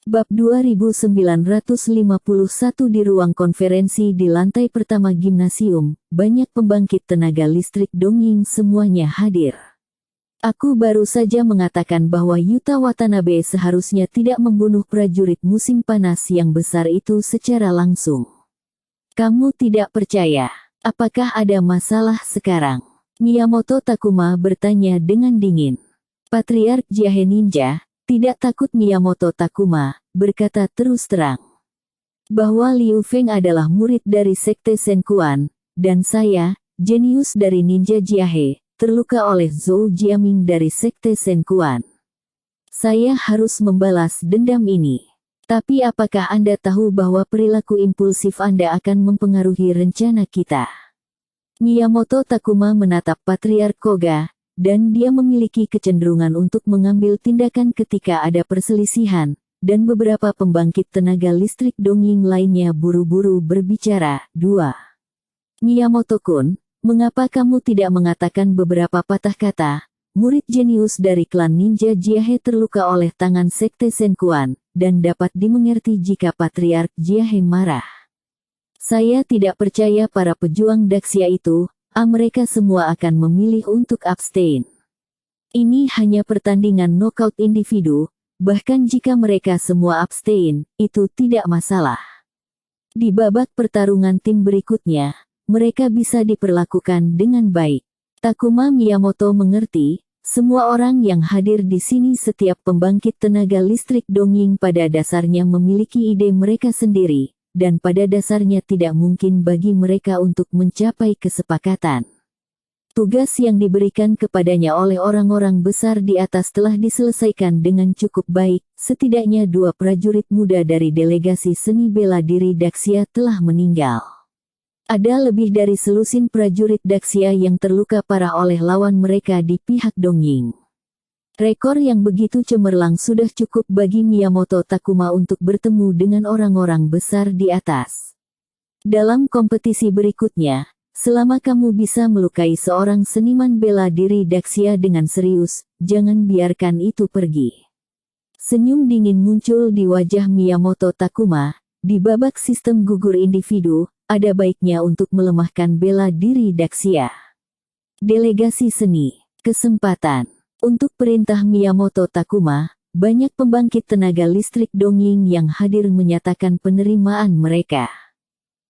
Bab 2951. Di ruang konferensi di lantai pertama gimnasium, banyak pembangkit tenaga listrik Dongying semuanya hadir. Aku baru saja mengatakan bahwa Yuta Watanabe seharusnya tidak membunuh prajurit musim panas yang besar itu secara langsung. Kamu tidak percaya? Apakah ada masalah sekarang? Miyamoto Takuma bertanya dengan dingin. Patriark Jahe Ninja, tidak takut. Miyamoto Takuma berkata terus terang bahwa Liu Feng adalah murid dari Sekte Senkuan, dan saya, jenius dari Ninja Jiahe, terluka oleh Zhou Jiaming dari Sekte Senkuan. Saya harus membalas dendam ini. Tapi apakah Anda tahu bahwa perilaku impulsif Anda akan mempengaruhi rencana kita? Miyamoto Takuma menatap Patriark Koga, dan dia memiliki kecenderungan untuk mengambil tindakan ketika ada perselisihan, dan beberapa pembangkit tenaga listrik Dongying lainnya buru-buru berbicara. 2. Miyamoto-kun, mengapa kamu tidak mengatakan beberapa patah kata? Murid jenius dari klan Ninja Jiahe terluka oleh tangan Sekte Senkuan, dan dapat dimengerti jika Patriark Jiahe marah. Saya tidak percaya para pejuang Daxia itu, mereka semua akan memilih untuk abstain. Ini hanya pertandingan knockout individu, bahkan jika mereka semua abstain, itu tidak masalah. Di babak pertarungan tim berikutnya, mereka bisa diperlakukan dengan baik. Takuma Miyamoto mengerti, semua orang yang hadir di sini, setiap pembangkit tenaga listrik Dongying pada dasarnya memiliki ide mereka sendiri, dan pada dasarnya tidak mungkin bagi mereka untuk mencapai kesepakatan. Tugas yang diberikan kepadanya oleh orang-orang besar di atas telah diselesaikan dengan cukup baik. Setidaknya 2 prajurit muda dari delegasi seni bela diri Daxia telah meninggal. Ada lebih dari selusin prajurit Daxia yang terluka parah oleh lawan mereka di pihak Dongying. Rekor yang begitu cemerlang sudah cukup bagi Miyamoto Takuma untuk bertemu dengan orang-orang besar di atas. Dalam kompetisi berikutnya, selama kamu bisa melukai seorang seniman bela diri Daxia dengan serius, jangan biarkan itu pergi. Senyum dingin muncul di wajah Miyamoto Takuma. Di babak sistem gugur individu, ada baiknya untuk melemahkan bela diri Daxia. Delegasi seni, kesempatan. Untuk perintah Miyamoto Takuma, banyak pembangkit tenaga listrik Dongying yang hadir menyatakan penerimaan mereka.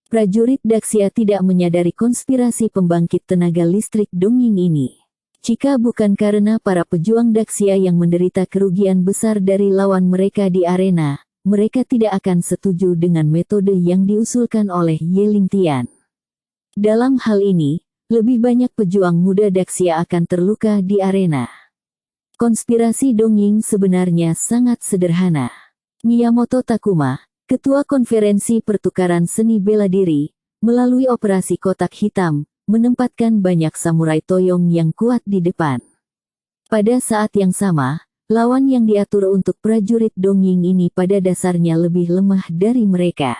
Prajurit Daxia tidak menyadari konspirasi pembangkit tenaga listrik Dongying ini. Jika bukan karena para pejuang Daxia yang menderita kerugian besar dari lawan mereka di arena, mereka tidak akan setuju dengan metode yang diusulkan oleh Ye Lingtian. Dalam hal ini, lebih banyak pejuang muda Daxia akan terluka di arena. Konspirasi Dongying sebenarnya sangat sederhana. Miyamoto Takuma, ketua konferensi pertukaran seni bela diri, melalui operasi kotak hitam, menempatkan banyak samurai toyong yang kuat di depan. Pada saat yang sama, lawan yang diatur untuk prajurit Dongying ini pada dasarnya lebih lemah dari mereka.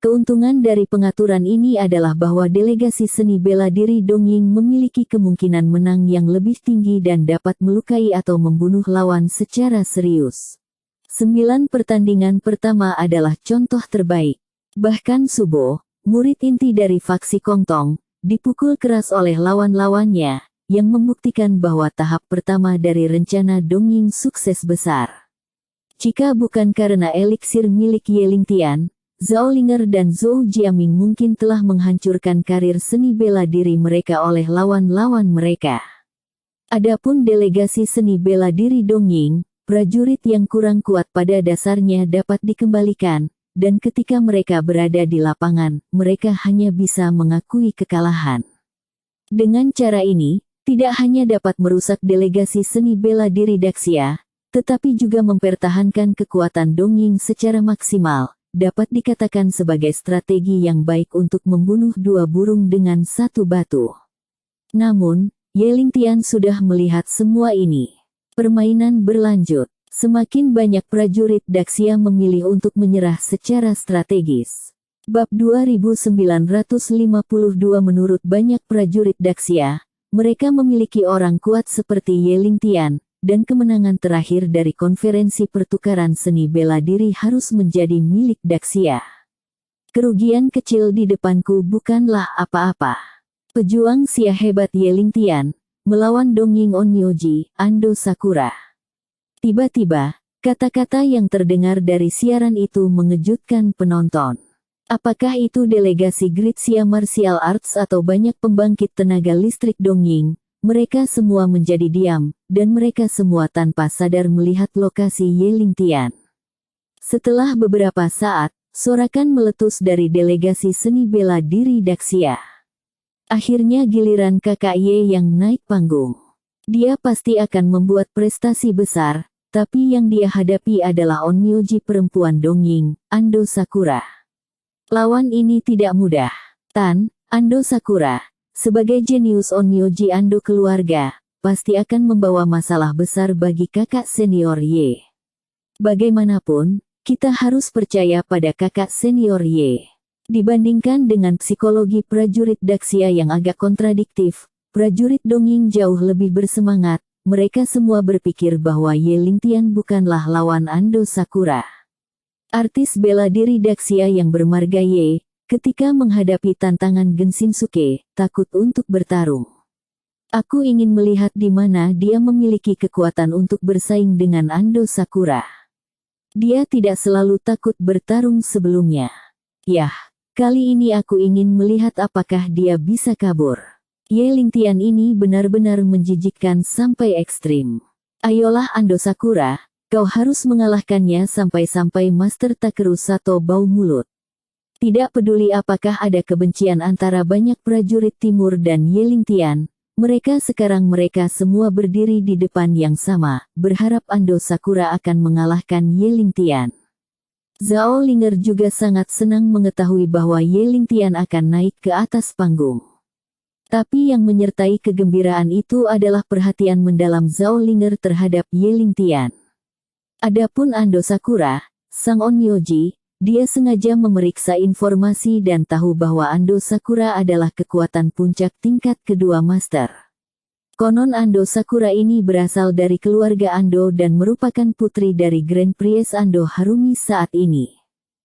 Keuntungan dari pengaturan ini adalah bahwa delegasi seni bela diri Dongying memiliki kemungkinan menang yang lebih tinggi dan dapat melukai atau membunuh lawan secara serius. 9 pertandingan pertama adalah contoh terbaik. Bahkan Subo, murid inti dari faksi Kongtong, dipukul keras oleh lawan-lawannya, yang membuktikan bahwa tahap pertama dari rencana Dongying sukses besar. Jika bukan karena eliksir milik Ye Lingtian, Zhao Linger dan Zhou Jiaming mungkin telah menghancurkan karir seni bela diri mereka oleh lawan-lawan mereka. Adapun delegasi seni bela diri Dongying, prajurit yang kurang kuat pada dasarnya dapat dikembalikan, dan ketika mereka berada di lapangan, mereka hanya bisa mengakui kekalahan. Dengan cara ini, tidak hanya dapat merusak delegasi seni bela diri Daxia, tetapi juga mempertahankan kekuatan Dongying secara maksimal. Dapat dikatakan sebagai strategi yang baik untuk membunuh 2 burung dengan 1 batu. Namun, Ye Lingtian sudah melihat semua ini. Permainan berlanjut. Semakin banyak prajurit Daxia memilih untuk menyerah secara strategis. Bab 2952. Menurut banyak prajurit Daxia, mereka memiliki orang kuat seperti Ye Lingtian, dan kemenangan terakhir dari konferensi pertukaran seni bela diri harus menjadi milik Daxia. Kerugian kecil di depanku bukanlah apa-apa. Pejuang Xia hebat Ye Lingtian melawan Dongying Onmyoji, Ando Sakura. Tiba-tiba, kata-kata yang terdengar dari siaran itu mengejutkan penonton. Apakah itu delegasi Great Xia Martial Arts atau banyak pembangkit tenaga listrik Dongying? Mereka semua menjadi diam, dan mereka semua tanpa sadar melihat lokasi Ye Lingtian. Setelah beberapa saat, sorakan meletus dari delegasi seni bela diri Daxia. Akhirnya giliran kakak Ye yang naik panggung. Dia pasti akan membuat prestasi besar, tapi yang dia hadapi adalah Onmyoji perempuan Dongying, Ando Sakura. Lawan ini tidak mudah. Ando Sakura, sebagai jenius Onmyoji Ando keluarga, pasti akan membawa masalah besar bagi kakak senior Ye. Bagaimanapun, kita harus percaya pada kakak senior Ye. Dibandingkan dengan psikologi prajurit Daxia yang agak kontradiktif, prajurit Dongying jauh lebih bersemangat. Mereka semua berpikir bahwa Ye Lingtian bukanlah lawan Ando Sakura. Artis bela diri Daxia yang bermarga Ye, ketika menghadapi tantangan Genshinsuke, takut untuk bertarung. Aku ingin melihat di mana dia memiliki kekuatan untuk bersaing dengan Ando Sakura. Dia tidak selalu takut bertarung sebelumnya. Yah, kali ini aku ingin melihat apakah dia bisa kabur. Ye Lingtian ini benar-benar menjijikkan sampai ekstrim. Ayolah Ando Sakura, kau harus mengalahkannya sampai-sampai Master Takeru Sato bau mulut. Tidak peduli apakah ada kebencian antara banyak prajurit timur dan Ye Lingtian, mereka semua berdiri di depan yang sama, berharap Ando Sakura akan mengalahkan Ye Lingtian. Zhao Linger juga sangat senang mengetahui bahwa Ye Lingtian akan naik ke atas panggung. Tapi yang menyertai kegembiraan itu adalah perhatian mendalam Zhao Linger terhadap Ye Lingtian. Adapun Ando Sakura, sang Onmyoji, dia sengaja memeriksa informasi dan tahu bahwa Ando Sakura adalah kekuatan puncak tingkat kedua master. Konon Ando Sakura ini berasal dari keluarga Ando dan merupakan putri dari Grand Priest Ando Harumi saat ini.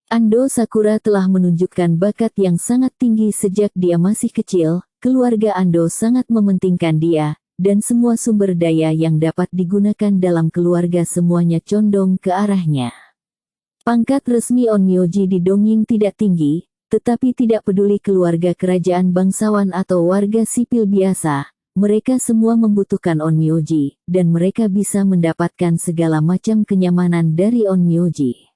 Ando Sakura telah menunjukkan bakat yang sangat tinggi sejak dia masih kecil, keluarga Ando sangat mementingkan dia, dan semua sumber daya yang dapat digunakan dalam keluarga semuanya condong ke arahnya. Pangkat resmi Onmyoji di Dongying tidak tinggi, tetapi tidak peduli keluarga kerajaan bangsawan atau warga sipil biasa, mereka semua membutuhkan Onmyoji, dan mereka bisa mendapatkan segala macam kenyamanan dari Onmyoji.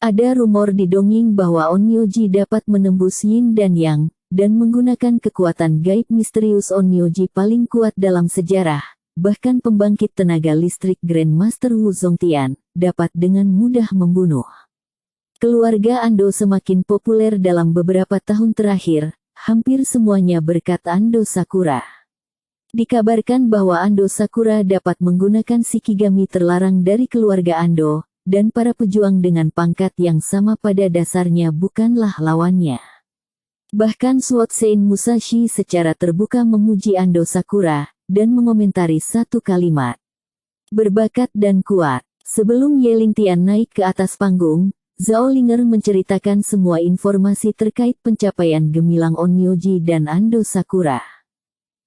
Ada rumor di Dongying bahwa Onmyoji dapat menembus Yin dan Yang, dan menggunakan kekuatan gaib misterius Onmyoji paling kuat dalam sejarah. Bahkan pembangkit tenaga listrik Grandmaster Wu Zongtian dapat dengan mudah membunuh. Keluarga Ando semakin populer dalam beberapa tahun terakhir, hampir semuanya berkat Ando Sakura. Dikabarkan bahwa Ando Sakura dapat menggunakan Shikigami terlarang dari keluarga Ando, dan para pejuang dengan pangkat yang sama pada dasarnya bukanlah lawannya. Bahkan Sword-Sein Musashi secara terbuka memuji Ando Sakura, dan mengomentari satu kalimat. Berbakat dan kuat. Sebelum Ye Lingtian naik ke atas panggung, Zhao Linger menceritakan semua informasi terkait pencapaian gemilang Onmyoji dan Ando Sakura.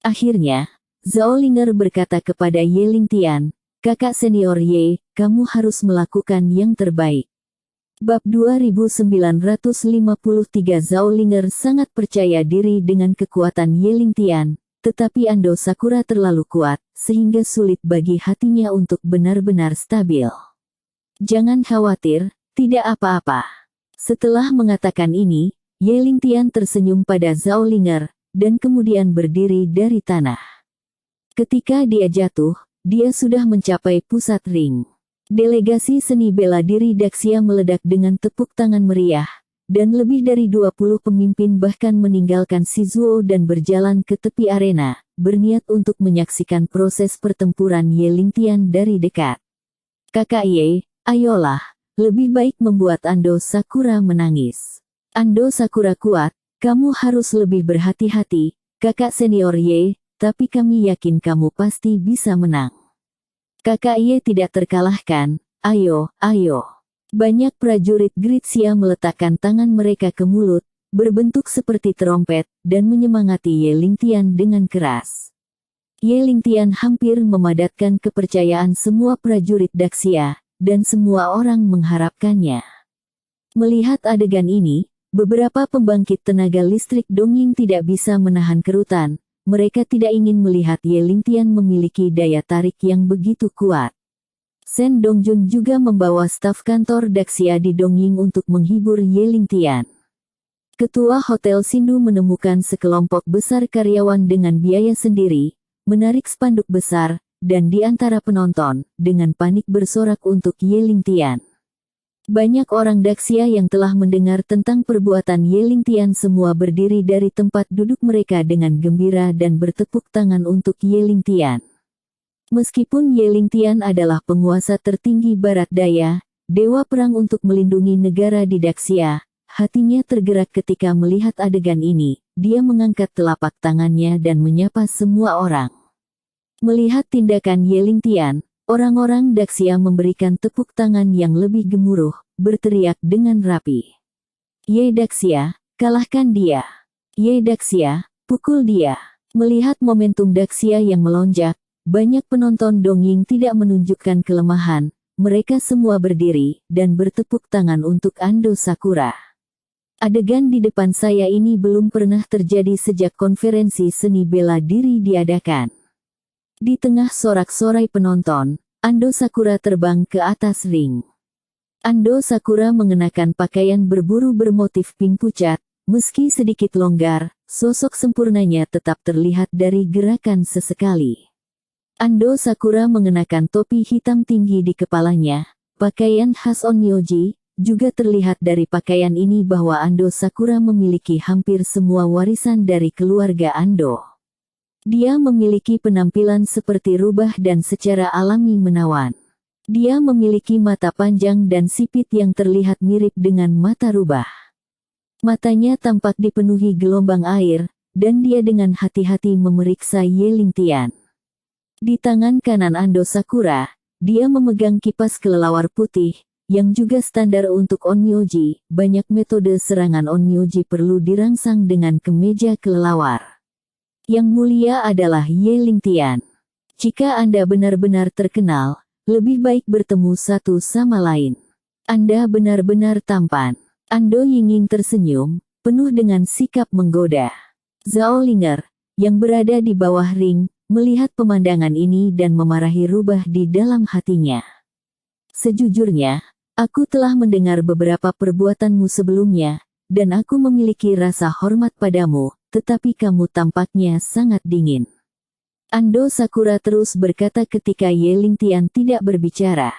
Akhirnya, Zhao Linger berkata kepada Ye Lingtian, "Kakak senior Ye, kamu harus melakukan yang terbaik." Bab 2953. Zhao Linger sangat percaya diri dengan kekuatan Ye Lingtian, tetapi Ando Sakura terlalu kuat, sehingga sulit bagi hatinya untuk benar-benar stabil. "Jangan khawatir, tidak apa-apa." Setelah mengatakan ini, Ye Lingtian tersenyum pada Zhao Linger, dan kemudian berdiri dari tanah. Ketika dia jatuh, dia sudah mencapai pusat ring. Delegasi seni bela diri Daxia meledak dengan tepuk tangan meriah, dan lebih dari 20 pemimpin bahkan meninggalkan Shizuo dan berjalan ke tepi arena, berniat untuk menyaksikan proses pertempuran Ye Lingtian dari dekat. "Kakak Ye, ayolah, lebih baik membuat Ando Sakura menangis. Ando Sakura kuat, kamu harus lebih berhati-hati, kakak senior Ye, tapi kami yakin kamu pasti bisa menang." Kakak Ye tidak terkalahkan, ayo, ayo. Banyak prajurit Gritsia meletakkan tangan mereka ke mulut, berbentuk seperti trompet, dan menyemangati Ye Lingtian dengan keras. Ye Lingtian hampir memadatkan kepercayaan semua prajurit Daxia, dan semua orang mengharapkannya. Melihat adegan ini, beberapa pembangkit tenaga listrik Dongying tidak bisa menahan kerutan. Mereka tidak ingin melihat Ye Lingtian memiliki daya tarik yang begitu kuat. Sen Dongjun juga membawa staf kantor Daxia di Dongying untuk menghibur Ye Lingtian. Ketua Hotel Sindu menemukan sekelompok besar karyawan dengan biaya sendiri, menarik spanduk besar, dan di antara penonton, dengan panik bersorak untuk Ye Lingtian. Banyak orang Daxia yang telah mendengar tentang perbuatan Ye Lingtian semua berdiri dari tempat duduk mereka dengan gembira dan bertepuk tangan untuk Ye Lingtian. Meskipun Ye Lingtian adalah penguasa tertinggi Barat Daya, dewa perang untuk melindungi negara di Daxia, hatinya tergerak ketika melihat adegan ini. Dia mengangkat telapak tangannya dan menyapa semua orang. Melihat tindakan Ye Lingtian, orang-orang Daxia memberikan tepuk tangan yang lebih gemuruh, berteriak dengan rapi. Ye Daxia, kalahkan dia. Ye Daxia, pukul dia. Melihat momentum Daxia yang melonjak, banyak penonton Dongying tidak menunjukkan kelemahan. Mereka semua berdiri dan bertepuk tangan untuk Ando Sakura. Adegan di depan saya ini belum pernah terjadi sejak konferensi seni bela diri diadakan. Di tengah sorak-sorai penonton, Ando Sakura terbang ke atas ring. Ando Sakura mengenakan pakaian berburu bermotif pink pucat, meski sedikit longgar, sosok sempurnanya tetap terlihat dari gerakan sesekali. Ando Sakura mengenakan topi hitam tinggi di kepalanya, pakaian khas Onmyoji, juga terlihat dari pakaian ini bahwa Ando Sakura memiliki hampir semua warisan dari keluarga Ando. Dia memiliki penampilan seperti rubah dan secara alami menawan. Dia memiliki mata panjang dan sipit yang terlihat mirip dengan mata rubah. Matanya tampak dipenuhi gelombang air, dan dia dengan hati-hati memeriksa Ye Lingtian. Di tangan kanan Ando Sakura, dia memegang kipas kelelawar putih, yang juga standar untuk Onmyoji. Banyak metode serangan Onmyoji perlu dirangsang dengan kemeja kelelawar. Yang mulia adalah Ye Lingtian. Jika Anda benar-benar terkenal, lebih baik bertemu satu sama lain. Anda benar-benar tampan. Ando Yinging tersenyum, penuh dengan sikap menggoda. Zhao Linger, yang berada di bawah ring, melihat pemandangan ini dan memarahi rubah di dalam hatinya. Sejujurnya, aku telah mendengar beberapa perbuatanmu sebelumnya, dan aku memiliki rasa hormat padamu. Tetapi kamu tampaknya sangat dingin. Ando Sakura terus berkata ketika Ye Lingtian tidak berbicara.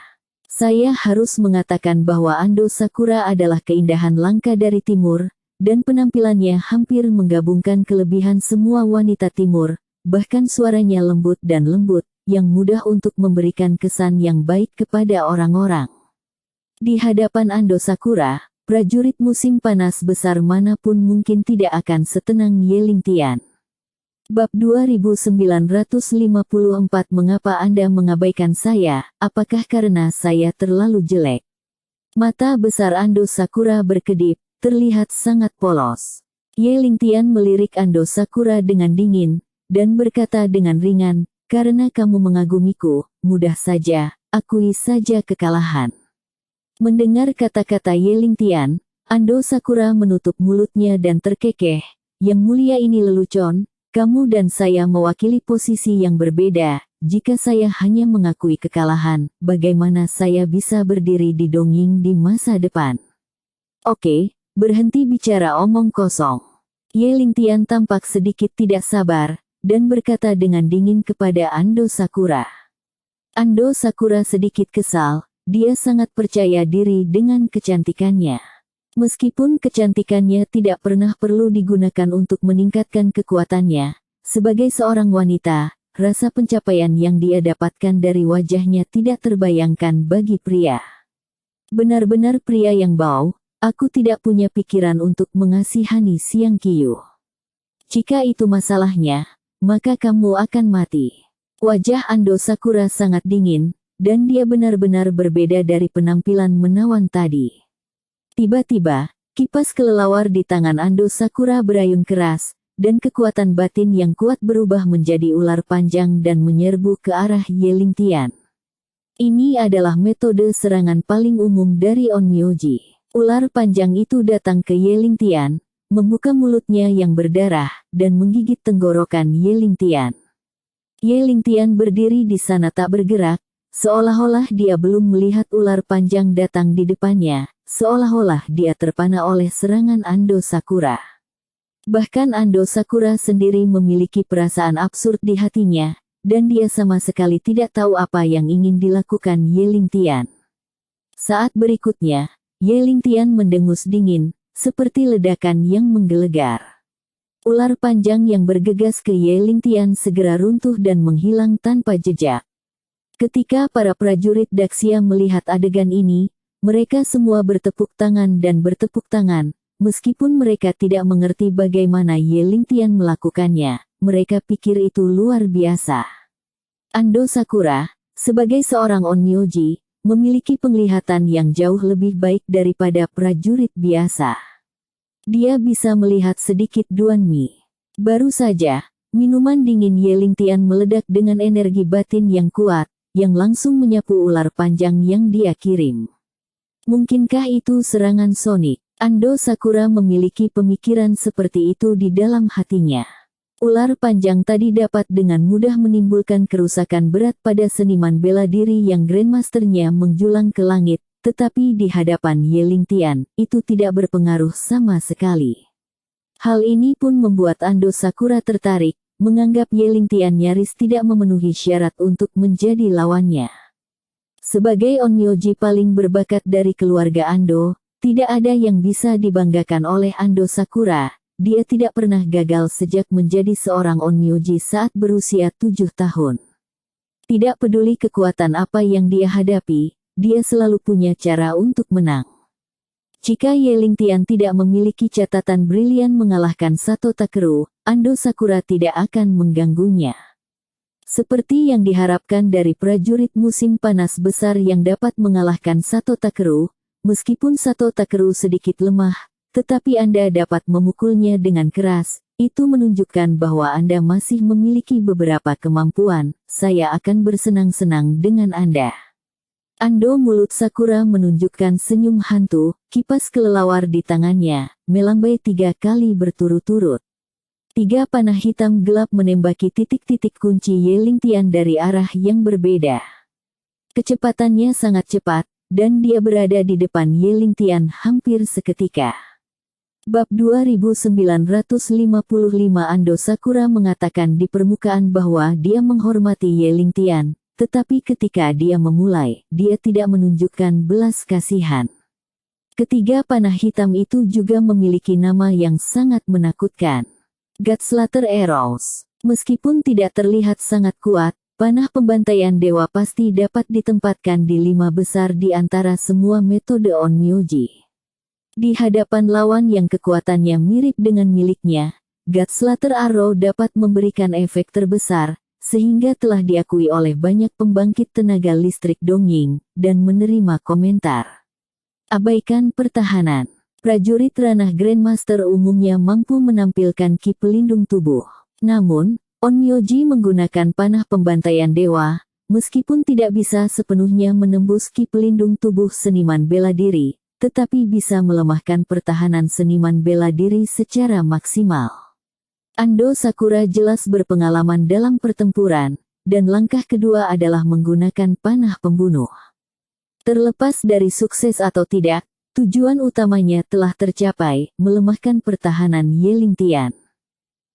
Saya harus mengatakan bahwa Ando Sakura adalah keindahan langka dari timur, dan penampilannya hampir menggabungkan kelebihan semua wanita timur, bahkan suaranya lembut dan lembut, yang mudah untuk memberikan kesan yang baik kepada orang-orang. Di hadapan Ando Sakura, prajurit musim panas besar manapun mungkin tidak akan setenang Ye Lingtian. Bab 2954 Mengapa Anda mengabaikan saya? Apakah karena saya terlalu jelek? Mata besar Ando Sakura berkedip, terlihat sangat polos. Ye Lingtian melirik Ando Sakura dengan dingin, dan berkata dengan ringan, karena kamu mengagumiku, mudah saja, akui saja kekalahan. Mendengar kata-kata Ye Lingtian, Ando Sakura menutup mulutnya dan terkekeh. Yang mulia ini lelucon, kamu dan saya mewakili posisi yang berbeda. Jika saya hanya mengakui kekalahan, bagaimana saya bisa berdiri di Dongying di masa depan? Oke, berhenti bicara omong kosong. Ye Lingtian tampak sedikit tidak sabar, dan berkata dengan dingin kepada Ando Sakura. Ando Sakura sedikit kesal. Dia sangat percaya diri dengan kecantikannya. Meskipun kecantikannya tidak pernah perlu digunakan untuk meningkatkan kekuatannya, sebagai seorang wanita, rasa pencapaian yang dia dapatkan dari wajahnya tidak terbayangkan bagi pria. Benar-benar pria yang bau, aku tidak punya pikiran untuk mengasihani Siang Qiyu. Jika itu masalahnya, maka kamu akan mati. Wajah Ando Sakura sangat dingin, dan dia benar-benar berbeda dari penampilan menawan tadi. Tiba-tiba, kipas kelelawar di tangan Ando Sakura berayun keras, dan kekuatan batin yang kuat berubah menjadi ular panjang dan menyerbu ke arah Yelingtian. Ini adalah metode serangan paling umum dari Onmyoji. Ular panjang itu datang ke Yelingtian, membuka mulutnya yang berdarah, dan menggigit tenggorokan Yelingtian. Yelingtian berdiri di sana tak bergerak, seolah-olah dia belum melihat ular panjang datang di depannya, seolah-olah dia terpana oleh serangan Ando Sakura. Bahkan Ando Sakura sendiri memiliki perasaan absurd di hatinya, dan dia sama sekali tidak tahu apa yang ingin dilakukan Yelingtian. Saat berikutnya, Yelingtian mendengus dingin, seperti ledakan yang menggelegar. Ular panjang yang bergegas ke Yelingtian segera runtuh dan menghilang tanpa jejak. Ketika para prajurit Daxia melihat adegan ini, mereka semua bertepuk tangan dan bertepuk tangan, meskipun mereka tidak mengerti bagaimana Yelingtian melakukannya, mereka pikir itu luar biasa. Ando Sakura, sebagai seorang Onmyoji, memiliki penglihatan yang jauh lebih baik daripada prajurit biasa. Dia bisa melihat sedikit Duanmi. Baru saja, minuman dingin Yelingtian meledak dengan energi batin yang kuat, yang langsung menyapu ular panjang yang dia kirim. Mungkinkah itu serangan sonik? Ando Sakura memiliki pemikiran seperti itu di dalam hatinya. Ular panjang tadi dapat dengan mudah menimbulkan kerusakan berat pada seniman bela diri yang Grandmasternya menjulang ke langit. Tetapi di hadapan Yelingtian, itu tidak berpengaruh sama sekali. Hal ini pun membuat Ando Sakura tertarik, menganggap Yelingtian nyaris tidak memenuhi syarat untuk menjadi lawannya. Sebagai Onmyoji paling berbakat dari keluarga Ando, tidak ada yang bisa dibanggakan oleh Ando Sakura. Dia tidak pernah gagal sejak menjadi seorang Onmyoji saat berusia 7 tahun. Tidak peduli kekuatan apa yang dia hadapi, dia selalu punya cara untuk menang. Jika Yelingtian tidak memiliki catatan brilian mengalahkan Sato Takeru, Ando Sakura tidak akan mengganggunya. Seperti yang diharapkan dari prajurit musim panas besar yang dapat mengalahkan Sato Takeru, meskipun Sato Takeru sedikit lemah, tetapi Anda dapat memukulnya dengan keras, itu menunjukkan bahwa Anda masih memiliki beberapa kemampuan. Saya akan bersenang-senang dengan Anda. Ando mulut Sakura menunjukkan senyum hantu, kipas kelelawar di tangannya, melambai 3 kali berturut-turut. 3 panah hitam gelap menembaki titik-titik kunci Yelingtian dari arah yang berbeda. Kecepatannya sangat cepat, dan dia berada di depan Yelingtian hampir seketika. Bab 2955 Ando Sakura mengatakan di permukaan bahwa dia menghormati Yelingtian. Tetapi ketika dia memulai, dia tidak menunjukkan belas kasihan. Ketiga panah hitam itu juga memiliki nama yang sangat menakutkan. Godslayer Arrows. Meskipun tidak terlihat sangat kuat, panah pembantaian dewa pasti dapat ditempatkan di 5 besar di antara semua metode Onmyoji. Di hadapan lawan yang kekuatannya mirip dengan miliknya, Godslayer Arrow dapat memberikan efek terbesar, sehingga telah diakui oleh banyak pembangkit tenaga listrik Dongying, dan menerima komentar. Abaikan pertahanan. Prajurit ranah Grandmaster umumnya mampu menampilkan ki pelindung tubuh. Namun, Onmyoji menggunakan panah pembantaian dewa, meskipun tidak bisa sepenuhnya menembus ki pelindung tubuh seniman bela diri, tetapi bisa melemahkan pertahanan seniman bela diri secara maksimal. Ando Sakura jelas berpengalaman dalam pertempuran, dan langkah kedua adalah menggunakan panah pembunuh. Terlepas dari sukses atau tidak, tujuan utamanya telah tercapai, melemahkan pertahanan Yelingtian.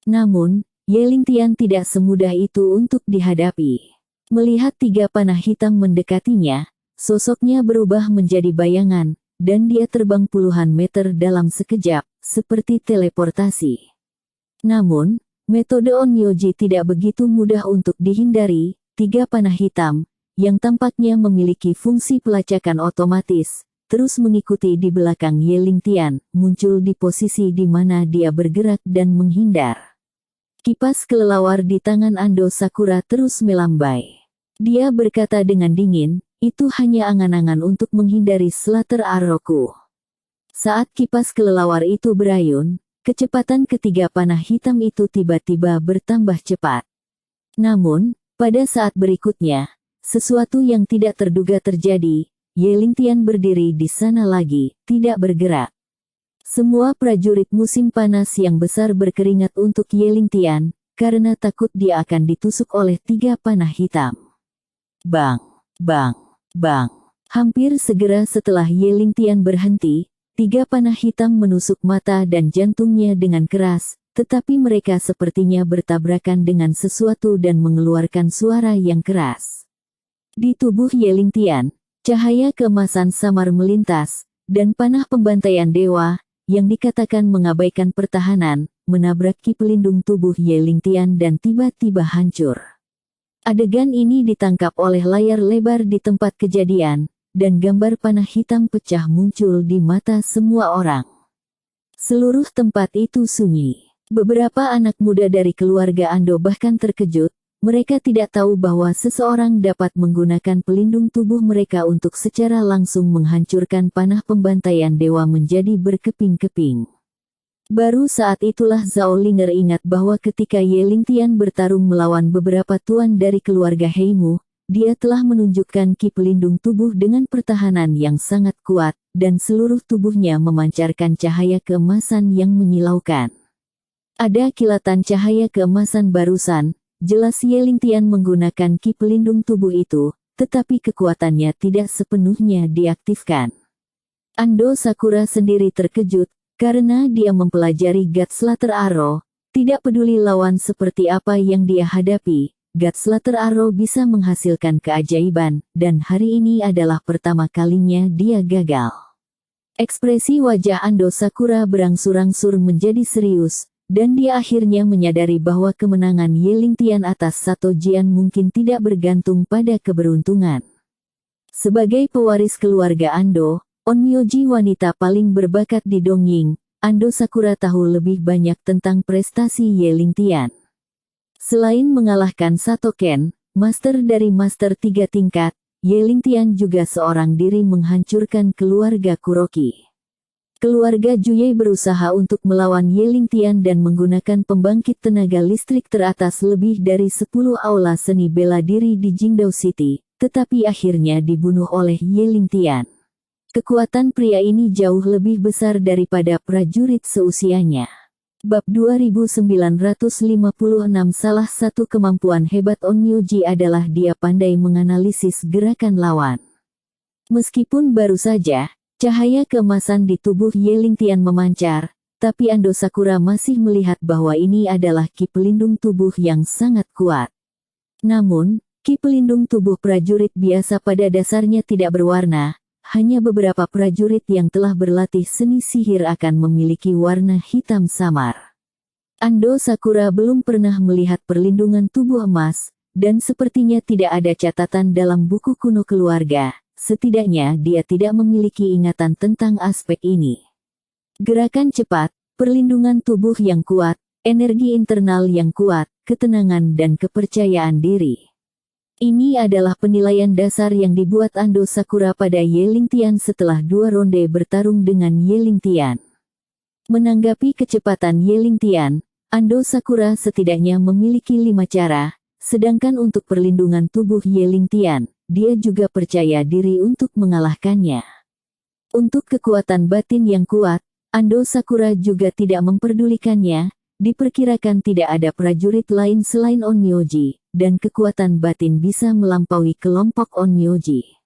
Namun, Yelingtian tidak semudah itu untuk dihadapi. Melihat 3 panah hitam mendekatinya, sosoknya berubah menjadi bayangan, dan dia terbang puluhan meter dalam sekejap, seperti teleportasi. Namun, metode Onmyoji tidak begitu mudah untuk dihindari. 3 panah hitam, yang tampaknya memiliki fungsi pelacakan otomatis, terus mengikuti di belakang Yelingtian, muncul di posisi di mana dia bergerak dan menghindar. Kipas kelelawar di tangan Ando Sakura terus melambai. Dia berkata dengan dingin, itu hanya angan-angan untuk menghindari Slater Arrowku. Saat kipas kelelawar itu berayun, kecepatan ketiga panah hitam itu tiba-tiba bertambah cepat. Namun, pada saat berikutnya, sesuatu yang tidak terduga terjadi. Ye Lingtian berdiri di sana lagi, tidak bergerak. Semua prajurit musim panas yang besar berkeringat untuk Ye Lingtian, karena takut dia akan ditusuk oleh 3 panah hitam. Bang, bang, bang. Hampir segera setelah Ye Lingtian berhenti, 3 panah hitam menusuk mata dan jantungnya dengan keras, tetapi mereka sepertinya bertabrakan dengan sesuatu dan mengeluarkan suara yang keras. Di tubuh Ye Lingtian, cahaya keemasan samar melintas, dan panah pembantaian dewa, yang dikatakan mengabaikan pertahanan, menabrak ki pelindung tubuh Ye Lingtian dan tiba-tiba hancur. Adegan ini ditangkap oleh layar lebar di tempat kejadian, dan gambar panah hitam pecah muncul di mata semua orang. Seluruh tempat itu sunyi. Beberapa anak muda dari keluarga Ando bahkan terkejut. Mereka tidak tahu bahwa seseorang dapat menggunakan pelindung tubuh mereka untuk secara langsung menghancurkan panah pembantaian dewa menjadi berkeping-keping. Baru saat itulah Zhao Linger ingat bahwa ketika Ye Lingtian bertarung melawan beberapa tuan dari keluarga Heimu, dia telah menunjukkan ki pelindung tubuh dengan pertahanan yang sangat kuat, dan seluruh tubuhnya memancarkan cahaya keemasan yang menyilaukan. Ada kilatan cahaya keemasan barusan. Jelas Ye Lingtian menggunakan ki pelindung tubuh itu, tetapi kekuatannya tidak sepenuhnya diaktifkan. Ando Sakura sendiri terkejut, karena dia mempelajari God Slater Arrow. Tidak peduli lawan seperti apa yang dia hadapi, God Slater Arrow bisa menghasilkan keajaiban, dan hari ini adalah pertama kalinya dia gagal. Ekspresi wajah Ando Sakura berangsur-angsur menjadi serius, dan dia akhirnya menyadari bahwa kemenangan Ye Lingtian atas Sato Jian mungkin tidak bergantung pada keberuntungan. Sebagai pewaris keluarga Ando, Onmyoji wanita paling berbakat di Dongying, Ando Sakura tahu lebih banyak tentang prestasi Ye Lingtian. Selain mengalahkan Sato Ken, master dari master 3 tingkat, Ye Lingtian juga seorang diri menghancurkan keluarga Kuroki. Keluarga Juyei berusaha untuk melawan Ye Lingtian dan menggunakan pembangkit tenaga listrik teratas lebih dari 10 aula seni bela diri di Jingdao City, tetapi akhirnya dibunuh oleh Ye Lingtian. Kekuatan pria ini jauh lebih besar daripada prajurit seusianya. Bab 2956. Salah satu kemampuan hebat Onmyoji adalah dia pandai menganalisis gerakan lawan. Meskipun baru saja cahaya keemasan di tubuh Ye Lingtian memancar, tapi Ando Sakura masih melihat bahwa ini adalah ki pelindung tubuh yang sangat kuat. Namun, ki pelindung tubuh prajurit biasa pada dasarnya tidak berwarna, hanya beberapa prajurit yang telah berlatih seni sihir akan memiliki warna hitam samar. Ando Sakura belum pernah melihat perlindungan tubuh emas, dan sepertinya tidak ada catatan dalam buku kuno keluarga. Setidaknya dia tidak memiliki ingatan tentang aspek ini. Gerakan cepat, perlindungan tubuh yang kuat, energi internal yang kuat, ketenangan dan kepercayaan diri. Ini adalah penilaian dasar yang dibuat Ando Sakura pada Ye Lingtian setelah 2 ronde bertarung dengan Ye Lingtian. Menanggapi kecepatan Ye Lingtian, Ando Sakura setidaknya memiliki 5 cara, sedangkan untuk perlindungan tubuh Ye Lingtian, dia juga percaya diri untuk mengalahkannya. Untuk kekuatan batin yang kuat, Ando Sakura juga tidak memperdulikannya. Diperkirakan tidak ada prajurit lain selain Onmyoji, dan kekuatan batin bisa melampaui kelompok Onmyoji.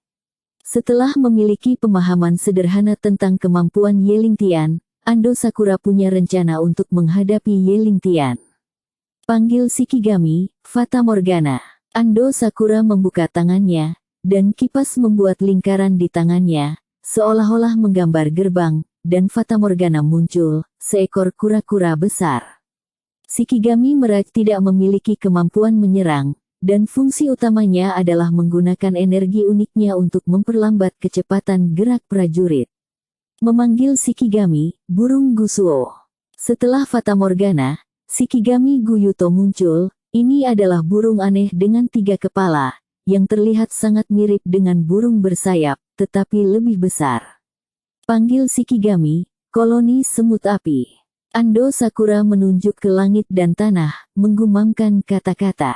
Setelah memiliki pemahaman sederhana tentang kemampuan Ye Lingtian, Ando Sakura punya rencana untuk menghadapi Ye Lingtian. Panggil Shikigami, Fata Morgana. Ando Sakura membuka tangannya, dan kipas membuat lingkaran di tangannya, seolah-olah menggambar gerbang, dan Fata Morgana muncul, seekor kura-kura besar. Shikigami Mirage tidak memiliki kemampuan menyerang, dan fungsi utamanya adalah menggunakan energi uniknya untuk memperlambat kecepatan gerak prajurit. Memanggil Shikigami, burung Gusuo. Setelah Fata Morgana, Shikigami Gyuto muncul. Ini adalah burung aneh dengan 3 kepala, yang terlihat sangat mirip dengan burung bersayap, tetapi lebih besar. Panggil Shikigami, koloni semut api. Ando Sakura menunjuk ke langit dan tanah, menggumamkan kata-kata.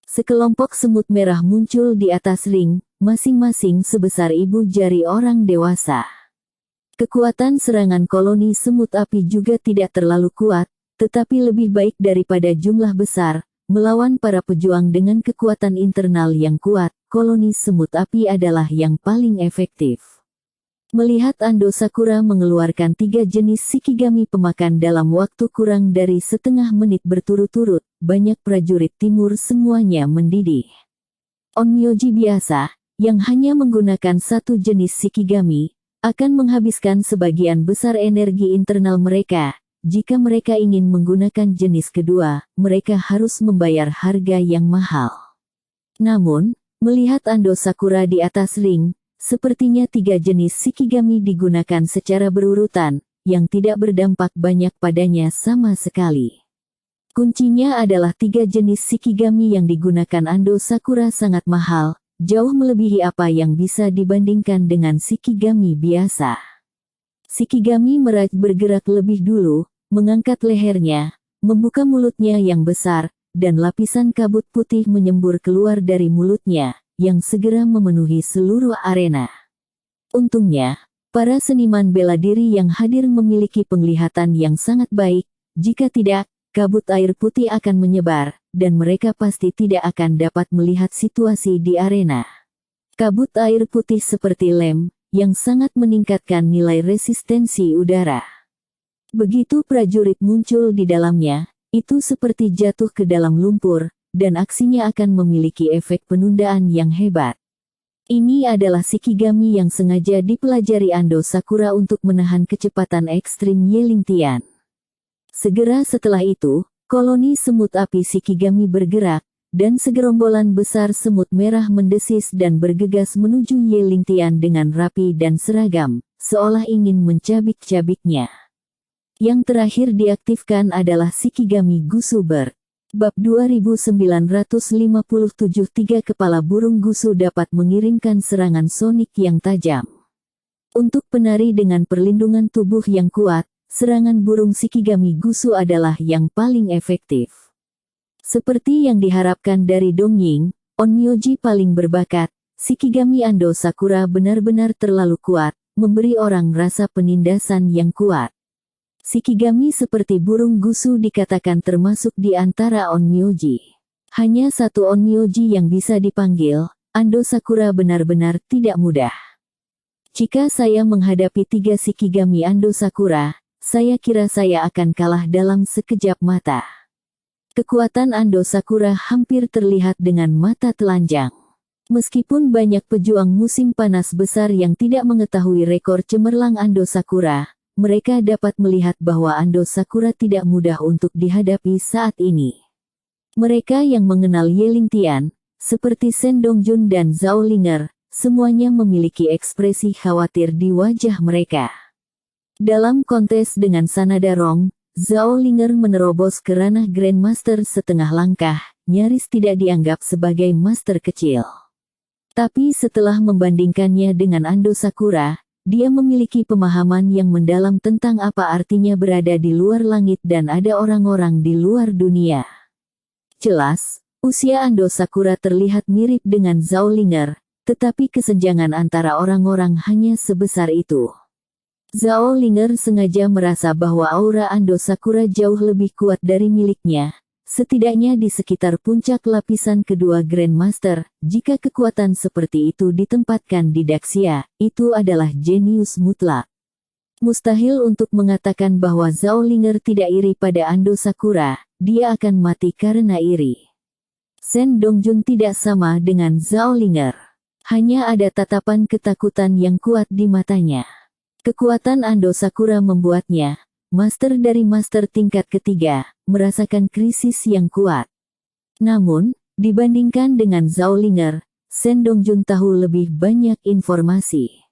Sekelompok semut merah muncul di atas ring, masing-masing sebesar ibu jari orang dewasa. Kekuatan serangan koloni semut api juga tidak terlalu kuat, tetapi lebih baik daripada jumlah besar. Melawan para pejuang dengan kekuatan internal yang kuat, koloni semut api adalah yang paling efektif. Melihat Ando Sakura mengeluarkan 3 jenis Shikigami pemakan dalam waktu kurang dari setengah menit berturut-turut, banyak prajurit timur semuanya mendidih. Onmyoji biasa, yang hanya menggunakan 1 jenis Shikigami, akan menghabiskan sebagian besar energi internal mereka. Jika mereka ingin menggunakan jenis kedua, mereka harus membayar harga yang mahal. Namun, melihat Ando Sakura di atas ring, sepertinya 3 jenis Shikigami digunakan secara berurutan, yang tidak berdampak banyak padanya sama sekali. Kuncinya adalah 3 jenis Shikigami yang digunakan Ando Sakura sangat mahal, jauh melebihi apa yang bisa dibandingkan dengan Shikigami biasa. Shikigami Mirage bergerak lebih dulu, mengangkat lehernya, membuka mulutnya yang besar, dan lapisan kabut putih menyembur keluar dari mulutnya, yang segera memenuhi seluruh arena. Untungnya, para seniman bela diri yang hadir memiliki penglihatan yang sangat baik, jika tidak, kabut air putih akan menyebar, dan mereka pasti tidak akan dapat melihat situasi di arena. Kabut air putih seperti lem, yang sangat meningkatkan nilai resistensi udara. Begitu prajurit muncul di dalamnya, itu seperti jatuh ke dalam lumpur, dan aksinya akan memiliki efek penundaan yang hebat. Ini adalah Shikigami yang sengaja dipelajari Ando Sakura untuk menahan kecepatan ekstrim Yelingtian. Segera setelah itu, koloni semut api Shikigami bergerak, dan segerombolan besar semut merah mendesis dan bergegas menuju Yelingtian dengan rapi dan seragam, seolah ingin mencabik-cabiknya. Yang terakhir diaktifkan adalah Shikigami Gusu Bird. Bab 2957 3 kepala burung gusu dapat mengirimkan serangan sonik yang tajam. Untuk penari dengan perlindungan tubuh yang kuat, serangan burung Shikigami Gusu adalah yang paling efektif. Seperti yang diharapkan dari Dongying, Onmyoji paling berbakat, Shikigami Ando Sakura benar-benar terlalu kuat, memberi orang rasa penindasan yang kuat. Shikigami seperti burung gusu dikatakan termasuk di antara Onmyoji. Hanya 1 Onmyoji yang bisa dipanggil, Ando Sakura benar-benar tidak mudah. Jika saya menghadapi 3 Shikigami Ando Sakura, saya kira saya akan kalah dalam sekejap mata. Kekuatan Ando Sakura hampir terlihat dengan mata telanjang. Meskipun banyak pejuang musim panas besar yang tidak mengetahui rekor cemerlang Ando Sakura, mereka dapat melihat bahwa Ando Sakura tidak mudah untuk dihadapi saat ini. Mereka yang mengenal Yelingtian, seperti Shen Dongjun dan Zhao Linger, semuanya memiliki ekspresi khawatir di wajah mereka. Dalam kontes dengan Sanada Rong, Zhao Linger menerobos ke ranah Grandmaster setengah langkah, nyaris tidak dianggap sebagai master kecil. Tapi setelah membandingkannya dengan Ando Sakura, dia memiliki pemahaman yang mendalam tentang apa artinya berada di luar langit dan ada orang-orang di luar dunia. Jelas, usia Ando Sakura terlihat mirip dengan Zhao Linger, tetapi kesenjangan antara orang-orang hanya sebesar itu. Zhao Linger sengaja merasa bahwa aura Ando Sakura jauh lebih kuat dari miliknya, setidaknya di sekitar puncak lapisan kedua Grandmaster. Jika kekuatan seperti itu ditempatkan di Daxia, itu adalah jenius mutlak. Mustahil untuk mengatakan bahwa Zhao Linger tidak iri pada Ando Sakura, dia akan mati karena iri. Shen Dongjun tidak sama dengan Zhao Linger. Hanya ada tatapan ketakutan yang kuat di matanya. Kekuatan Ando Sakura membuatnya, master dari master tingkat ketiga, merasakan krisis yang kuat. Namun, dibandingkan dengan Zhao Linger, Shen Dongjun tahu lebih banyak informasi.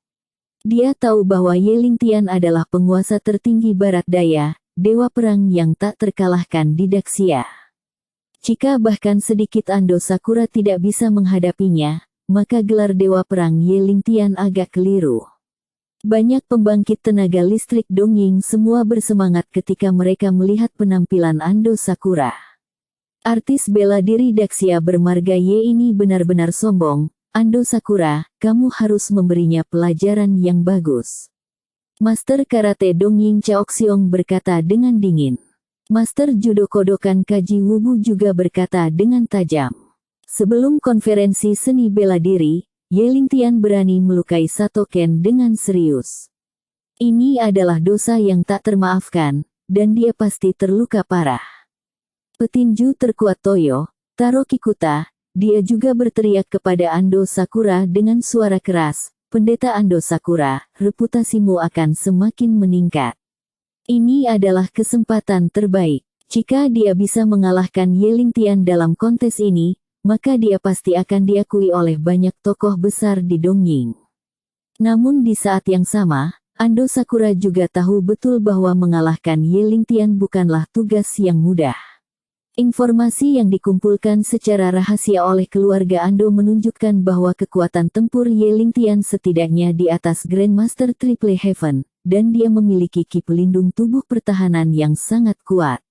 Dia tahu bahwa Yelingtian adalah penguasa tertinggi barat daya, dewa perang yang tak terkalahkan di Daxia. Jika bahkan sedikit Ando Sakura tidak bisa menghadapinya, maka gelar dewa perang Ye Lingtian agak keliru. Banyak pembangkit tenaga listrik Dongying semua bersemangat ketika mereka melihat penampilan Ando Sakura. Artis bela diri Daxia bermarga Ye ini benar-benar sombong. Ando Sakura, kamu harus memberinya pelajaran yang bagus. Master Karate Dongying Chaoxiong berkata dengan dingin. Master Judo Kodokan Kaji Wubu juga berkata dengan tajam. Sebelum konferensi seni bela diri, Ye Lingtian berani melukai Sato Ken dengan serius. Ini adalah dosa yang tak termaafkan, dan dia pasti terluka parah. Petinju terkuat Toyo, Taro Kikuta, dia juga berteriak kepada Ando Sakura dengan suara keras, "Pendeta Ando Sakura, reputasimu akan semakin meningkat. Ini adalah kesempatan terbaik. Jika dia bisa mengalahkan Ye Lingtian dalam kontes ini, maka dia pasti akan diakui oleh banyak tokoh besar di Dongying." Namun di saat yang sama, Ando Sakura juga tahu betul bahwa mengalahkan Ye Lingtian bukanlah tugas yang mudah. Informasi yang dikumpulkan secara rahasia oleh keluarga Ando menunjukkan bahwa kekuatan tempur Ye Lingtian setidaknya di atas Grandmaster Triple Heaven, dan dia memiliki ki pelindung tubuh pertahanan yang sangat kuat.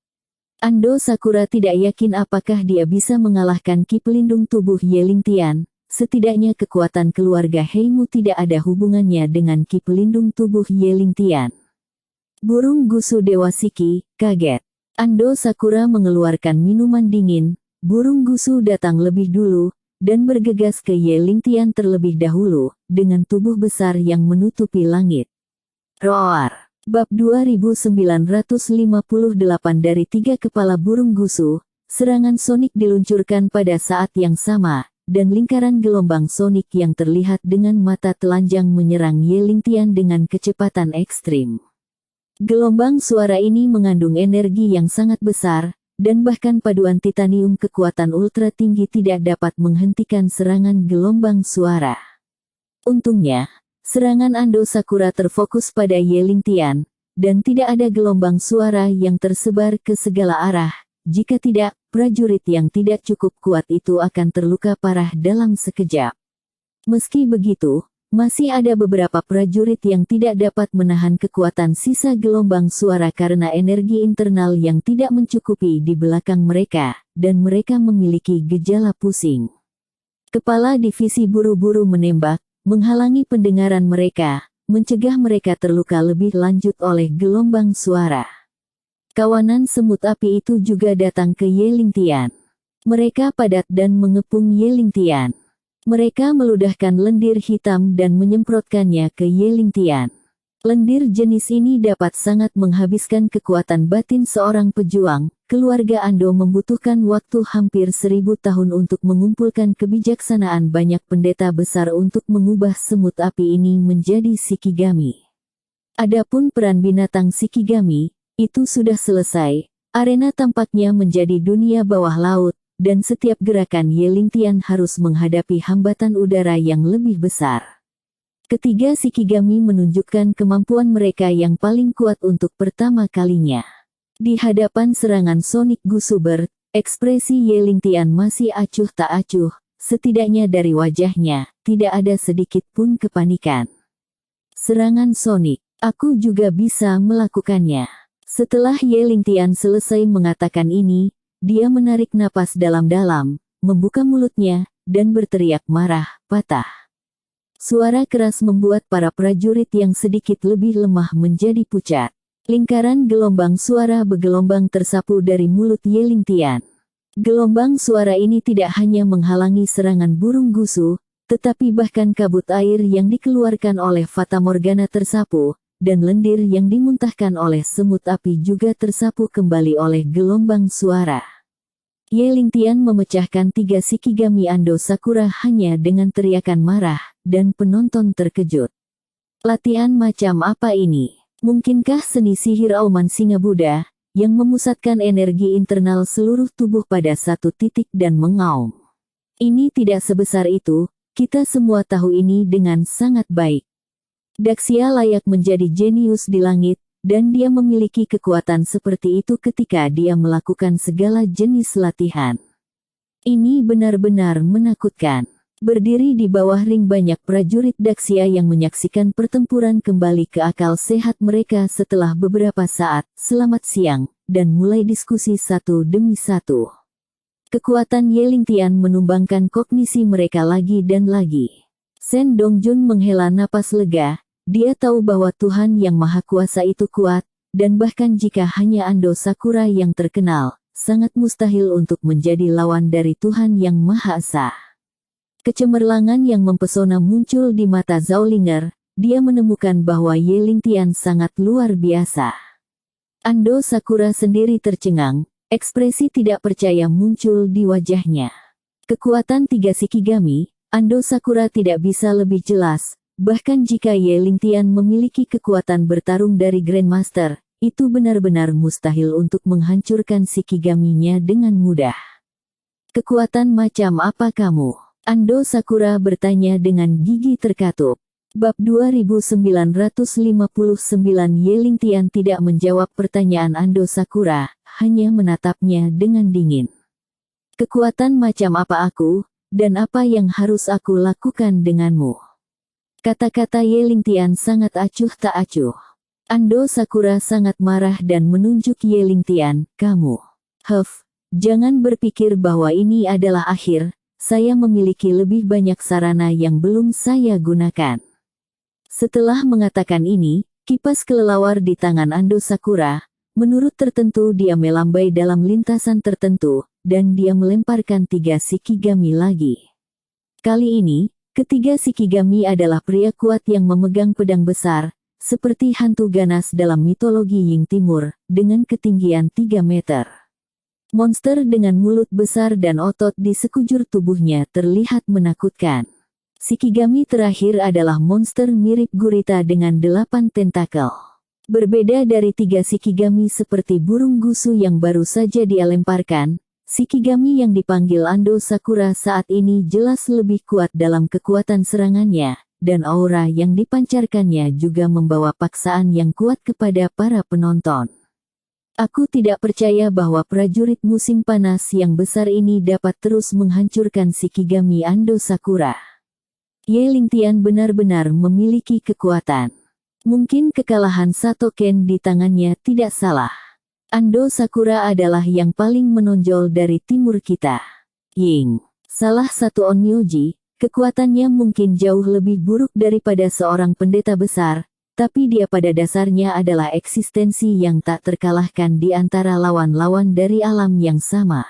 Ando Sakura tidak yakin apakah dia bisa mengalahkan ki pelindung tubuh Ye Lingtian. Setidaknya kekuatan keluarga Heimu tidak ada hubungannya dengan ki pelindung tubuh Ye Lingtian. Burung Gusu Dewa Shiki kaget. Ando Sakura mengeluarkan minuman dingin. Burung Gusu datang lebih dulu, dan bergegas ke Ye Lingtian terlebih dahulu, dengan tubuh besar yang menutupi langit. Roar. Bab 2958 dari 3 kepala burung Gusu, serangan sonik diluncurkan pada saat yang sama, dan lingkaran gelombang sonik yang terlihat dengan mata telanjang menyerang Ye Lingtian dengan kecepatan ekstrim. Gelombang suara ini mengandung energi yang sangat besar, dan bahkan paduan titanium kekuatan ultra tinggi tidak dapat menghentikan serangan gelombang suara. Untungnya, serangan Ando Sakura terfokus pada Ye Lingtian, dan tidak ada gelombang suara yang tersebar ke segala arah. Jika tidak, prajurit yang tidak cukup kuat itu akan terluka parah dalam sekejap. Meski begitu, masih ada beberapa prajurit yang tidak dapat menahan kekuatan sisa gelombang suara karena energi internal yang tidak mencukupi di belakang mereka, dan mereka memiliki gejala pusing. Kepala divisi buru-buru menembak, menghalangi pendengaran mereka, mencegah mereka terluka lebih lanjut oleh gelombang suara. Kawanan semut api itu juga datang ke Ye Lingtian. Mereka padat dan mengepung Ye Lingtian. Mereka meludahkan lendir hitam dan menyemprotkannya ke Ye Lingtian. Lendir jenis ini dapat sangat menghabiskan kekuatan batin seorang pejuang. Keluarga Ando membutuhkan waktu hampir 1000 tahun untuk mengumpulkan kebijaksanaan banyak pendeta besar untuk mengubah semut api ini menjadi Shikigami. Adapun peran binatang Shikigami, itu sudah selesai. Arena tampaknya menjadi dunia bawah laut, dan setiap gerakan Ye Lingtian harus menghadapi hambatan udara yang lebih besar. Ketiga Shikigami menunjukkan kemampuan mereka yang paling kuat untuk pertama kalinya. Di hadapan serangan Sonic Gusuber, ekspresi Ye Lingtian masih acuh tak acuh, setidaknya dari wajahnya, tidak ada sedikit pun kepanikan. Serangan Sonic, aku juga bisa melakukannya. Setelah Ye Lingtian selesai mengatakan ini, dia menarik napas dalam-dalam, membuka mulutnya, dan berteriak marah, patah. Suara keras membuat para prajurit yang sedikit lebih lemah menjadi pucat. Lingkaran gelombang suara bergelombang tersapu dari mulut Ye Lingtian. Gelombang suara ini tidak hanya menghalangi serangan burung Gusu, tetapi bahkan kabut air yang dikeluarkan oleh Fata Morgana tersapu, dan lendir yang dimuntahkan oleh semut api juga tersapu kembali oleh gelombang suara. Ye Lingtian memecahkan 3 Shikigami Ando Sakura hanya dengan teriakan marah, dan penonton terkejut. Latihan macam apa ini? Mungkinkah seni sihir auman singa Buddha, yang memusatkan energi internal seluruh tubuh pada satu titik dan mengaum? Ini tidak sebesar itu, kita semua tahu ini dengan sangat baik. Daxia layak menjadi jenius di langit, dan dia memiliki kekuatan seperti itu ketika dia melakukan segala jenis latihan. Ini benar-benar menakutkan. Berdiri di bawah ring banyak prajurit Daxia yang menyaksikan pertempuran kembali ke akal sehat mereka setelah beberapa saat, selamat siang, dan mulai diskusi satu demi satu. Kekuatan Yelingtian menumbangkan kognisi mereka lagi dan lagi. Sen Dongjun menghela napas lega, dia tahu bahwa Tuhan yang Maha Kuasa itu kuat, dan bahkan jika hanya Ando Sakura yang terkenal, sangat mustahil untuk menjadi lawan dari Tuhan yang Maha Esa. Kecemerlangan yang mempesona muncul di mata Zhao-Linger, dia menemukan bahwa Yelingtian sangat luar biasa. Ando Sakura sendiri tercengang, ekspresi tidak percaya muncul di wajahnya. Kekuatan 3 Shikigami, Ando Sakura tidak bisa lebih jelas, bahkan jika Yelingtian memiliki kekuatan bertarung dari Grandmaster, itu benar-benar mustahil untuk menghancurkan Shikigaminya dengan mudah. Kekuatan macam apa kamu? Ando Sakura bertanya dengan gigi terkatup. Bab 2959 Yelingtian tidak menjawab pertanyaan Ando Sakura, hanya menatapnya dengan dingin. Kekuatan macam apa aku, dan apa yang harus aku lakukan denganmu? Kata-kata Yelingtian sangat acuh tak acuh. Ando Sakura sangat marah dan menunjuk Yelingtian, kamu. Jangan berpikir bahwa ini adalah akhir. Saya memiliki lebih banyak sarana yang belum saya gunakan. Setelah mengatakan ini, kipas kelelawar di tangan Ando Sakura, menurut tertentu dia melambai dalam lintasan tertentu, dan dia melemparkan 3 Shikigami lagi. Kali ini, ketiga Shikigami adalah pria kuat yang memegang pedang besar, seperti hantu ganas dalam mitologi Ying Timur, dengan ketinggian 3 meter. Monster dengan mulut besar dan otot di sekujur tubuhnya terlihat menakutkan. Shikigami terakhir adalah monster mirip gurita dengan 8 tentakel. Berbeda dari 3 Shikigami seperti burung gusu yang baru saja dia lemparkan, Shikigami yang dipanggil Ando Sakura saat ini jelas lebih kuat dalam kekuatan serangannya, dan aura yang dipancarkannya juga membawa paksaan yang kuat kepada para penonton. Aku tidak percaya bahwa prajurit musim panas yang besar ini dapat terus menghancurkan Shikigami Ando Sakura. Yelingtian benar-benar memiliki kekuatan. Mungkin kekalahan Satoken di tangannya tidak salah. Ando Sakura adalah yang paling menonjol dari timur kita. Ying, salah satu onmyoji, kekuatannya mungkin jauh lebih buruk daripada seorang pendeta besar, tapi dia pada dasarnya adalah eksistensi yang tak terkalahkan di antara lawan-lawan dari alam yang sama.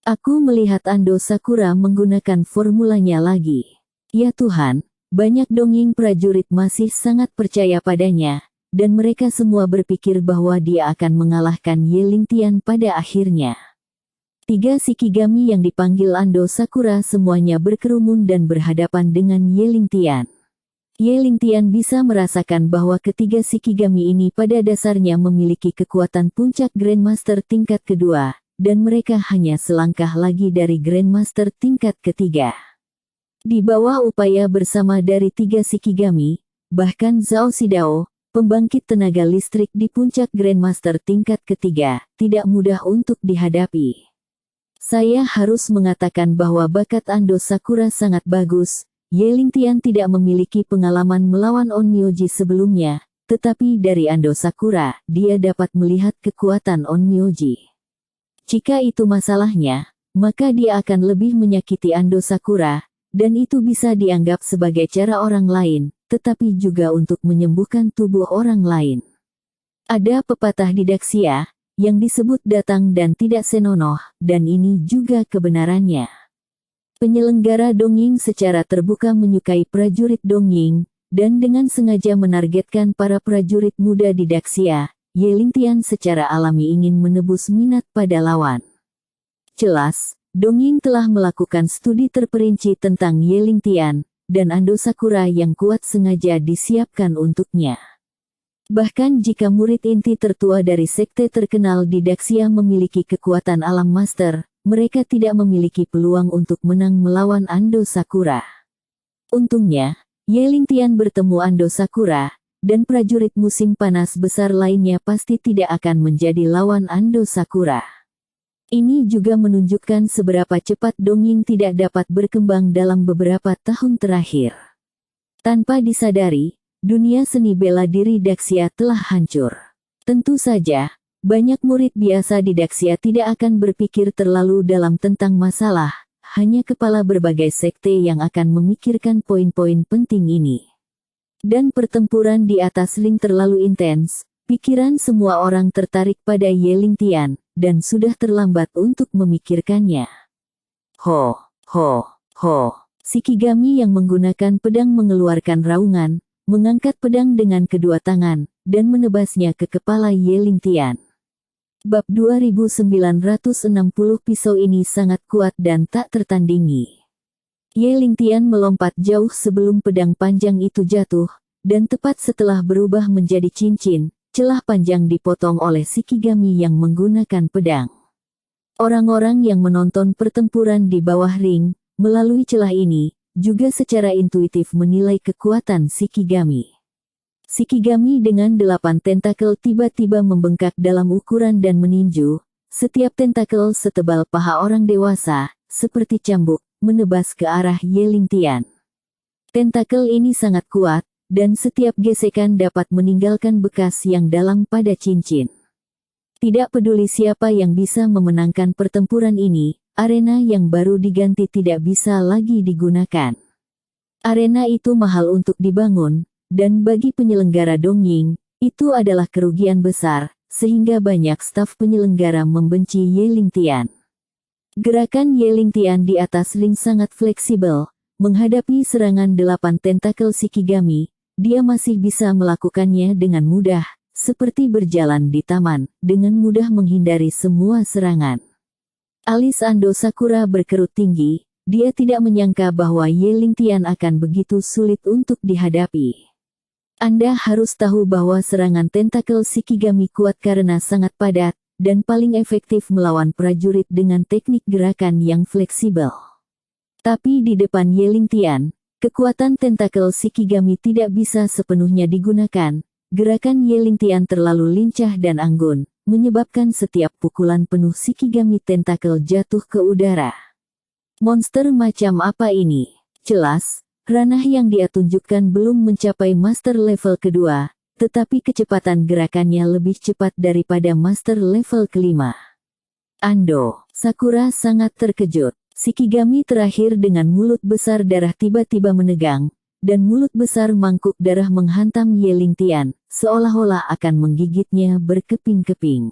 Aku melihat Ando Sakura menggunakan formulanya lagi. Ya Tuhan, banyak dongeng prajurit masih sangat percaya padanya, dan mereka semua berpikir bahwa dia akan mengalahkan Yelingtian pada akhirnya. 3 Shikigami yang dipanggil Ando Sakura semuanya berkerumun dan berhadapan dengan Yelingtian. Yelingtian bisa merasakan bahwa ketiga Shikigami ini pada dasarnya memiliki kekuatan puncak Grandmaster tingkat kedua, dan mereka hanya selangkah lagi dari Grandmaster tingkat ketiga. Di bawah upaya bersama dari 3 Shikigami, bahkan Zhao Shidao, pembangkit tenaga listrik di puncak Grandmaster tingkat ketiga, tidak mudah untuk dihadapi. Saya harus mengatakan bahwa bakat Ando Sakura sangat bagus. Yelingtian tidak memiliki pengalaman melawan onmyoji sebelumnya, tetapi dari Ando Sakura, dia dapat melihat kekuatan onmyoji. Jika itu masalahnya, maka dia akan lebih menyakiti Ando Sakura, dan itu bisa dianggap sebagai cara orang lain, tetapi juga untuk menyembuhkan tubuh orang lain. Ada pepatah di Daxia, yang disebut datang dan tidak senonoh, dan ini juga kebenarannya. Penyelenggara dongeng secara terbuka menyukai prajurit dongeng, dan dengan sengaja menargetkan para prajurit muda di Daxia, Yelingtian secara alami ingin menebus minat pada lawan. Jelas, dongeng telah melakukan studi terperinci tentang Yelingtian, dan Ando Sakura yang kuat sengaja disiapkan untuknya. Bahkan jika murid inti tertua dari sekte terkenal di Daxia memiliki kekuatan alam master, mereka tidak memiliki peluang untuk menang melawan Ando Sakura. Untungnya, Yelingtian bertemu Ando Sakura, dan prajurit musim panas besar lainnya pasti tidak akan menjadi lawan Ando Sakura. Ini juga menunjukkan seberapa cepat dongeng tidak dapat berkembang dalam beberapa tahun terakhir. Tanpa disadari, dunia seni bela diri Daxia telah hancur. Tentu saja, banyak murid biasa di Daxia tidak akan berpikir terlalu dalam tentang masalah, hanya kepala berbagai sekte yang akan memikirkan poin-poin penting ini. Dan pertempuran di atas ring terlalu intens, pikiran semua orang tertarik pada Ye Lingtian, dan sudah terlambat untuk memikirkannya. Ho, ho, ho. Shikigami yang menggunakan pedang mengeluarkan raungan, mengangkat pedang dengan kedua tangan, dan menebasnya ke kepala Ye Lingtian. Bab 2960 pisau ini sangat kuat dan tak tertandingi. Ye Lingtian melompat jauh sebelum pedang panjang itu jatuh, dan tepat setelah berubah menjadi cincin, celah panjang dipotong oleh Shikigami yang menggunakan pedang. Orang-orang yang menonton pertempuran di bawah ring, melalui celah ini, juga secara intuitif menilai kekuatan Shikigami. Shikigami dengan 8 tentakel tiba-tiba membengkak dalam ukuran dan meninju, setiap tentakel setebal paha orang dewasa, seperti cambuk, menebas ke arah Ye Lingtian. Tentakel ini sangat kuat, dan setiap gesekan dapat meninggalkan bekas yang dalam pada cincin. Tidak peduli siapa yang bisa memenangkan pertempuran ini, arena yang baru diganti tidak bisa lagi digunakan. Arena itu mahal untuk dibangun, dan bagi penyelenggara dongeng, itu adalah kerugian besar, sehingga banyak staf penyelenggara membenci Ye Lingtian. Gerakan Ye Lingtian di atas ring sangat fleksibel, menghadapi serangan 8 tentakel Shikigami. Dia masih bisa melakukannya dengan mudah, seperti berjalan di taman, dengan mudah menghindari semua serangan. Alis Ando Sakura berkerut tinggi, dia tidak menyangka bahwa Ye Lingtian akan begitu sulit untuk dihadapi. Anda harus tahu bahwa serangan tentakel Shikigami kuat karena sangat padat, dan paling efektif melawan prajurit dengan teknik gerakan yang fleksibel. Tapi di depan Ye Lingtian, kekuatan tentakel Shikigami tidak bisa sepenuhnya digunakan. Gerakan Ye Lingtian terlalu lincah dan anggun, menyebabkan setiap pukulan penuh Shikigami tentakel jatuh ke udara. Monster macam apa ini? Jelas, ranah yang dia tunjukkan belum mencapai master level kedua, tetapi kecepatan gerakannya lebih cepat daripada master level kelima. Ando Sakura sangat terkejut. Shikigami terakhir dengan mulut besar darah tiba-tiba menegang, dan mulut besar mangkuk darah menghantam Ye Lingtian, seolah-olah akan menggigitnya berkeping-keping.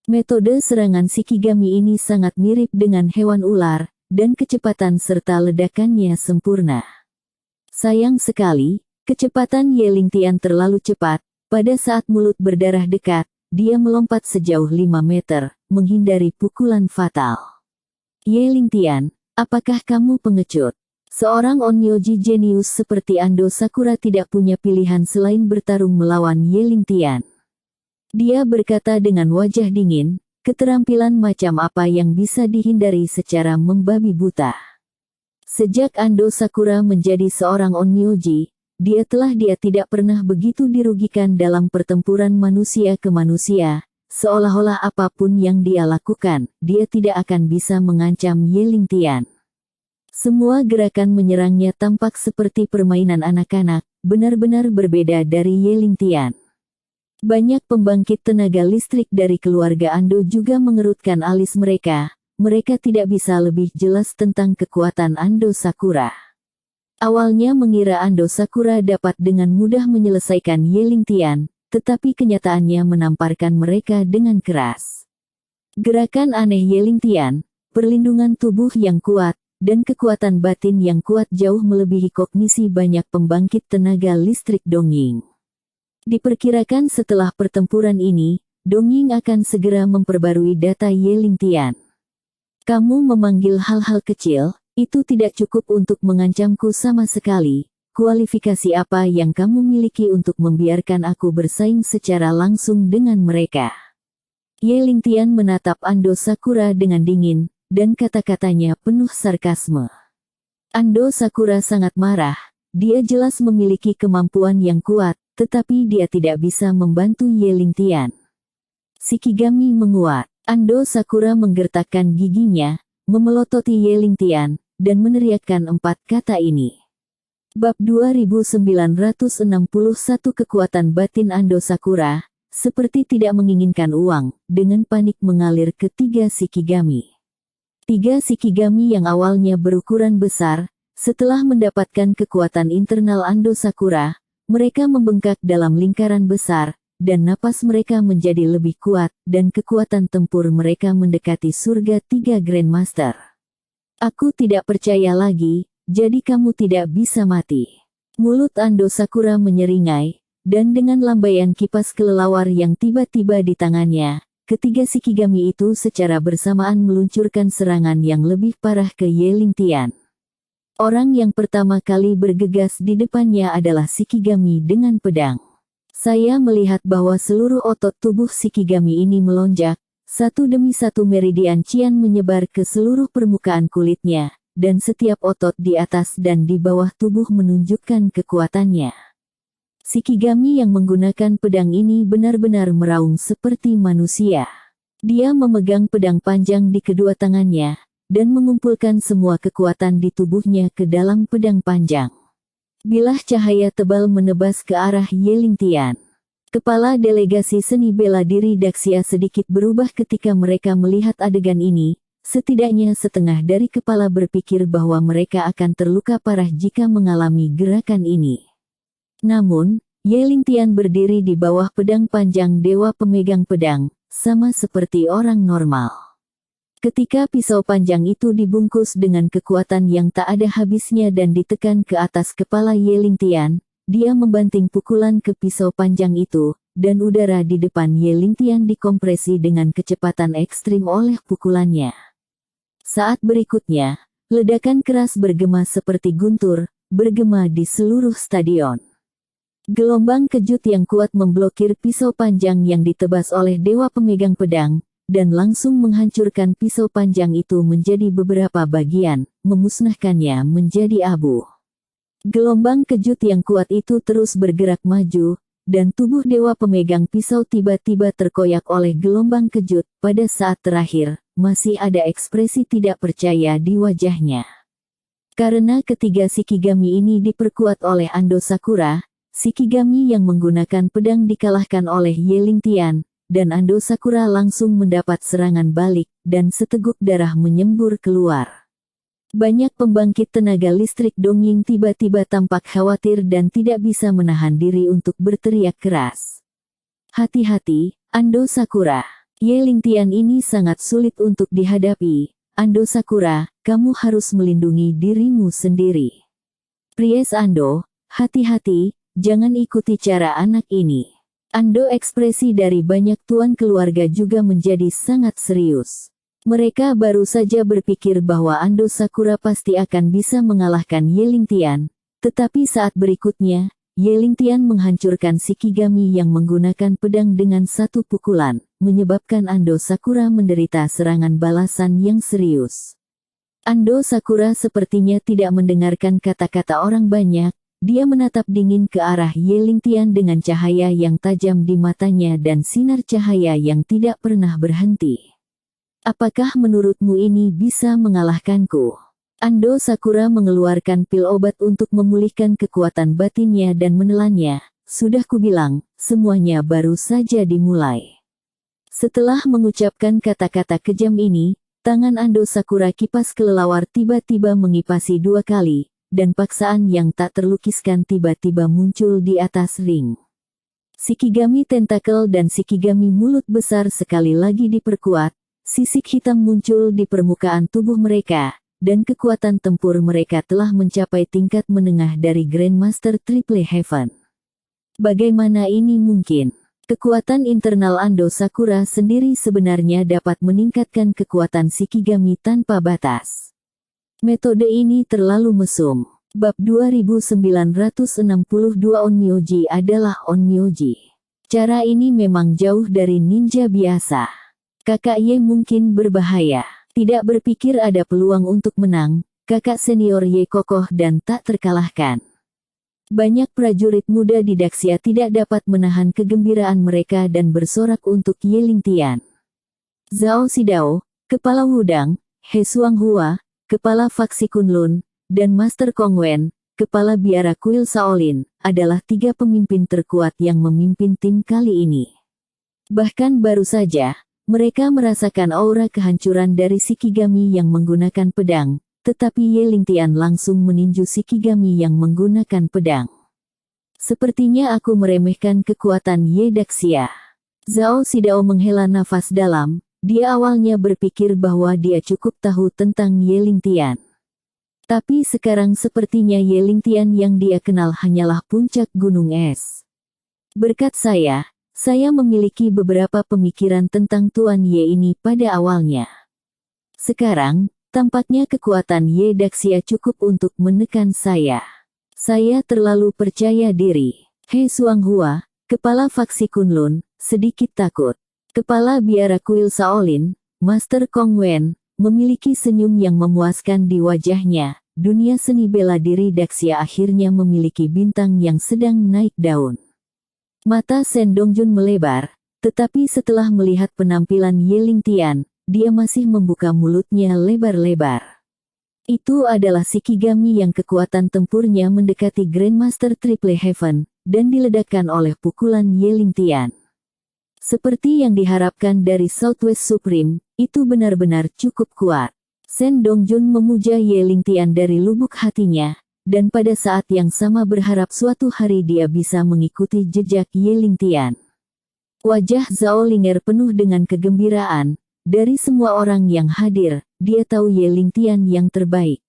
Metode serangan Shikigami ini sangat mirip dengan hewan ular, dan kecepatan serta ledakannya sempurna. Sayang sekali, kecepatan Ye Lingtian terlalu cepat. Pada saat mulut berdarah dekat, dia melompat sejauh 5 meter, menghindari pukulan fatal. Ye Lingtian, apakah kamu pengecut? Seorang onmyoji jenius seperti Ando Sakura tidak punya pilihan selain bertarung melawan Ye Lingtian. Dia berkata dengan wajah dingin, keterampilan macam apa yang bisa dihindari secara membabi buta. Sejak Ando Sakura menjadi seorang onmyoji, dia tidak pernah begitu dirugikan dalam pertempuran manusia ke manusia. Seolah-olah apapun yang dia lakukan, dia tidak akan bisa mengancam Ye Lingtian. Semua gerakan menyerangnya tampak seperti permainan anak-anak, benar-benar berbeda dari Ye Lingtian. Banyak pembangkit tenaga listrik dari keluarga Ando juga mengerutkan alis mereka. Mereka tidak bisa lebih jelas tentang kekuatan Ando Sakura. Awalnya mengira Ando Sakura dapat dengan mudah menyelesaikan Ye Lingtian, tetapi kenyataannya menamparkan mereka dengan keras. Gerakan aneh Ye Lingtian, perlindungan tubuh yang kuat, dan kekuatan batin yang kuat jauh melebihi kognisi banyak pembangkit tenaga listrik dongeng. Diperkirakan setelah pertempuran ini, dongeng akan segera memperbarui data Ye Lingtian. Kamu memanggil hal-hal kecil, itu tidak cukup untuk mengancamku sama sekali. Kualifikasi apa yang kamu miliki untuk membiarkan aku bersaing secara langsung dengan mereka? Ye Lingtian menatap Ando Sakura dengan dingin, dan kata-katanya penuh sarkasme. Ando Sakura sangat marah, dia jelas memiliki kemampuan yang kuat, tetapi dia tidak bisa membantu Ye Lingtian. Shikigami menguat. Ando Sakura menggertakkan giginya, memelototi Ye Lingtian, dan meneriakkan 4 kata ini. Bab 2961 Kekuatan Batin Ando Sakura, seperti tidak menginginkan uang, dengan panik mengalir ke 3 Shikigami. 3 Shikigami yang awalnya berukuran besar, setelah mendapatkan kekuatan internal Ando Sakura, mereka membengkak dalam lingkaran besar, dan napas mereka menjadi lebih kuat, dan kekuatan tempur mereka mendekati surga 3 Grandmaster. Aku tidak percaya lagi. Jadi kamu tidak bisa mati. Mulut Ando Sakura menyeringai, dan dengan lambaian kipas kelelawar yang tiba-tiba di tangannya, ketiga Shikigami itu secara bersamaan meluncurkan serangan yang lebih parah ke Ye Lingtian. Orang yang pertama kali bergegas di depannya adalah Shikigami dengan pedang. Saya melihat bahwa seluruh otot tubuh Shikigami ini melonjak, satu demi satu meridian Qian menyebar ke seluruh permukaan kulitnya, dan setiap otot di atas dan di bawah tubuh menunjukkan kekuatannya. Shikigami yang menggunakan pedang ini benar-benar meraung seperti manusia. Dia memegang pedang panjang di kedua tangannya, dan mengumpulkan semua kekuatan di tubuhnya ke dalam pedang panjang. Bilah cahaya tebal menebas ke arah Ye Lingtian. Kepala delegasi seni bela diri Daxia sedikit berubah ketika mereka melihat adegan ini. Setidaknya setengah dari kepala berpikir bahwa mereka akan terluka parah jika mengalami gerakan ini. Namun, Ye Lingtian berdiri di bawah pedang panjang dewa pemegang pedang, sama seperti orang normal. Ketika pisau panjang itu dibungkus dengan kekuatan yang tak ada habisnya dan ditekan ke atas kepala Ye Lingtian, dia membanting pukulan ke pisau panjang itu, dan udara di depan Ye Lingtian dikompresi dengan kecepatan ekstrim oleh pukulannya. Saat berikutnya, ledakan keras bergema seperti guntur, bergema di seluruh stadion. Gelombang kejut yang kuat memblokir pisau panjang yang ditebas oleh dewa pemegang pedang, dan langsung menghancurkan pisau panjang itu menjadi beberapa bagian, memusnahkannya menjadi abu. Gelombang kejut yang kuat itu terus bergerak maju, dan tubuh dewa pemegang pisau tiba-tiba terkoyak oleh gelombang kejut. Pada saat terakhir, masih ada ekspresi tidak percaya di wajahnya. Karena ketiga Shikigami ini diperkuat oleh Ando Sakura, Shikigami yang menggunakan pedang dikalahkan oleh Ye Lingtian, dan Ando Sakura langsung mendapat serangan balik, dan seteguk darah menyembur keluar. Banyak pembangkit tenaga listrik Dongying tiba-tiba tampak khawatir dan tidak bisa menahan diri untuk berteriak keras. Hati-hati, Ando Sakura. Ye Lingtian ini sangat sulit untuk dihadapi. Ando Sakura, kamu harus melindungi dirimu sendiri. Pries Ando, hati-hati, jangan ikuti cara anak ini. Ando ekspresi dari banyak tuan keluarga juga menjadi sangat serius. Mereka baru saja berpikir bahwa Ando Sakura pasti akan bisa mengalahkan Ye Lingtian, tetapi saat berikutnya, Ye Lingtian menghancurkan Shikigami yang menggunakan pedang dengan satu pukulan, menyebabkan Ando Sakura menderita serangan balasan yang serius. Ando Sakura sepertinya tidak mendengarkan kata-kata orang banyak, dia menatap dingin ke arah Ye Lingtian dengan cahaya yang tajam di matanya dan sinar cahaya yang tidak pernah berhenti. Apakah menurutmu ini bisa mengalahkanku? Ando Sakura mengeluarkan pil obat untuk memulihkan kekuatan batinnya dan menelannya. Sudah kubilang, semuanya baru saja dimulai. Setelah mengucapkan kata-kata kejam ini, tangan Ando Sakura kipas kelelawar tiba-tiba mengipasi 2 kali, dan paksaan yang tak terlukiskan tiba-tiba muncul di atas ring. Shikigami tentakel dan Shikigami mulut besar sekali lagi diperkuat, sisik hitam muncul di permukaan tubuh mereka, dan kekuatan tempur mereka telah mencapai tingkat menengah dari Grandmaster Triple Heaven. Bagaimana ini mungkin? Kekuatan internal Ando Sakura sendiri sebenarnya dapat meningkatkan kekuatan Shikigami tanpa batas. Metode ini terlalu mesum. Bab 2962 Onmyoji adalah Onmyoji. Cara ini memang jauh dari ninja biasa. Kakak Ye mungkin berbahaya. Tidak berpikir ada peluang untuk menang, kakak senior Ye kokoh dan tak terkalahkan. Banyak prajurit muda di Daxia tidak dapat menahan kegembiraan mereka dan bersorak untuk Ye Lingtian. Zhao Xidao, Kepala Wudang, He Xuanghua, Kepala Faksi Kunlun, dan Master Kong Wen, Kepala Biara Kuil Shaolin, adalah 3 pemimpin terkuat yang memimpin tim kali ini. Bahkan baru saja, mereka merasakan aura kehancuran dari Shikigami yang menggunakan pedang, tetapi Ye Lingtian langsung meninju Shikigami yang menggunakan pedang. Sepertinya aku meremehkan kekuatan Ye Daxia. Zhao Xidao menghela nafas dalam, dia awalnya berpikir bahwa dia cukup tahu tentang Ye Lingtian. Tapi sekarang sepertinya Ye Lingtian yang dia kenal hanyalah puncak gunung es. Berkat saya memiliki beberapa pemikiran tentang Tuan Ye ini pada awalnya. Sekarang, tampaknya kekuatan Ye Daxia cukup untuk menekan saya. Saya terlalu percaya diri. He Xuanghua, Kepala Faksi Kunlun, sedikit takut. Kepala Biara Kuil Shaolin, Master Kong Wen, memiliki senyum yang memuaskan di wajahnya. Dunia seni bela diri Daxia akhirnya memiliki bintang yang sedang naik daun. Mata Shen Dongjun melebar, tetapi setelah melihat penampilan Ye Lingtian, dia masih membuka mulutnya lebar-lebar. Itu adalah Shikigami yang kekuatan tempurnya mendekati Grandmaster Triple Heaven, dan diledakkan oleh pukulan Ye Lingtian. Seperti yang diharapkan dari Southwest Supreme, itu benar-benar cukup kuat. Shen Dongjun memuja Ye Lingtian dari lubuk hatinya, dan pada saat yang sama berharap suatu hari dia bisa mengikuti jejak Ye Lingtian. Wajah Zhao Linger penuh dengan kegembiraan. Dari semua orang yang hadir, dia tahu Ye Lingtian yang terbaik.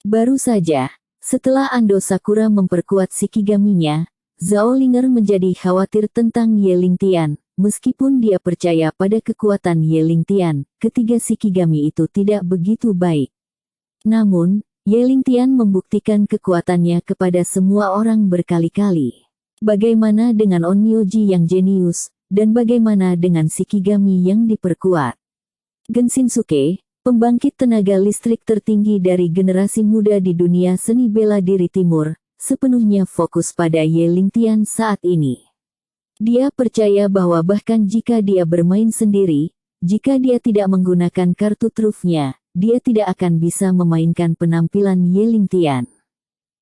Baru saja, setelah Ando Sakura memperkuat Shikigaminya, Zhao Linger menjadi khawatir tentang Ye Lingtian. Meskipun dia percaya pada kekuatan Ye Lingtian, ketiga Shikigami itu tidak begitu baik. Namun, Ye Lingtian membuktikan kekuatannya kepada semua orang berkali-kali. Bagaimana dengan Onmyoji yang jenius, dan bagaimana dengan Shikigami yang diperkuat? Genshinsuke, pembangkit tenaga listrik tertinggi dari generasi muda di dunia seni bela diri timur, sepenuhnya fokus pada Ye Lingtian saat ini. Dia percaya bahwa bahkan jika dia bermain sendiri, jika dia tidak menggunakan kartu trufnya, dia tidak akan bisa memainkan penampilan Ye Lingtian.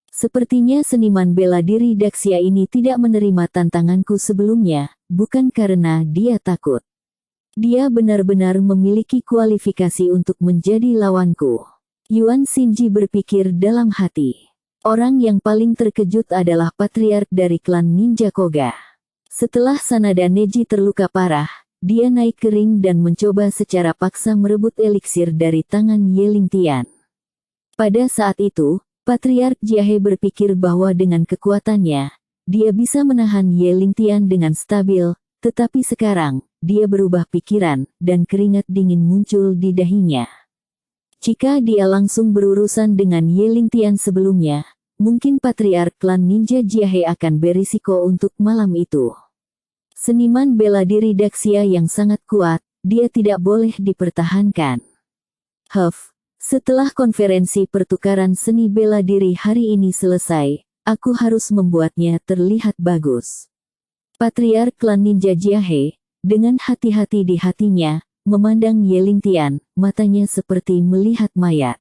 Sepertinya seniman bela diri Daxia ini tidak menerima tantanganku sebelumnya, bukan karena dia takut. Dia benar-benar memiliki kualifikasi untuk menjadi lawanku. Yuan Xinji berpikir dalam hati. Orang yang paling terkejut adalah patriark dari klan Ninja Koga. Setelah Sanada Neji terluka parah, dia naik ke ring dan mencoba secara paksa merebut eliksir dari tangan Ye Lingtian. Pada saat itu, Patriark Jiahe berpikir bahwa dengan kekuatannya, dia bisa menahan Ye Lingtian dengan stabil, tetapi sekarang, dia berubah pikiran, dan keringat dingin muncul di dahinya. Jika dia langsung berurusan dengan Ye Lingtian sebelumnya, mungkin Patriark klan Ninja Jiahe akan berisiko untuk malam itu. Seniman bela diri Daxia yang sangat kuat, dia tidak boleh dipertahankan. Setelah konferensi pertukaran seni bela diri hari ini selesai, aku harus membuatnya terlihat bagus. Patriark klan Ninja Jiahe, dengan hati-hati di hatinya, memandang Ye Lingtian, matanya seperti melihat mayat.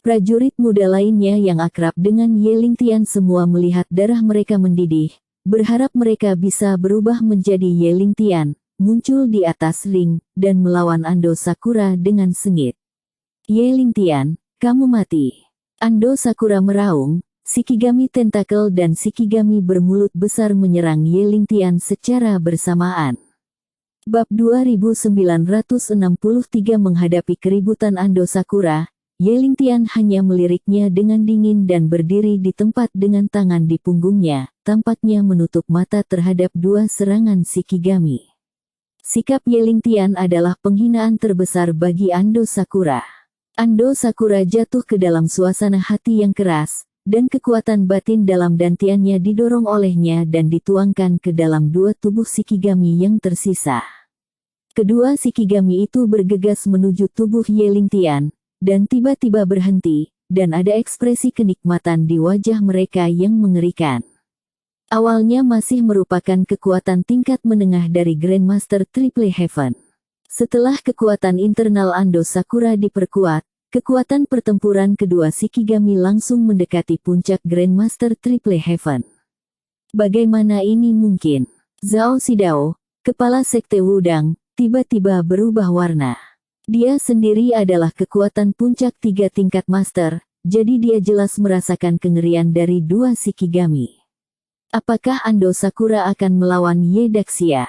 Prajurit muda lainnya yang akrab dengan Ye Lingtian semua melihat darah mereka mendidih, berharap mereka bisa berubah menjadi Ye Lingtian, muncul di atas ring, dan melawan Ando Sakura dengan sengit. Ye Lingtian, kamu mati. Ando Sakura meraung, Shikigami tentakel dan Shikigami bermulut besar menyerang Ye Lingtian secara bersamaan. Bab 2963 menghadapi keributan Ando Sakura, Ye Lingtian hanya meliriknya dengan dingin dan berdiri di tempat dengan tangan di punggungnya, tampaknya menutup mata terhadap dua serangan Shikigami. Sikap Ye Lingtian adalah penghinaan terbesar bagi Ando Sakura. Ando Sakura jatuh ke dalam suasana hati yang keras, dan kekuatan batin dalam dantiannya didorong olehnya dan dituangkan ke dalam dua tubuh Shikigami yang tersisa. Kedua Shikigami itu bergegas menuju tubuh Ye Lingtian, dan tiba-tiba berhenti, dan ada ekspresi kenikmatan di wajah mereka yang mengerikan. Awalnya masih merupakan kekuatan tingkat menengah dari Grandmaster Triple Heaven. Setelah kekuatan internal Ando Sakura diperkuat, kekuatan pertempuran kedua Shikigami langsung mendekati puncak Grandmaster Triple Heaven. Bagaimana ini mungkin? Zhao Xidao, kepala sekte Wudang, tiba-tiba berubah warna. Dia sendiri adalah kekuatan puncak 3 tingkat master, jadi dia jelas merasakan kengerian dari dua Shikigami. Apakah Ando Sakura akan melawan Ye Daxia?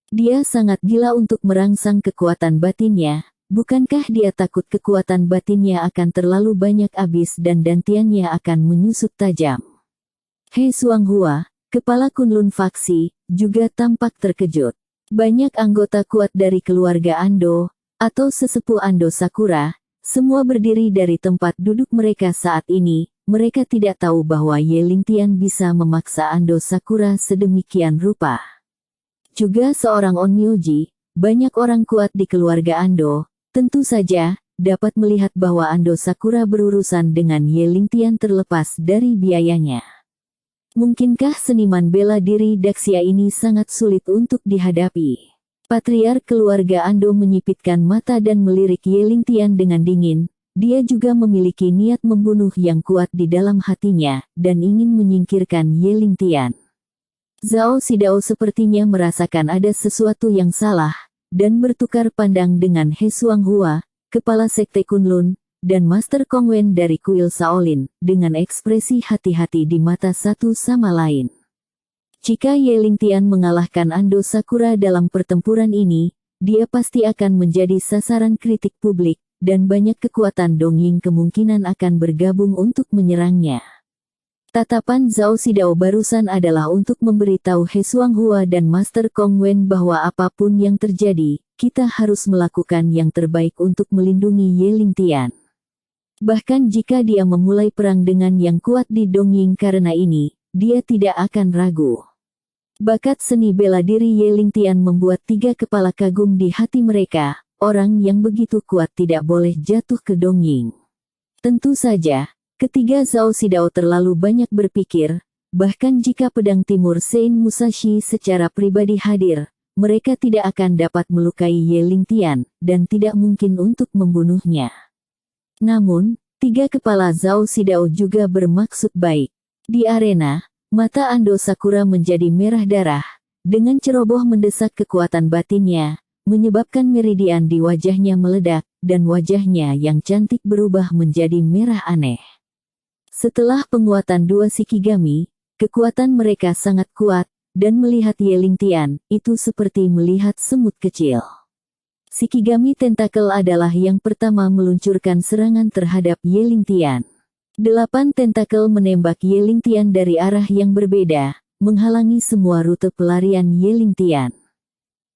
Dia sangat gila untuk merangsang kekuatan batinnya. Bukankah dia takut kekuatan batinnya akan terlalu banyak habis dan dantiannya akan menyusut tajam? He Xuanghua, kepala Kunlun faksi, juga tampak terkejut. Banyak anggota kuat dari keluarga Ando, atau sesepuh Ando Sakura, semua berdiri dari tempat duduk mereka saat ini. Mereka tidak tahu bahwa Ye Lingtian bisa memaksa Ando Sakura sedemikian rupa. Juga seorang Onmyoji, banyak orang kuat di keluarga Ando, tentu saja, dapat melihat bahwa Ando Sakura berurusan dengan Ye Lingtian terlepas dari biayanya. Mungkinkah seniman bela diri Daxia ini sangat sulit untuk dihadapi? Patriark keluarga Ando menyipitkan mata dan melirik Ye Lingtian dengan dingin. Dia juga memiliki niat membunuh yang kuat di dalam hatinya, dan ingin menyingkirkan Ye Lingtian. Zhao Xidao sepertinya merasakan ada sesuatu yang salah, dan bertukar pandang dengan He Xuanghua, kepala sekte Kunlun, dan Master Kongwen dari kuil Shaolin, dengan ekspresi hati-hati di mata satu sama lain. Jika Ye Lingtian mengalahkan Ando Sakura dalam pertempuran ini, dia pasti akan menjadi sasaran kritik publik, dan banyak kekuatan Dongying kemungkinan akan bergabung untuk menyerangnya. Tatapan Zhao Xidao barusan adalah untuk memberitahu He Xuanghua dan Master Kongwen bahwa apapun yang terjadi, kita harus melakukan yang terbaik untuk melindungi Ye Lingtian. Bahkan jika dia memulai perang dengan yang kuat di Dongying karena ini, dia tidak akan ragu. Bakat seni bela diri Ye Lingtian membuat 3 kepala kagum di hati mereka. Orang yang begitu kuat tidak boleh jatuh ke Dongying. Tentu saja, ketiga Zhao Xidao terlalu banyak berpikir, bahkan jika pedang timur Sein Musashi secara pribadi hadir, mereka tidak akan dapat melukai Ye Lingtian, dan tidak mungkin untuk membunuhnya. Namun, 3 kepala Zhao Xidao juga bermaksud baik. Di arena, mata Ando Sakura menjadi merah darah, dengan ceroboh mendesak kekuatan batinnya, menyebabkan meridian di wajahnya meledak, dan wajahnya yang cantik berubah menjadi merah aneh. Setelah penguatan dua Shikigami, kekuatan mereka sangat kuat, dan melihat Ye Lingtian, itu seperti melihat semut kecil. Shikigami tentakel adalah yang pertama meluncurkan serangan terhadap Ye Lingtian. 8 tentakel menembak Ye Lingtian dari arah yang berbeda, menghalangi semua rute pelarian Ye Lingtian.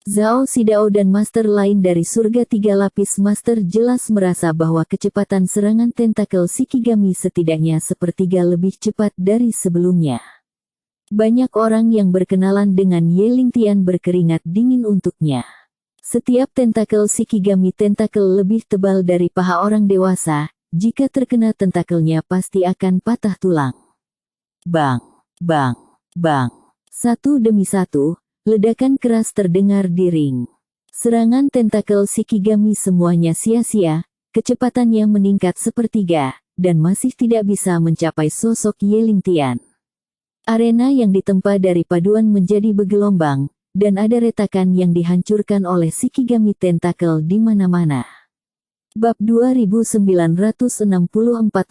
Zhao Xidao dan master lain dari surga 3 lapis master jelas merasa bahwa kecepatan serangan tentakel Shikigami setidaknya sepertiga lebih cepat dari sebelumnya. Banyak orang yang berkenalan dengan Ye Lingtian berkeringat dingin untuknya. Setiap tentakel Shikigami tentakel lebih tebal dari paha orang dewasa, jika terkena tentakelnya pasti akan patah tulang. Bang, bang, bang. Satu demi satu, ledakan keras terdengar di ring. Serangan tentakel Shikigami semuanya sia-sia, kecepatannya meningkat sepertiga, dan masih tidak bisa mencapai sosok Ye Lingtian. Arena yang ditempa dari paduan menjadi bergelombang, dan ada retakan yang dihancurkan oleh Shikigami tentakel di mana-mana. Bab 2964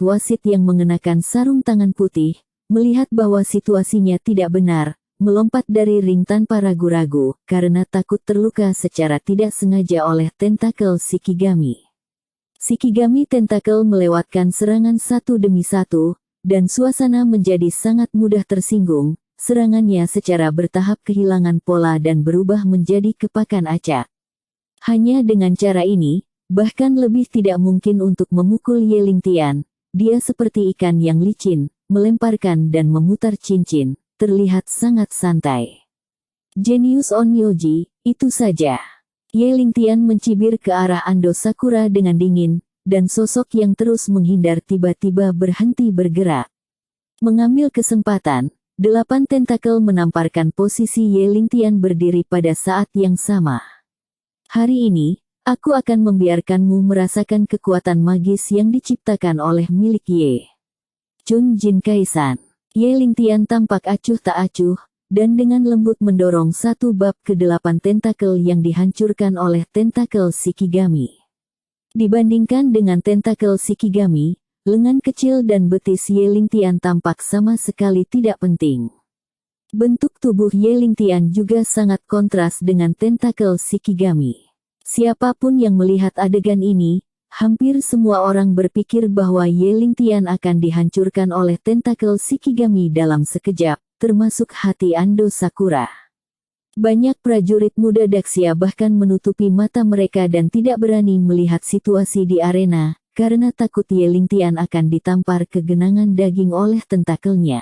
wasit yang mengenakan sarung tangan putih, melihat bahwa situasinya tidak benar, melompat dari ring tanpa ragu-ragu, karena takut terluka secara tidak sengaja oleh tentakel Shikigami. Shikigami tentakel melewatkan serangan satu demi satu, dan suasana menjadi sangat mudah tersinggung. Serangannya secara bertahap kehilangan pola dan berubah menjadi kepakan acak. Hanya dengan cara ini, bahkan lebih tidak mungkin untuk memukul Ye Lingtian. Dia seperti ikan yang licin, melemparkan dan memutar cincin, terlihat sangat santai. Jenius Onmyoji, itu saja. Ye Lingtian mencibir ke arah Ando Sakura dengan dingin, dan sosok yang terus menghindar tiba-tiba berhenti bergerak. Mengambil kesempatan, 8 tentakel menamparkan posisi Ye Lingtian berdiri pada saat yang sama. Hari ini, aku akan membiarkanmu merasakan kekuatan magis yang diciptakan oleh milik Ye. Chun Jin Kaisan. Ye Lingtian tampak acuh tak acuh, dan dengan lembut mendorong satu bab ke-8 tentakel yang dihancurkan oleh tentakel Shikigami. Dibandingkan dengan tentakel Shikigami, lengan kecil dan betis Ye Lingtian tampak sama sekali tidak penting. Bentuk tubuh Ye Lingtian juga sangat kontras dengan tentakel Shikigami. Siapapun yang melihat adegan ini, hampir semua orang berpikir bahwa Ye Lingtian akan dihancurkan oleh tentakel Shikigami dalam sekejap, termasuk hati Ando Sakura. Banyak prajurit muda Daxia bahkan menutupi mata mereka dan tidak berani melihat situasi di arena, karena takut Ye Lingtian akan ditampar ke genangan daging oleh tentakelnya.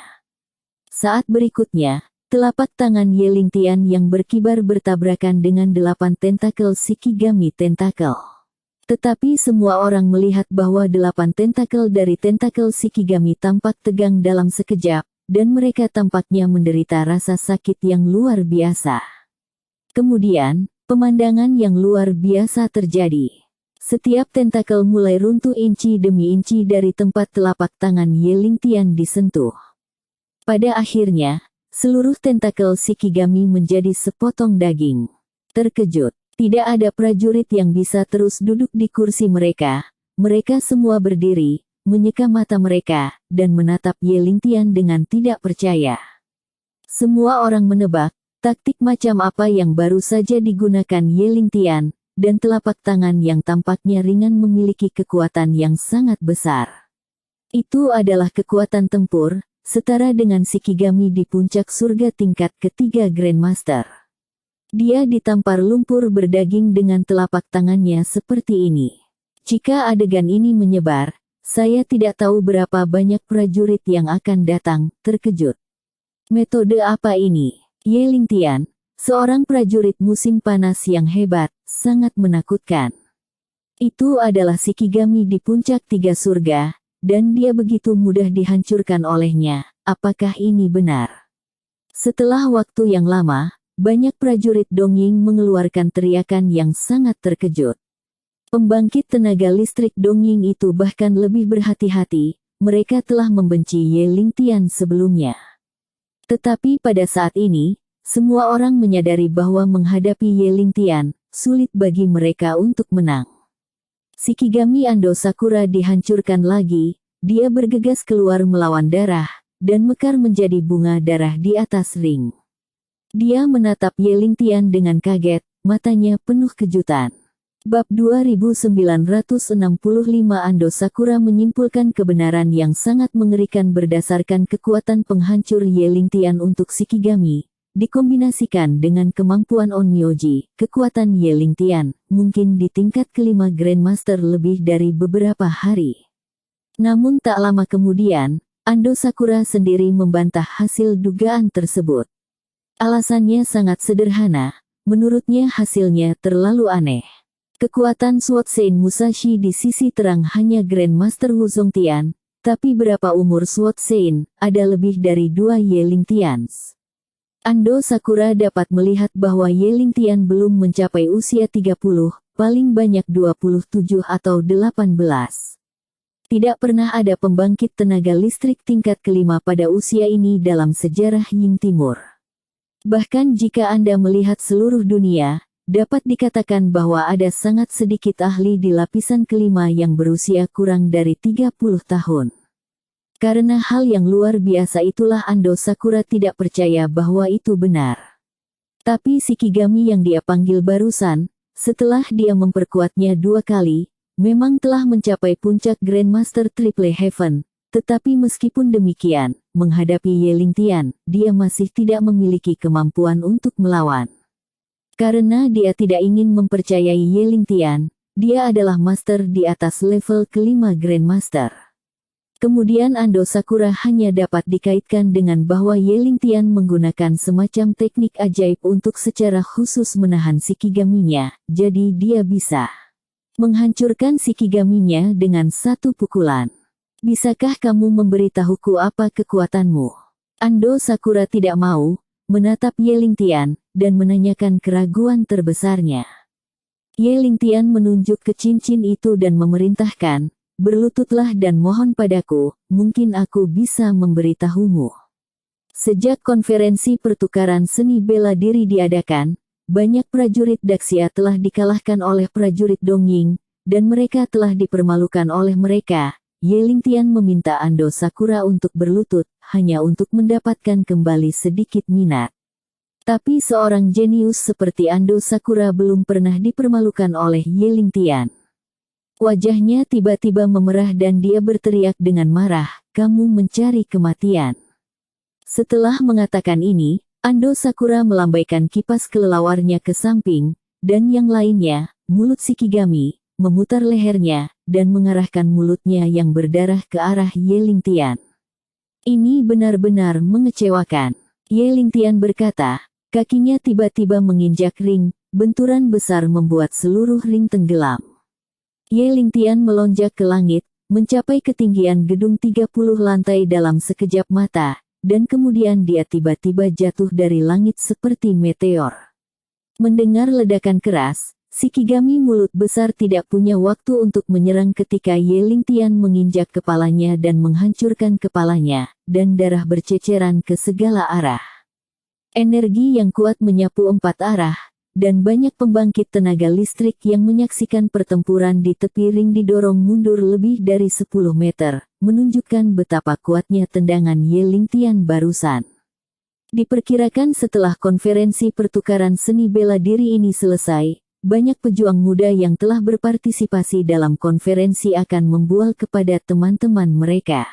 Saat berikutnya, telapak tangan Ye Lingtian yang berkibar bertabrakan dengan 8 tentakel Shikigami tentakel. Tetapi semua orang melihat bahwa 8 tentakel dari tentakel Shikigami tampak tegang dalam sekejap, dan mereka tampaknya menderita rasa sakit yang luar biasa. Kemudian, pemandangan yang luar biasa terjadi. Setiap tentakel mulai runtuh inci demi inci dari tempat telapak tangan Ye Lingtian disentuh. Pada akhirnya, seluruh tentakel Shikigami menjadi sepotong daging. Terkejut. Tidak ada prajurit yang bisa terus duduk di kursi mereka. Mereka semua berdiri, menyeka mata mereka, dan menatap Ye Lingtian dengan tidak percaya. Semua orang menebak, taktik macam apa yang baru saja digunakan Ye Lingtian, dan telapak tangan yang tampaknya ringan memiliki kekuatan yang sangat besar. Itu adalah kekuatan tempur, setara dengan Shikigami di puncak surga tingkat ketiga Grandmaster. Dia ditampar lumpur berdaging dengan telapak tangannya seperti ini. Jika adegan ini menyebar, saya tidak tahu berapa banyak prajurit yang akan datang, terkejut. Metode apa ini? Ye Lingtian, seorang prajurit musim panas yang hebat, sangat menakutkan. Itu adalah Shikigami di puncak 3 surga, dan dia begitu mudah dihancurkan olehnya. Apakah ini benar? Setelah waktu yang lama, banyak prajurit Dongying mengeluarkan teriakan yang sangat terkejut. Pembangkit tenaga listrik Dongying itu bahkan lebih berhati-hati, mereka telah membenci Ye Lingtian sebelumnya. Tetapi pada saat ini, semua orang menyadari bahwa menghadapi Ye Lingtian, sulit bagi mereka untuk menang. Shikigami Ando Sakura dihancurkan lagi, dia bergegas keluar melawan darah, dan mekar menjadi bunga darah di atas ring. Dia menatap Ye Lingtian dengan kaget, matanya penuh kejutan. Bab 2965 Ando Sakura menyimpulkan kebenaran yang sangat mengerikan berdasarkan kekuatan penghancur Ye Lingtian untuk Shikigami, dikombinasikan dengan kemampuan Onmyoji, kekuatan Ye Lingtian, mungkin di tingkat kelima Grandmaster lebih dari beberapa hari. Namun tak lama kemudian, Ando Sakura sendiri membantah hasil dugaan tersebut. Alasannya sangat sederhana, menurutnya hasilnya terlalu aneh. Kekuatan Sword Sein Musashi di sisi terang hanya Grandmaster Wu Zongtian, tapi berapa umur Sword Sein, ada lebih dari 2 Ye Lingtians. Ando Sakura dapat melihat bahwa Ye Lingtian belum mencapai usia 30, paling banyak 27 atau 18. Tidak pernah ada pembangkit tenaga listrik tingkat kelima pada usia ini dalam sejarah Ying Timur. Bahkan jika Anda melihat seluruh dunia, dapat dikatakan bahwa ada sangat sedikit ahli di lapisan kelima yang berusia kurang dari 30 tahun. Karena hal yang luar biasa itulah Ando Sakura tidak percaya bahwa itu benar. Tapi Shikigami yang dia panggil barusan, setelah dia memperkuatnya 2 kali, memang telah mencapai puncak Grandmaster Triple Heaven. Tetapi meskipun demikian, menghadapi Ye Lingtian, dia masih tidak memiliki kemampuan untuk melawan. Karena dia tidak ingin mempercayai Ye Lingtian, dia adalah master di atas level kelima Grandmaster. Kemudian Ando Sakura hanya dapat dikaitkan dengan bahwa Ye Lingtian menggunakan semacam teknik ajaib untuk secara khusus menahan Shikigaminya, jadi dia bisa menghancurkan Shikigaminya dengan 1 pukulan. Bisakah kamu memberitahuku apa kekuatanmu? Ando Sakura tidak mau menatap Ye Lingtian dan menanyakan keraguan terbesarnya. Ye Lingtian menunjuk ke cincin itu dan memerintahkan, "Berlututlah dan mohon padaku, mungkin aku bisa memberitahumu." Sejak konferensi pertukaran seni bela diri diadakan, banyak prajurit Daxia telah dikalahkan oleh prajurit Dongying, dan mereka telah dipermalukan oleh mereka. Ye Lingtian meminta Ando Sakura untuk berlutut, hanya untuk mendapatkan kembali sedikit minat. Tapi seorang jenius seperti Ando Sakura belum pernah dipermalukan oleh Ye Lingtian. Wajahnya tiba-tiba memerah dan dia berteriak dengan marah, "Kamu mencari kematian." Setelah mengatakan ini, Ando Sakura melambaikan kipas kelelawarnya ke samping, dan yang lainnya, mulut Shikigami, memutar lehernya, dan mengarahkan mulutnya yang berdarah ke arah Ye Lingtian. "Ini benar-benar mengecewakan." Ye Lingtian berkata, kakinya tiba-tiba menginjak ring, benturan besar membuat seluruh ring tenggelam. Ye Lingtian melonjak ke langit, mencapai ketinggian gedung 30 lantai dalam sekejap mata, dan kemudian dia tiba-tiba jatuh dari langit seperti meteor. Mendengar ledakan keras, Shikigami mulut besar tidak punya waktu untuk menyerang ketika Ye Lingtian menginjak kepalanya dan menghancurkan kepalanya, dan darah berceceran ke segala arah. Energi yang kuat menyapu 4 arah, dan banyak pembangkit tenaga listrik yang menyaksikan pertempuran di tepi ring didorong mundur lebih dari 10 meter, menunjukkan betapa kuatnya tendangan Ye Lingtian barusan. Diperkirakan setelah konferensi pertukaran seni bela diri ini selesai, banyak pejuang muda yang telah berpartisipasi dalam konferensi akan membual kepada teman-teman mereka.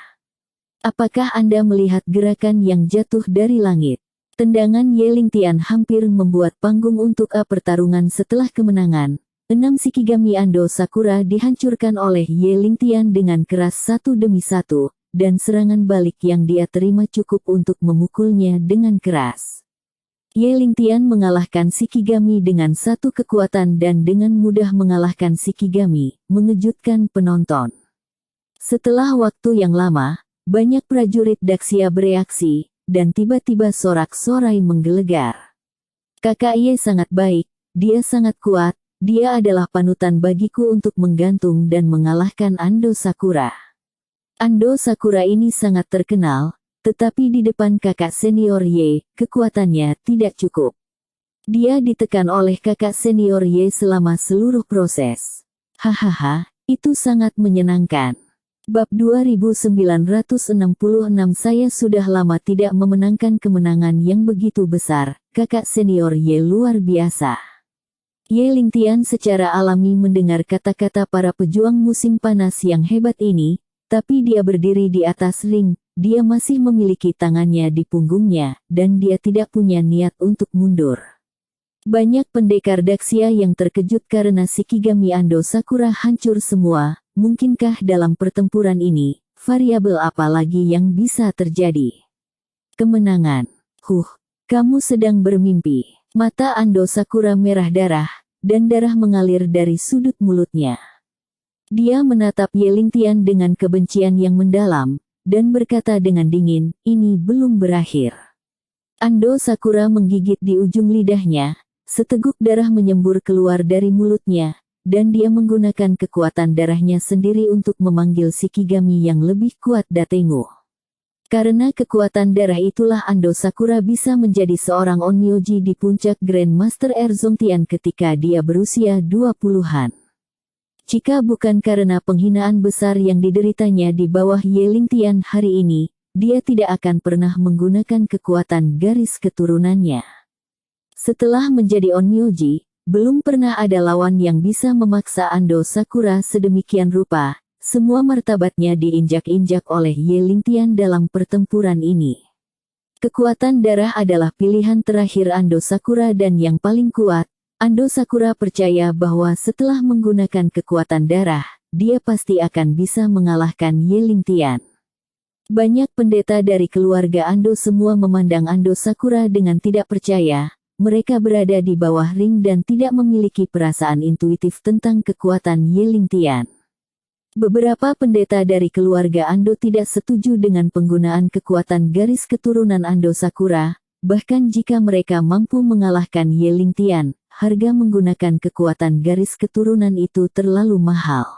Apakah Anda melihat gerakan yang jatuh dari langit? Tendangan Ye Lingtian hampir membuat panggung untuk pertarungan setelah kemenangan. 6 Shikigami Ando Sakura dihancurkan oleh Ye Lingtian dengan keras satu demi satu, dan serangan balik yang dia terima cukup untuk memukulnya dengan keras. Ye Lingtian mengalahkan Shikigami dengan satu kekuatan dan dengan mudah mengalahkan Shikigami, mengejutkan penonton. Setelah waktu yang lama, banyak prajurit Daxia bereaksi, dan tiba-tiba sorak-sorai menggelegar. "Kakak Ye sangat baik, dia sangat kuat, dia adalah panutan bagiku untuk menggantung dan mengalahkan Ando Sakura." Ando Sakura ini sangat terkenal, tetapi di depan kakak senior Ye, kekuatannya tidak cukup. Dia ditekan oleh kakak senior Ye selama seluruh proses. Hahaha, itu sangat menyenangkan. Bab 2966. Saya sudah lama tidak memenangkan kemenangan yang begitu besar, kakak senior Ye luar biasa. Ye Lingtian secara alami mendengar kata-kata para pejuang musim panas yang hebat ini, tapi dia berdiri di atas ring. Dia masih memiliki tangannya di punggungnya, dan dia tidak punya niat untuk mundur. Banyak pendekar Daxia yang terkejut karena Shikigami Ando Sakura hancur semua. Mungkinkah dalam pertempuran ini, variabel apa lagi yang bisa terjadi? Kemenangan. Kamu sedang bermimpi. Mata Ando Sakura merah darah, dan darah mengalir dari sudut mulutnya. Dia menatap Ye Lingtian dengan kebencian yang mendalam, dan berkata dengan dingin, "Ini belum berakhir." Ando Sakura menggigit di ujung lidahnya, seteguk darah menyembur keluar dari mulutnya, dan dia menggunakan kekuatan darahnya sendiri untuk memanggil Shikigami yang lebih kuat Datengu. Karena kekuatan darah itulah Ando Sakura bisa menjadi seorang onmyoji di puncak Grandmaster Erzongtian ketika dia berusia 20-an. Jika bukan karena penghinaan besar yang dideritanya di bawah Ye Lingtian hari ini, dia tidak akan pernah menggunakan kekuatan garis keturunannya. Setelah menjadi onmyoji, belum pernah ada lawan yang bisa memaksa Ando Sakura sedemikian rupa. Semua martabatnya diinjak-injak oleh Ye Lingtian dalam pertempuran ini. Kekuatan darah adalah pilihan terakhir Ando Sakura dan yang paling kuat. Ando Sakura percaya bahwa setelah menggunakan kekuatan darah, dia pasti akan bisa mengalahkan Ye Lingtian. Banyak pendeta dari keluarga Ando semua memandang Ando Sakura dengan tidak percaya. Mereka berada di bawah ring dan tidak memiliki perasaan intuitif tentang kekuatan Ye Lingtian. Beberapa pendeta dari keluarga Ando tidak setuju dengan penggunaan kekuatan garis keturunan Ando Sakura, bahkan jika mereka mampu mengalahkan Ye Lingtian, harga menggunakan kekuatan garis keturunan itu terlalu mahal.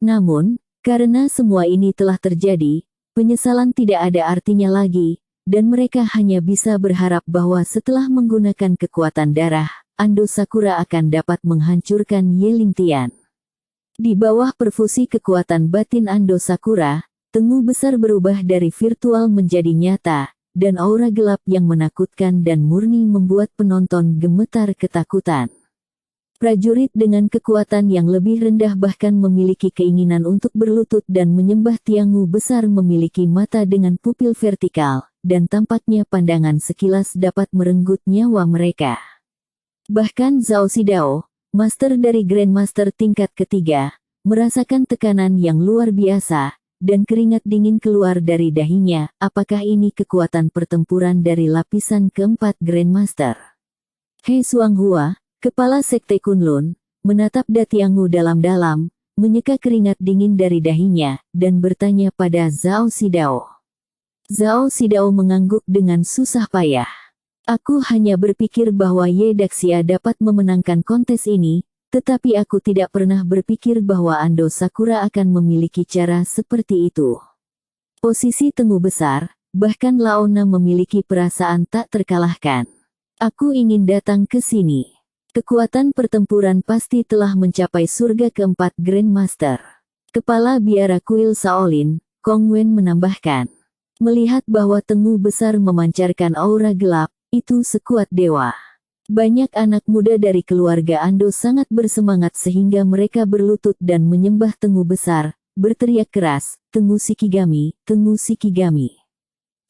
Namun, karena semua ini telah terjadi, penyesalan tidak ada artinya lagi, dan mereka hanya bisa berharap bahwa setelah menggunakan kekuatan darah, Ando Sakura akan dapat menghancurkan Ye Lingtian. Di bawah perfusi kekuatan batin Ando Sakura, Tengu besar berubah dari virtual menjadi nyata, dan aura gelap yang menakutkan dan murni membuat penonton gemetar ketakutan. Prajurit dengan kekuatan yang lebih rendah bahkan memiliki keinginan untuk berlutut dan menyembah Tiangu besar memiliki mata dengan pupil vertikal, dan tampaknya pandangan sekilas dapat merenggut nyawa mereka. Bahkan Zhao Xidao, master dari Grandmaster tingkat ketiga, merasakan tekanan yang luar biasa, dan keringat dingin keluar dari dahinya. Apakah ini kekuatan pertempuran dari lapisan keempat Grandmaster? He Xuanghua, kepala Sekte Kunlun, menatap Da Tiangu dalam-dalam, menyeka keringat dingin dari dahinya, dan bertanya pada Zhao Xidao. Zhao Xidao mengangguk dengan susah payah. Aku hanya berpikir bahwa Ye Daxia dapat memenangkan kontes ini, tetapi aku tidak pernah berpikir bahwa Ando Sakura akan memiliki cara seperti itu. Posisi Tengu besar, bahkan Laona memiliki perasaan tak terkalahkan. Aku ingin datang ke sini. Kekuatan pertempuran pasti telah mencapai surga keempat Grandmaster. Kepala Biara Kuil Shaolin, Kong Wen menambahkan. Melihat bahwa Tengu besar memancarkan aura gelap, itu sekuat dewa. Banyak anak muda dari keluarga Ando sangat bersemangat sehingga mereka berlutut dan menyembah Tengu besar, berteriak keras, Tengu Shikigami, Tengu Shikigami.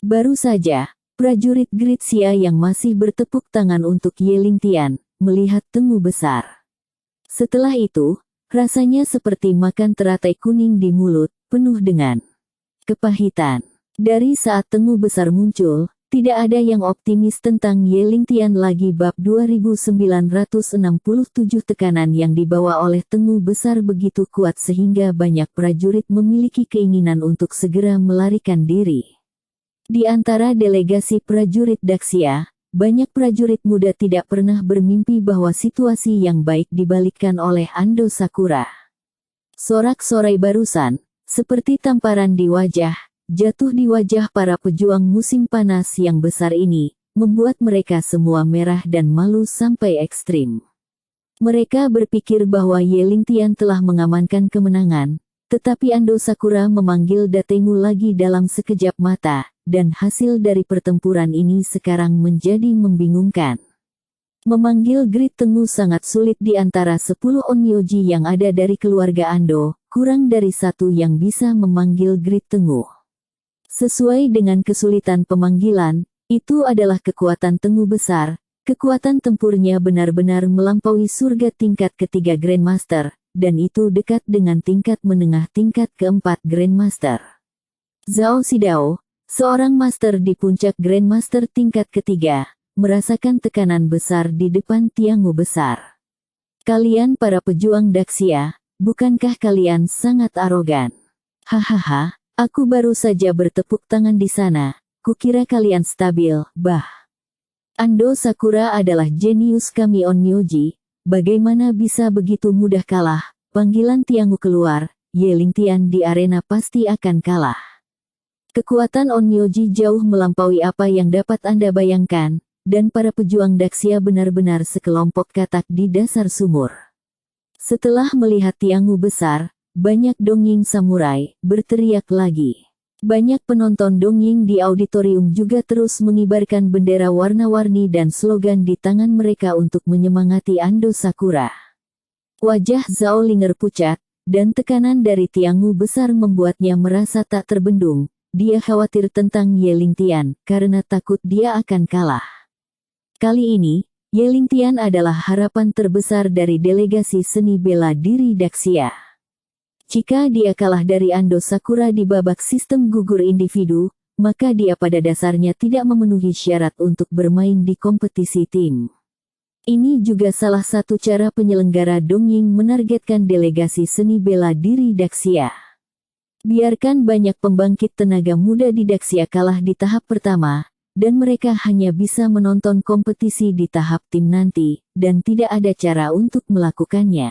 Baru saja, prajurit Gritsia yang masih bertepuk tangan untuk Ye Lingtian, melihat Tengu besar. Setelah itu, rasanya seperti makan teratai kuning di mulut, penuh dengan kepahitan. Dari saat Tengu besar muncul, tidak ada yang optimis tentang Ye Lingtian lagi. Bab 2967 tekanan yang dibawa oleh Tengu besar begitu kuat sehingga banyak prajurit memiliki keinginan untuk segera melarikan diri. Di antara delegasi prajurit Daxia, banyak prajurit muda tidak pernah bermimpi bahwa situasi yang baik dibalikkan oleh Ando Sakura. Sorak-sorai barusan, seperti tamparan di wajah, jatuh di wajah para pejuang musim panas yang besar ini, membuat mereka semua merah dan malu sampai ekstrim. Mereka berpikir bahwa Ye Lingtian telah mengamankan kemenangan, tetapi Ando Sakura memanggil Da Tengu lagi dalam sekejap mata, dan hasil dari pertempuran ini sekarang menjadi membingungkan. Memanggil Grit Tengu sangat sulit di antara 10 onmyoji yang ada dari keluarga Ando, kurang dari satu yang bisa memanggil Grit Tengu. Sesuai dengan kesulitan pemanggilan, itu adalah kekuatan Tengu besar, kekuatan tempurnya benar-benar melampaui surga tingkat ketiga Grandmaster, dan itu dekat dengan tingkat menengah tingkat keempat Grandmaster. Zhao Xidao, seorang master di puncak Grandmaster tingkat ketiga, merasakan tekanan besar di depan Tiangu besar. Kalian para pejuang Daxia, bukankah kalian sangat arogan? Hahaha, aku baru saja bertepuk tangan di sana, kukira kalian stabil, bah. Ando Sakura adalah jenius kami onmyoji, bagaimana bisa begitu mudah kalah? Panggilan Tiangu keluar, Ye Lingtian di arena pasti akan kalah. Kekuatan onmyoji jauh melampaui apa yang dapat Anda bayangkan, dan para pejuang Daxia benar-benar sekelompok katak di dasar sumur. Setelah melihat Tiangu besar, banyak dongeng samurai berteriak lagi. Banyak penonton dongeng di auditorium juga terus mengibarkan bendera warna-warni dan slogan di tangan mereka untuk menyemangati Ando Sakura. Wajah Zhao Linger pucat, dan tekanan dari Tiangu besar membuatnya merasa tak terbendung. Dia khawatir tentang Ye Lingtian, karena takut dia akan kalah. Kali ini, Ye Lingtian adalah harapan terbesar dari delegasi seni bela diri Daxia. Jika dia kalah dari Ando Sakura di babak sistem gugur individu, maka dia pada dasarnya tidak memenuhi syarat untuk bermain di kompetisi tim. Ini juga salah satu cara penyelenggara dongeng menargetkan delegasi seni bela diri Daxia. Biarkan banyak pembangkit tenaga muda di Daxia kalah di tahap pertama, dan mereka hanya bisa menonton kompetisi di tahap tim nanti, dan tidak ada cara untuk melakukannya.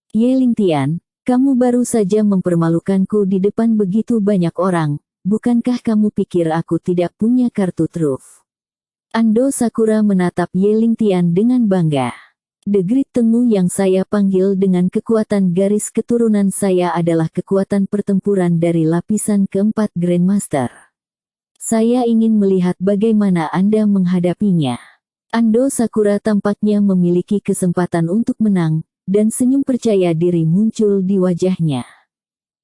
Ye Lingtian, kamu baru saja mempermalukanku di depan begitu banyak orang, bukankah kamu pikir aku tidak punya kartu truf? Ando Sakura menatap Ye Lingtian dengan bangga. The Great Tengu yang saya panggil dengan kekuatan garis keturunan saya adalah kekuatan pertempuran dari lapisan keempat Grandmaster. Saya ingin melihat bagaimana Anda menghadapinya. Ando Sakura tampaknya memiliki kesempatan untuk menang, dan senyum percaya diri muncul di wajahnya.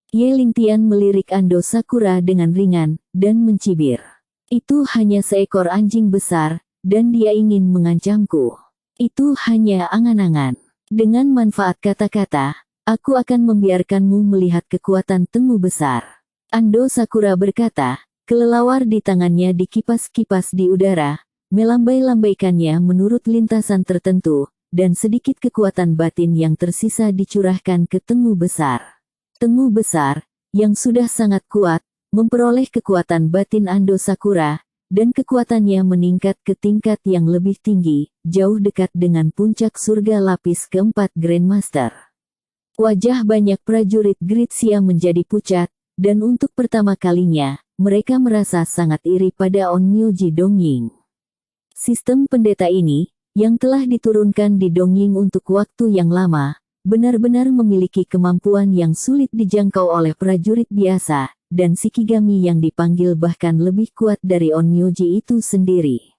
Ye Lingtian melirik Ando Sakura dengan ringan, dan mencibir. Itu hanya seekor anjing besar, dan dia ingin mengancamku. Itu hanya angan-angan. Dengan manfaat kata-kata, aku akan membiarkanmu melihat kekuatan Tengu besar. Ando Sakura berkata, kelelawar di tangannya dikipas-kipas di udara, melambai-lambaikannya menurut lintasan tertentu, dan sedikit kekuatan batin yang tersisa dicurahkan ke Tengu besar. Tengu besar, yang sudah sangat kuat, memperoleh kekuatan batin Ando Sakura, dan kekuatannya meningkat ke tingkat yang lebih tinggi, jauh dekat dengan puncak surga lapis keempat Grandmaster. Wajah banyak prajurit Gritsia menjadi pucat, dan untuk pertama kalinya, mereka merasa sangat iri pada Onmyoji Dongying. Sistem pendeta ini, yang telah diturunkan di Dongying untuk waktu yang lama, benar-benar memiliki kemampuan yang sulit dijangkau oleh prajurit biasa, dan Shikigami yang dipanggil bahkan lebih kuat dari Onmyoji itu sendiri.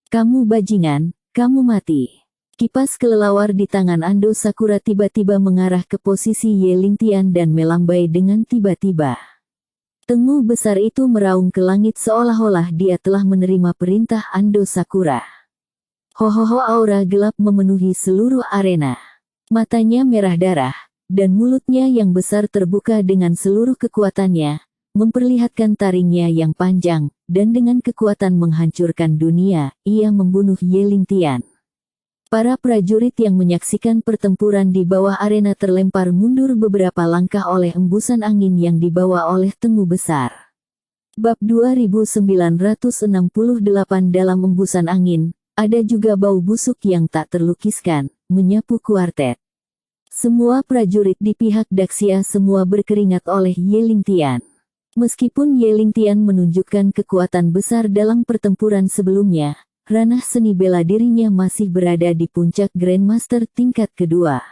Kamu bajingan, kamu mati. Kipas kelelawar di tangan Ando Sakura tiba-tiba mengarah ke posisi Ye Lingtian dan melambai dengan tiba-tiba. Tengu besar itu meraung ke langit seolah-olah dia telah menerima perintah Ando Sakura. Hohoho, aura gelap memenuhi seluruh arena. Matanya merah darah, dan mulutnya yang besar terbuka dengan seluruh kekuatannya, memperlihatkan taringnya yang panjang, dan dengan kekuatan menghancurkan dunia, ia membunuh Ye Lingtian. Para prajurit yang menyaksikan pertempuran di bawah arena terlempar mundur beberapa langkah oleh embusan angin yang dibawa oleh Tengu besar. Bab 2968 dalam embusan angin, ada juga bau busuk yang tak terlukiskan, menyapu kuartet. Semua prajurit di pihak Daxia semua berkeringat oleh Ye Lingtian. Meskipun Ye Lingtian menunjukkan kekuatan besar dalam pertempuran sebelumnya, ranah seni bela dirinya masih berada di puncak Grandmaster tingkat kedua.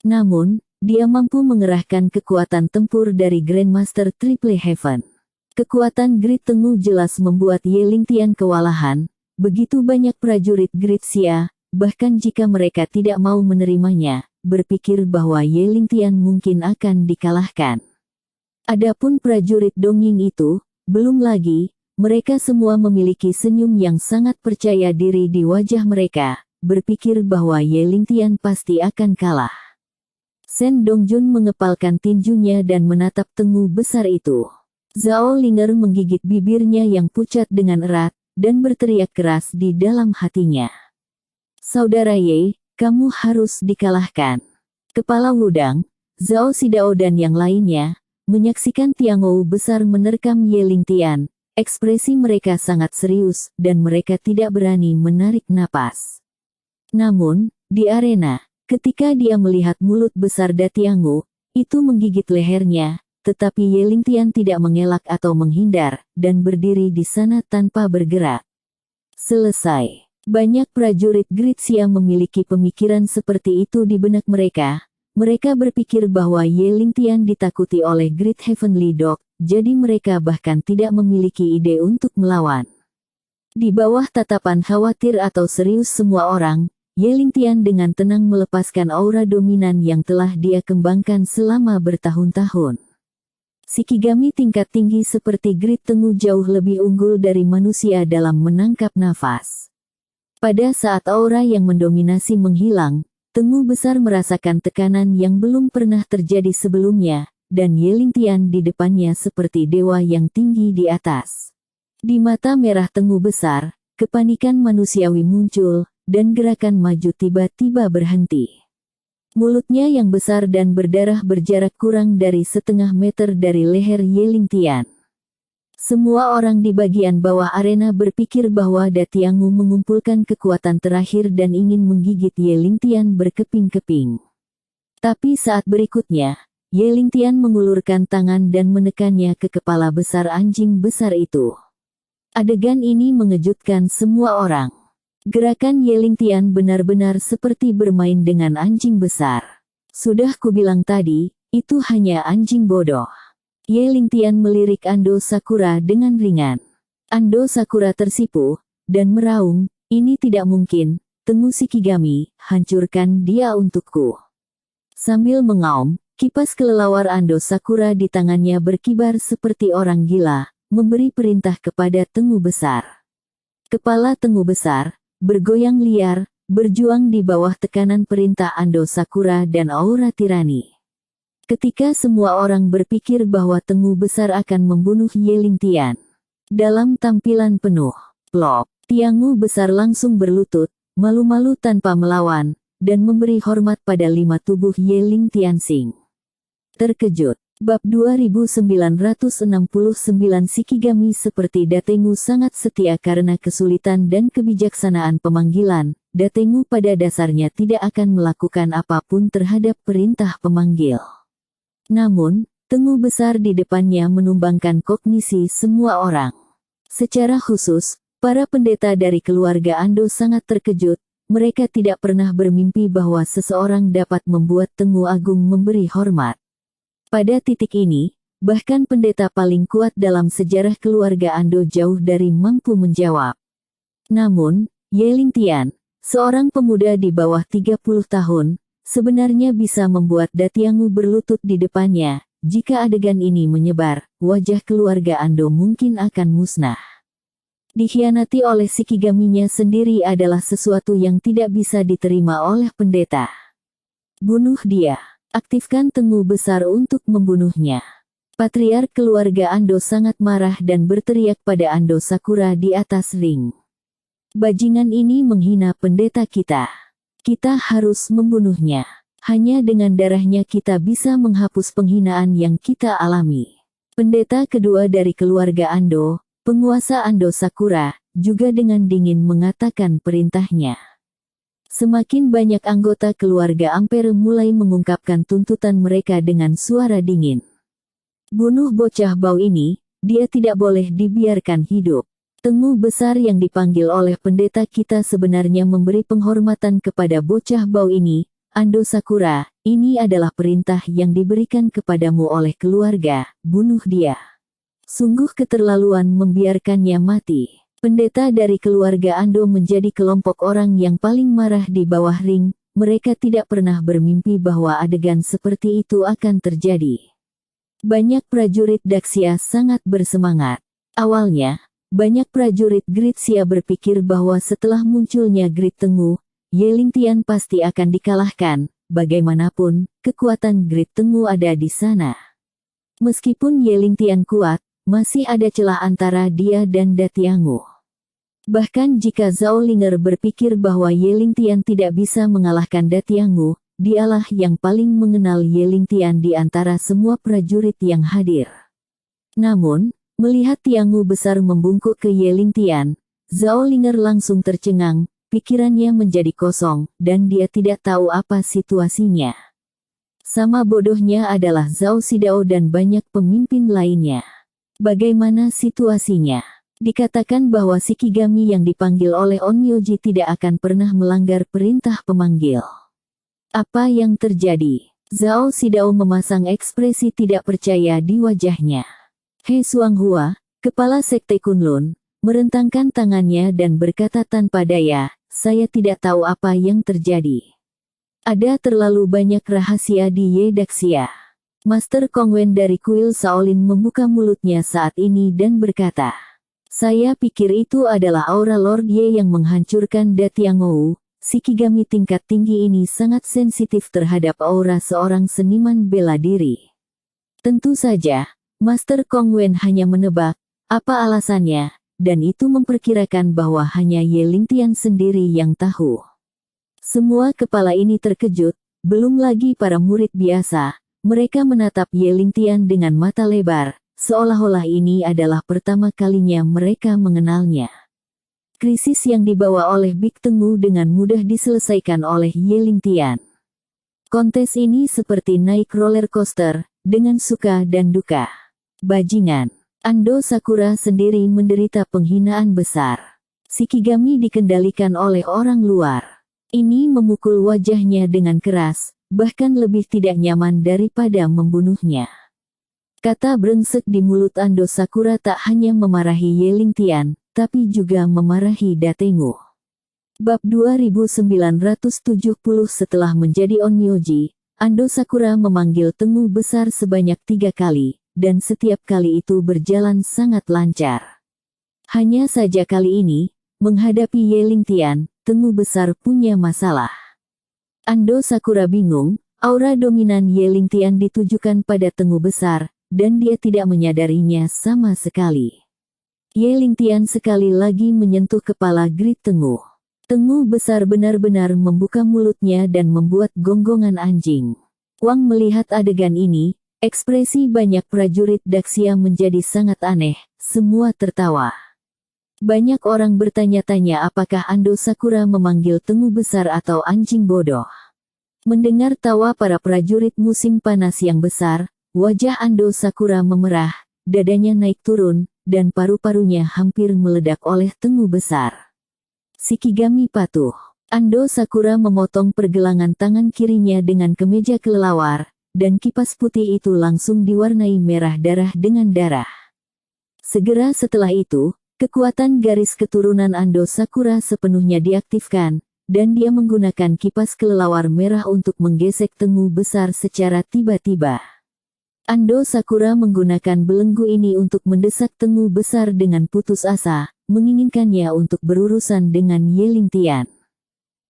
Namun, dia mampu mengerahkan kekuatan tempur dari Grandmaster Triple Heaven. Kekuatan Great Tengu jelas membuat Ye Lingtian kewalahan. Begitu banyak prajurit Gritsia, bahkan jika mereka tidak mau menerimanya, berpikir bahwa Ye Lingtian mungkin akan dikalahkan. Adapun prajurit Dongying itu, belum lagi, mereka semua memiliki senyum yang sangat percaya diri di wajah mereka, berpikir bahwa Ye Lingtian pasti akan kalah. Sen Dongjun mengepalkan tinjunya dan menatap Tengu besar itu. Zhao Linger menggigit bibirnya yang pucat dengan erat, dan berteriak keras di dalam hatinya. Saudara Ye, kamu harus dikalahkan. Kepala Wudang, Zhao Xidao dan yang lainnya, menyaksikan Tiangou besar menerkam Ye Lingtian. Ekspresi mereka sangat serius, dan mereka tidak berani menarik napas. Namun, di arena, ketika dia melihat mulut besar Tiangou, itu menggigit lehernya, tetapi Ye Lingtian tidak mengelak atau menghindar, dan berdiri di sana tanpa bergerak. Selesai. Banyak prajurit Gritsia memiliki pemikiran seperti itu di benak mereka. Mereka berpikir bahwa Ye Lingtian ditakuti oleh Great Heavenly Dog, jadi mereka bahkan tidak memiliki ide untuk melawan. Di bawah tatapan khawatir atau serius semua orang, Ye Lingtian dengan tenang melepaskan aura dominan yang telah dia kembangkan selama bertahun-tahun. Shikigami tingkat tinggi seperti Great Tengu jauh lebih unggul dari manusia dalam menangkap nafas. Pada saat aura yang mendominasi menghilang, Tengu besar merasakan tekanan yang belum pernah terjadi sebelumnya, dan Ye Lingtian di depannya seperti dewa yang tinggi di atas. Di mata merah Tengu besar, kepanikan manusiawi muncul, dan gerakan maju tiba-tiba berhenti. Mulutnya yang besar dan berdarah berjarak kurang dari setengah meter dari leher Ye Lingtian. Semua orang di bagian bawah arena berpikir bahwa Da Tiangu mengumpulkan kekuatan terakhir dan ingin menggigit Ye Lingtian berkeping-keping. Tapi saat berikutnya, Ye Lingtian mengulurkan tangan dan menekannya ke kepala besar anjing besar itu. Adegan ini mengejutkan semua orang. Gerakan Ye Lingtian benar-benar seperti bermain dengan anjing besar. Sudah kubilang tadi, itu hanya anjing bodoh. Ye Lingtian melirik Ando Sakura dengan ringan. Ando Sakura tersipu, dan meraung, ini tidak mungkin, Tengu Shikigami, hancurkan dia untukku. Sambil mengaum, kipas kelelawar Ando Sakura di tangannya berkibar seperti orang gila, memberi perintah kepada Tengu besar. Kepala Tengu besar, bergoyang liar, berjuang di bawah tekanan perintah Ando Sakura dan aura tirani. Ketika semua orang berpikir bahwa Tengu besar akan membunuh Ye Lingtian. Dalam tampilan penuh, plop, Tiangu besar langsung berlutut, malu-malu tanpa melawan, dan memberi hormat pada 5 tubuh Ye Lingtiansing. Terkejut, bab 2969 Shikigami seperti Da Tengu sangat setia karena kesulitan dan kebijaksanaan pemanggilan. Da Tengu pada dasarnya tidak akan melakukan apapun terhadap perintah pemanggil. Namun, Tengu besar di depannya menumbangkan kognisi semua orang. Secara khusus, para pendeta dari keluarga Ando sangat terkejut. Mereka tidak pernah bermimpi bahwa seseorang dapat membuat Tengu Agung memberi hormat. Pada titik ini, bahkan pendeta paling kuat dalam sejarah keluarga Ando jauh dari mampu menjawab. Namun, Ye Lingtian, seorang pemuda di bawah 30 tahun, sebenarnya bisa membuat Da Tiangu berlutut di depannya. Jika adegan ini menyebar, wajah keluarga Ando mungkin akan musnah. Dikhianati oleh Shikigaminya sendiri adalah sesuatu yang tidak bisa diterima oleh pendeta. Bunuh dia. Aktifkan Tengu besar untuk membunuhnya. Patriark keluarga Ando sangat marah dan berteriak pada Ando Sakura di atas ring. Bajingan ini menghina pendeta kita. Kita harus membunuhnya. Hanya dengan darahnya kita bisa menghapus penghinaan yang kita alami. Pendeta kedua dari keluarga Ando, penguasa Ando Sakura, juga dengan dingin mengatakan perintahnya. Semakin banyak anggota keluarga Ampere mulai mengungkapkan tuntutan mereka dengan suara dingin. Bunuh bocah bau ini, dia tidak boleh dibiarkan hidup. Tengu besar yang dipanggil oleh pendeta kita sebenarnya memberi penghormatan kepada bocah bau ini. Ando Sakura, ini adalah perintah yang diberikan kepadamu oleh keluarga, bunuh dia. Sungguh keterlaluan membiarkannya mati. Pendeta dari keluarga Ando menjadi kelompok orang yang paling marah di bawah ring. Mereka tidak pernah bermimpi bahwa adegan seperti itu akan terjadi. Banyak prajurit Daxia sangat bersemangat. Awalnya, banyak prajurit Gritsia berpikir bahwa setelah munculnya Grit Tengu, Ye Lingtian pasti akan dikalahkan. Bagaimanapun, kekuatan Grit Tengu ada di sana. Meskipun Ye Lingtian kuat, masih ada celah antara dia dan Da Tiangu. Bahkan jika Zhao Linger berpikir bahwa Ye Lingtian tidak bisa mengalahkan Da Tiangu, dialah yang paling mengenal Ye Lingtian di antara semua prajurit yang hadir. Namun, melihat Tiangu besar membungkuk ke Ye Lingtian, Zhao Linger langsung tercengang, pikirannya menjadi kosong, dan dia tidak tahu apa situasinya. Sama bodohnya adalah Zhao Xidao dan banyak pemimpin lainnya. Bagaimana situasinya? Dikatakan bahwa Shikigami yang dipanggil oleh Onmyoji tidak akan pernah melanggar perintah pemanggil. Apa yang terjadi? Zhao Xidao memasang ekspresi tidak percaya di wajahnya. He Xuanghua, kepala sekte Kunlun, merentangkan tangannya dan berkata tanpa daya, saya tidak tahu apa yang terjadi. Ada terlalu banyak rahasia di Ye Daxia. Master Kongwen dari kuil Shaolin membuka mulutnya saat ini dan berkata, saya pikir itu adalah aura Lord Ye yang menghancurkan Da Tiangu. Shikigami tingkat tinggi ini sangat sensitif terhadap aura seorang seniman bela diri. Tentu saja, Master Kongwen hanya menebak, apa alasannya, dan itu memperkirakan bahwa hanya Ye Lingtian sendiri yang tahu. Semua kepala ini terkejut, belum lagi para murid biasa. Mereka menatap Ye Lingtian dengan mata lebar, seolah-olah ini adalah pertama kalinya mereka mengenalnya. Krisis yang dibawa oleh Big Tengu dengan mudah diselesaikan oleh Ye Lingtian. Kontes ini seperti naik roller coaster, dengan suka dan duka. Bajingan. Ando Sakura sendiri menderita penghinaan besar. Shikigami dikendalikan oleh orang luar. Ini memukul wajahnya dengan keras, bahkan lebih tidak nyaman daripada membunuhnya. Kata brengsek di mulut Ando Sakura tak hanya memarahi Ye Lingtian, tapi juga memarahi Datengu. Bab 2970. Setelah menjadi onmyoji, Ando Sakura memanggil Tengu besar sebanyak 3 kali, dan setiap kali itu berjalan sangat lancar. Hanya saja kali ini, menghadapi Ye Lingtian, Tengu besar punya masalah. Ando Sakura bingung, aura dominan Ye Lingtian ditujukan pada Tengu besar, dan dia tidak menyadarinya sama sekali. Ye Lingtian sekali lagi menyentuh kepala Grid Tengu. Tengu besar benar-benar membuka mulutnya dan membuat gonggongan anjing. Wang melihat adegan ini, ekspresi banyak prajurit Daxia menjadi sangat aneh, semua tertawa. Banyak orang bertanya-tanya apakah Ando Sakura memanggil Tengu besar atau anjing bodoh. Mendengar tawa para prajurit musim panas yang besar, wajah Ando Sakura memerah, dadanya naik turun, dan paru-parunya hampir meledak oleh Tengu besar. Shikigami patuh. Ando Sakura memotong pergelangan tangan kirinya dengan kemeja kelelawar, dan kipas putih itu langsung diwarnai merah darah dengan darah. Segera setelah itu, kekuatan garis keturunan Ando Sakura sepenuhnya diaktifkan, dan dia menggunakan kipas kelelawar merah untuk menggesek Tengu besar secara tiba-tiba. Ando Sakura menggunakan belenggu ini untuk mendesak Tengu besar dengan putus asa, menginginkannya untuk berurusan dengan Ye Lingtian.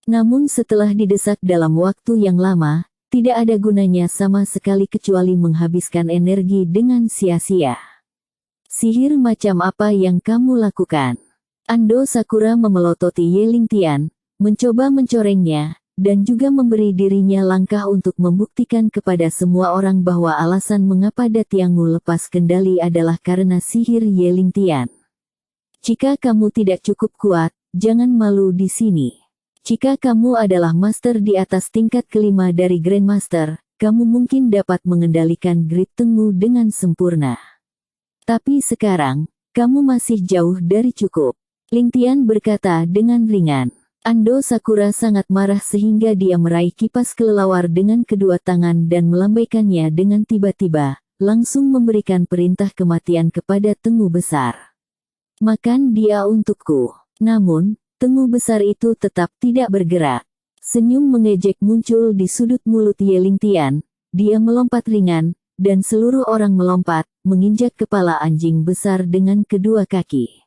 Namun setelah didesak dalam waktu yang lama, tidak ada gunanya sama sekali kecuali menghabiskan energi dengan sia-sia. Sihir macam apa yang kamu lakukan? Ando Sakura memelototi Ye Lingtian, mencoba mencorengnya, dan juga memberi dirinya langkah untuk membuktikan kepada semua orang bahwa alasan mengapa Datiangu lepas kendali adalah karena sihir Ye Lingtian. Jika kamu tidak cukup kuat, jangan malu di sini. Jika kamu adalah master di atas tingkat kelima dari Grandmaster, kamu mungkin dapat mengendalikan Grid Tengu dengan sempurna. Tapi sekarang, kamu masih jauh dari cukup. Lingtian berkata dengan ringan. Ando Sakura sangat marah sehingga dia meraih kipas kelelawar dengan kedua tangan dan melambaikannya dengan tiba-tiba, langsung memberikan perintah kematian kepada Tengu besar. Makan dia untukku. Namun, Tengu besar itu tetap tidak bergerak. Senyum mengejek muncul di sudut mulut Ye Lingtian, dia melompat ringan, dan seluruh orang melompat, menginjak kepala anjing besar dengan kedua kaki.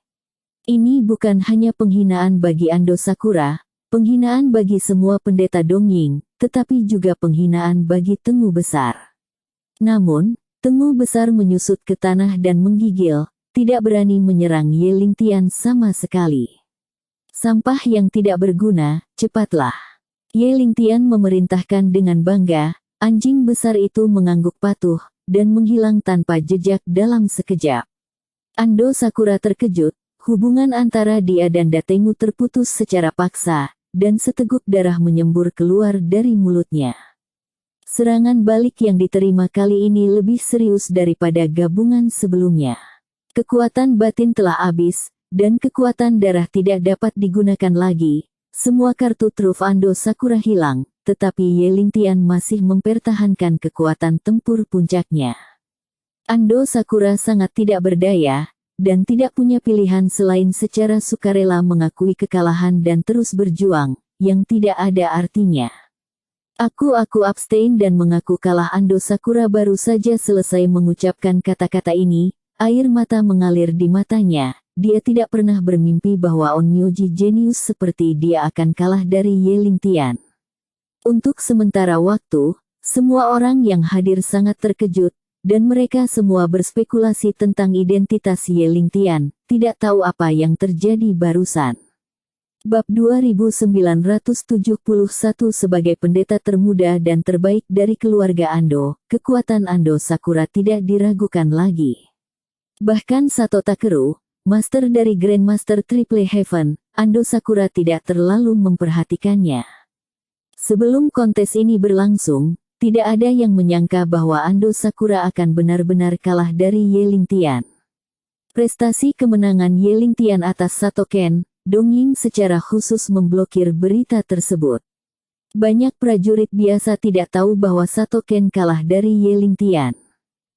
Ini bukan hanya penghinaan bagi Ando Sakura, penghinaan bagi semua pendeta Dongying, tetapi juga penghinaan bagi Tengu besar. Namun, Tengu besar menyusut ke tanah dan menggigil, tidak berani menyerang Ye Lingtian sama sekali. Sampah yang tidak berguna, cepatlah. Ye Lingtian memerintahkan dengan bangga, anjing besar itu mengangguk patuh, dan menghilang tanpa jejak dalam sekejap. Ando Sakura terkejut, hubungan antara dia dan Datengu terputus secara paksa, dan seteguk darah menyembur keluar dari mulutnya. Serangan balik yang diterima kali ini lebih serius daripada gabungan sebelumnya. Kekuatan batin telah habis, dan kekuatan darah tidak dapat digunakan lagi. Semua kartu truf Ando Sakura hilang, tetapi Ye Lingtian masih mempertahankan kekuatan tempur puncaknya. Ando Sakura sangat tidak berdaya, dan tidak punya pilihan selain secara sukarela mengakui kekalahan dan terus berjuang, yang tidak ada artinya. Aku abstain dan mengaku kalah. Ando Sakura baru saja selesai mengucapkan kata-kata ini, air mata mengalir di matanya. Dia tidak pernah bermimpi bahwa onmyoji jenius seperti dia akan kalah dari Ye Lingtian. Untuk sementara waktu, semua orang yang hadir sangat terkejut, dan mereka semua berspekulasi tentang identitas Ye Lingtian, tidak tahu apa yang terjadi barusan. Bab 2971 sebagai pendeta termuda dan terbaik dari keluarga Ando, kekuatan Ando Sakura tidak diragukan lagi. Bahkan Sato Takeru, master dari Grandmaster Triple Heaven, Ando Sakura tidak terlalu memperhatikannya. Sebelum kontes ini berlangsung, tidak ada yang menyangka bahwa Ando Sakura akan benar-benar kalah dari Ye Lingtian. Prestasi kemenangan Ye Lingtian atas Sato Ken, Dongying secara khusus memblokir berita tersebut. Banyak prajurit biasa tidak tahu bahwa Sato Ken kalah dari Ye Lingtian.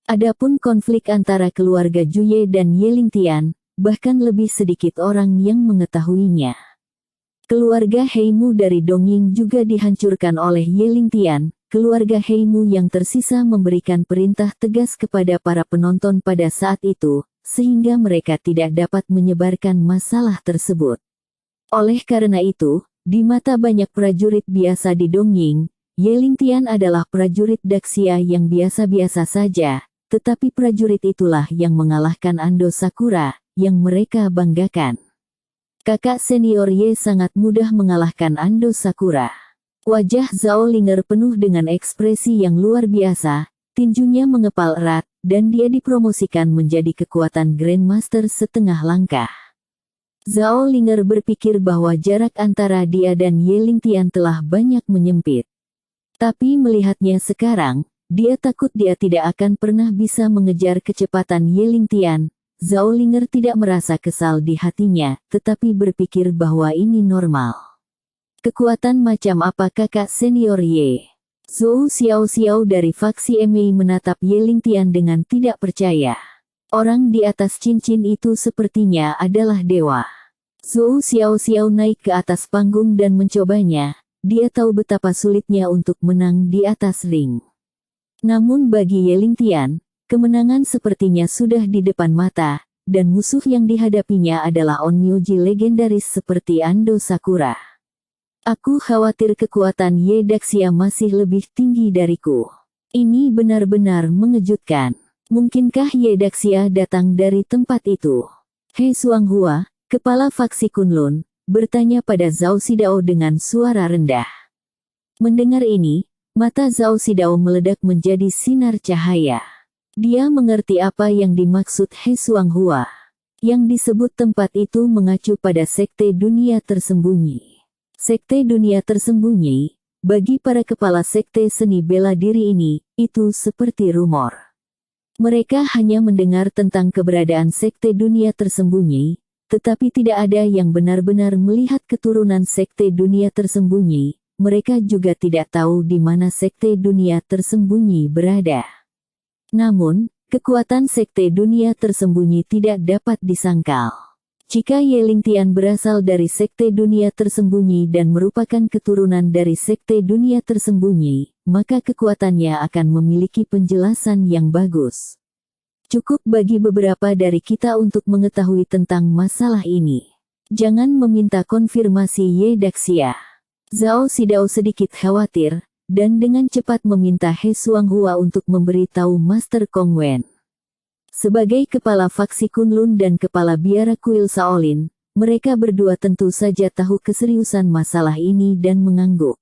Adapun konflik antara keluarga Juye dan Ye Lingtian, bahkan lebih sedikit orang yang mengetahuinya. Keluarga Heimu dari Dongying juga dihancurkan oleh Ye Lingtian. Keluarga Heimu yang tersisa memberikan perintah tegas kepada para penonton pada saat itu, sehingga mereka tidak dapat menyebarkan masalah tersebut. Oleh karena itu, di mata banyak prajurit biasa di Dongying, Ye Lingtian adalah prajurit Daxia yang biasa-biasa saja, tetapi prajurit itulah yang mengalahkan Ando Sakura, yang mereka banggakan. Kakak senior Ye sangat mudah mengalahkan Ando Sakura. Wajah Zhao Linger penuh dengan ekspresi yang luar biasa, tinjunya mengepal erat, dan dia dipromosikan menjadi kekuatan Grandmaster setengah langkah. Zhao Linger berpikir bahwa jarak antara dia dan Ye Lingtian telah banyak menyempit. Tapi melihatnya sekarang, dia takut dia tidak akan pernah bisa mengejar kecepatan Ye Lingtian. Zhao Linger tidak merasa kesal di hatinya, tetapi berpikir bahwa ini normal. Kekuatan macam apa kakak senior Ye? Zhou Xiao dari faksi Mei menatap Ye Lingtian dengan tidak percaya. Orang di atas cincin itu sepertinya adalah dewa. Zhou Xiao naik ke atas panggung dan mencobanya. Dia tahu betapa sulitnya untuk menang di atas ring. Namun bagi Ye Lingtian, kemenangan sepertinya sudah di depan mata, dan musuh yang dihadapinya adalah onmyoji legendaris seperti Ando Sakura. Aku khawatir kekuatan Ye Daxia masih lebih tinggi dariku. Ini benar-benar mengejutkan. Mungkinkah Ye Daxia datang dari tempat itu? He Xuanghua, kepala faksi Kunlun, bertanya pada Zhao Xidao dengan suara rendah. Mendengar ini, mata Zhao Xidao meledak menjadi sinar cahaya. Dia mengerti apa yang dimaksud He Xuanghua. Yang disebut tempat itu mengacu pada sekte dunia tersembunyi. Sekte dunia tersembunyi, bagi para kepala sekte seni bela diri ini, itu seperti rumor. Mereka hanya mendengar tentang keberadaan sekte dunia tersembunyi, tetapi tidak ada yang benar-benar melihat keturunan sekte dunia tersembunyi. Mereka juga tidak tahu di mana sekte dunia tersembunyi berada. Namun, kekuatan sekte dunia tersembunyi tidak dapat disangkal. Jika Ye Lingtian berasal dari sekte dunia tersembunyi dan merupakan keturunan dari sekte dunia tersembunyi, maka kekuatannya akan memiliki penjelasan yang bagus. Cukup bagi beberapa dari kita untuk mengetahui tentang masalah ini. Jangan meminta konfirmasi Ye Daxia. Zhao Xidao sedikit khawatir, dan dengan cepat meminta He Xuanghua untuk memberitahu Master Kong Wen. Sebagai kepala faksi Kunlun dan kepala biara kuil Shaolin, mereka berdua tentu saja tahu keseriusan masalah ini dan mengangguk.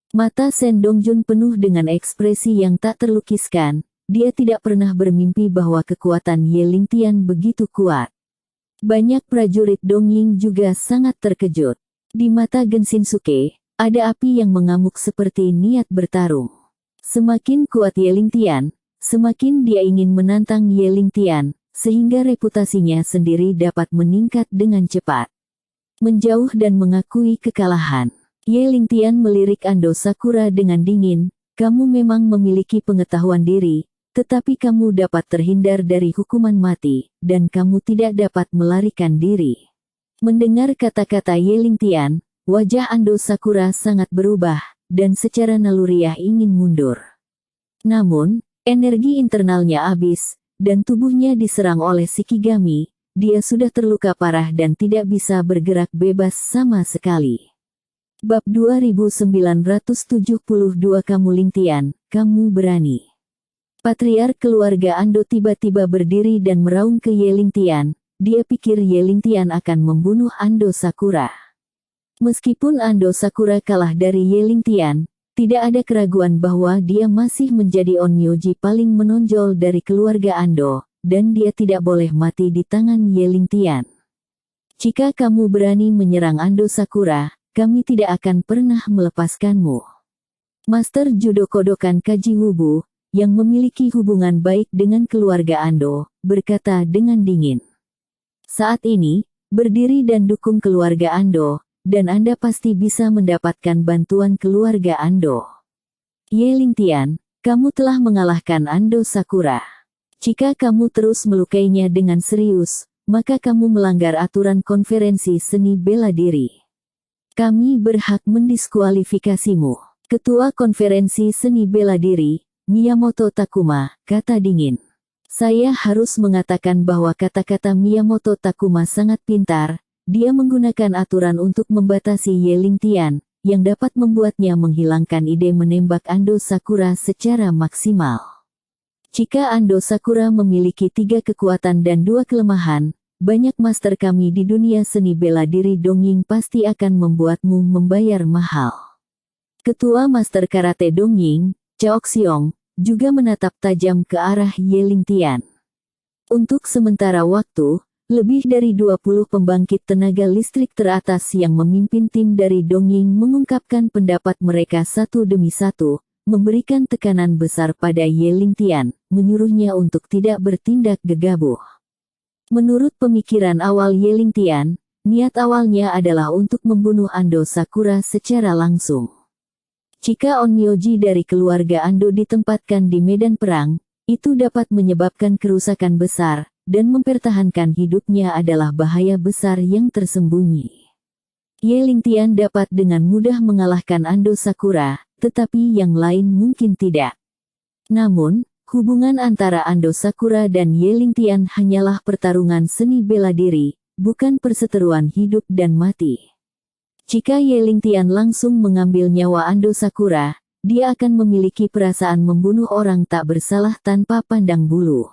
Mata Shen Dongjun penuh dengan ekspresi yang tak terlukiskan, dia tidak pernah bermimpi bahwa kekuatan Ye Lingtian begitu kuat. Banyak prajurit Dongying juga sangat terkejut. Di mata Genshinsuke, ada api yang mengamuk seperti niat bertarung. Semakin kuat Ye Lingtian, semakin dia ingin menantang Ye Lingtian, sehingga reputasinya sendiri dapat meningkat dengan cepat. Menjauh dan mengakui kekalahan. Ye Lingtian melirik Ando Sakura dengan dingin, kamu memang memiliki pengetahuan diri, tetapi kamu dapat terhindar dari hukuman mati, dan kamu tidak dapat melarikan diri. Mendengar kata-kata Ye Lingtian, wajah Ando Sakura sangat berubah, dan secara naluriah ingin mundur. Namun, energi internalnya habis, dan tubuhnya diserang oleh Shikigami. Dia sudah terluka parah dan tidak bisa bergerak bebas sama sekali. Bab 2972 Kamu Lingtian, kamu berani. Patriark keluarga Ando tiba-tiba berdiri dan meraung ke Yelingtian. Dia pikir Yelingtian akan membunuh Ando Sakura. Meskipun Ando Sakura kalah dari Yelingtian, tidak ada keraguan bahwa dia masih menjadi onmyoji paling menonjol dari keluarga Ando, dan dia tidak boleh mati di tangan Yelingtian. Jika kamu berani menyerang Ando Sakura, kami tidak akan pernah melepaskanmu. Master Judo Kodokan Kaji Wubu, yang memiliki hubungan baik dengan keluarga Ando, berkata dengan dingin. Saat ini, berdiri dan dukung keluarga Ando, dan Anda pasti bisa mendapatkan bantuan keluarga Ando. Yelingtian, kamu telah mengalahkan Ando Sakura. Jika kamu terus melukainya dengan serius, maka kamu melanggar aturan konferensi seni bela diri. Kami berhak mendiskualifikasimu. Ketua konferensi seni bela diri, Miyamoto Takuma, kata dingin. Saya harus mengatakan bahwa kata-kata Miyamoto Takuma sangat pintar. Dia menggunakan aturan untuk membatasi Yelingtian, yang dapat membuatnya menghilangkan ide menembak Ando Sakura secara maksimal. Jika Ando Sakura memiliki 3 kekuatan dan 2 kelemahan, banyak master kami di dunia seni bela diri Dongying pasti akan membuatmu membayar mahal. Ketua Master Karate Dongying, Chaoxiong, juga menatap tajam ke arah Yelingtian. Untuk sementara waktu, lebih dari 20 pembangkit tenaga listrik teratas yang memimpin tim dari Dongying mengungkapkan pendapat mereka satu demi satu, memberikan tekanan besar pada Yelingtian, menyuruhnya untuk tidak bertindak gegabah. Menurut pemikiran awal Yelingtian, niat awalnya adalah untuk membunuh Ando Sakura secara langsung. Jika onmyoji dari keluarga Ando ditempatkan di medan perang, itu dapat menyebabkan kerusakan besar, dan mempertahankan hidupnya adalah bahaya besar yang tersembunyi. Yelingtian dapat dengan mudah mengalahkan Ando Sakura, tetapi yang lain mungkin tidak. Namun, hubungan antara Ando Sakura dan Yelingtian hanyalah pertarungan seni bela diri, bukan perseteruan hidup dan mati. Jika Yelingtian langsung mengambil nyawa Ando Sakura, dia akan memiliki perasaan membunuh orang tak bersalah tanpa pandang bulu.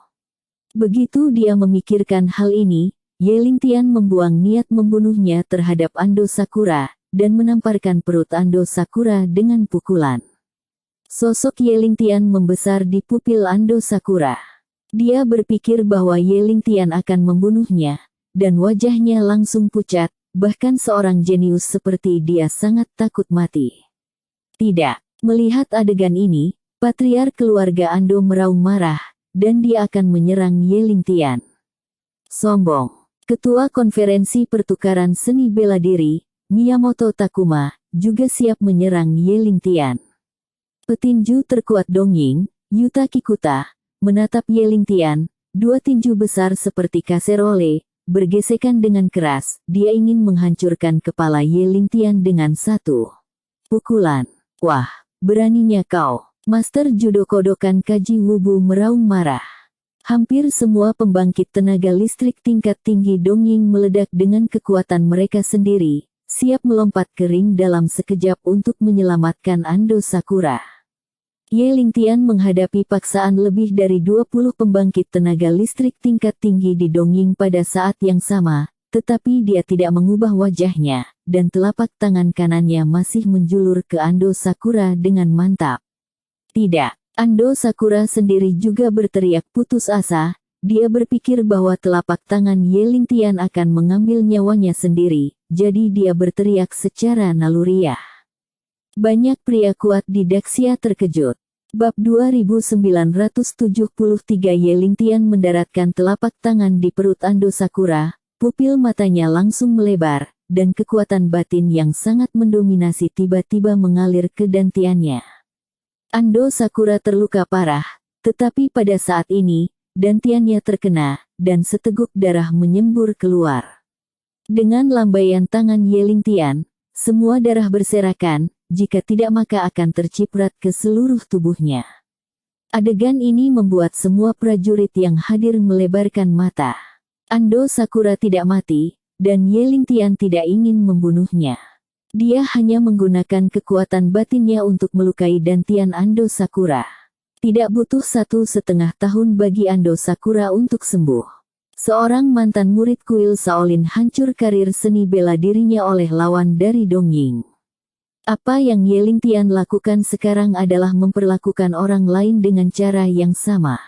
Begitu dia memikirkan hal ini, Yelingtian membuang niat membunuhnya terhadap Ando Sakura, dan menamparkan perut Ando Sakura dengan pukulan. Sosok Yelingtian membesar di pupil Ando Sakura. Dia berpikir bahwa Yelingtian akan membunuhnya, dan wajahnya langsung pucat. Bahkan seorang jenius seperti dia sangat takut mati. Tidak, melihat adegan ini, patriark keluarga Ando meraung marah, dan dia akan menyerang Yelingtian. Sombong. Ketua konferensi pertukaran seni bela diri, Miyamoto Takuma, juga siap menyerang Yelingtian. Petinju terkuat Dongying, Yuta Kikuta, menatap Yelingtian, 2 tinju besar seperti kaserole, bergesekan dengan keras. Dia ingin menghancurkan kepala Yelingtian dengan 1 pukulan. Wah, beraninya kau. Master Judo Kodokan Kaji Wubu meraung marah. Hampir semua pembangkit tenaga listrik tingkat tinggi Dongying meledak dengan kekuatan mereka sendiri, siap melompat ke ring dalam sekejap untuk menyelamatkan Ando Sakura. Yelingtian menghadapi paksaan lebih dari 20 pembangkit tenaga listrik tingkat tinggi di Dongying pada saat yang sama, tetapi dia tidak mengubah wajahnya, dan telapak tangan kanannya masih menjulur ke Ando Sakura dengan mantap. Tidak, Ando Sakura sendiri juga berteriak putus asa. Dia berpikir bahwa telapak tangan Yelingtian akan mengambil nyawanya sendiri, jadi dia berteriak secara naluriah. Banyak pria kuat di Daxia terkejut. Bab 2973 Yelingtian mendaratkan telapak tangan di perut Ando Sakura, pupil matanya langsung melebar, dan kekuatan batin yang sangat mendominasi tiba-tiba mengalir ke dantiannya. Ando Sakura terluka parah, tetapi pada saat ini, dantiannya terkena, dan seteguk darah menyembur keluar. Dengan lambaian tangan Yelingtian, semua darah berserakan, jika tidak maka akan terciprat ke seluruh tubuhnya. Adegan ini membuat semua prajurit yang hadir melebarkan mata. Ando Sakura tidak mati, dan Yelingtian tidak ingin membunuhnya. Dia hanya menggunakan kekuatan batinnya untuk melukai dantian Ando Sakura. Tidak butuh 1,5 tahun bagi Ando Sakura untuk sembuh. Seorang mantan murid kuil Shaolin hancur karir seni bela dirinya oleh lawan dari Dongying. Apa yang Ye Lingtian lakukan sekarang adalah memperlakukan orang lain dengan cara yang sama.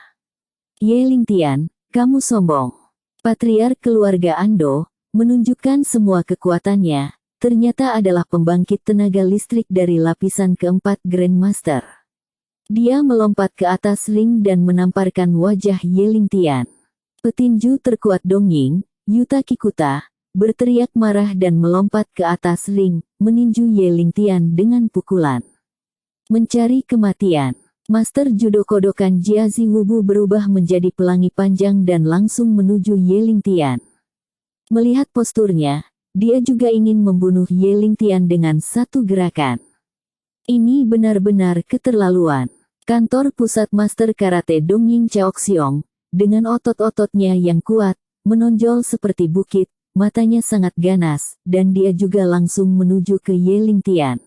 Ye Lingtian, kamu sombong. Patriark keluarga Ando, menunjukkan semua kekuatannya, ternyata adalah pembangkit tenaga listrik dari lapisan keempat Grandmaster. Dia melompat ke atas ring dan menamparkan wajah Ye Lingtian. Petinju terkuat Dongying, Yuta Kikuta, berteriak marah dan melompat ke atas ring, meninju Ye Lingtian dengan pukulan. Mencari kematian. Master Judo Kodokan Jiazi Wubu berubah menjadi pelangi panjang dan langsung menuju Ye Lingtian. Melihat posturnya, dia juga ingin membunuh Ye Lingtian dengan satu gerakan. Ini benar-benar keterlaluan. Kantor pusat Master Karate Dongying Chaoxiong, dengan otot-ototnya yang kuat, menonjol seperti bukit, matanya sangat ganas, dan dia juga langsung menuju ke Ye Lingtian.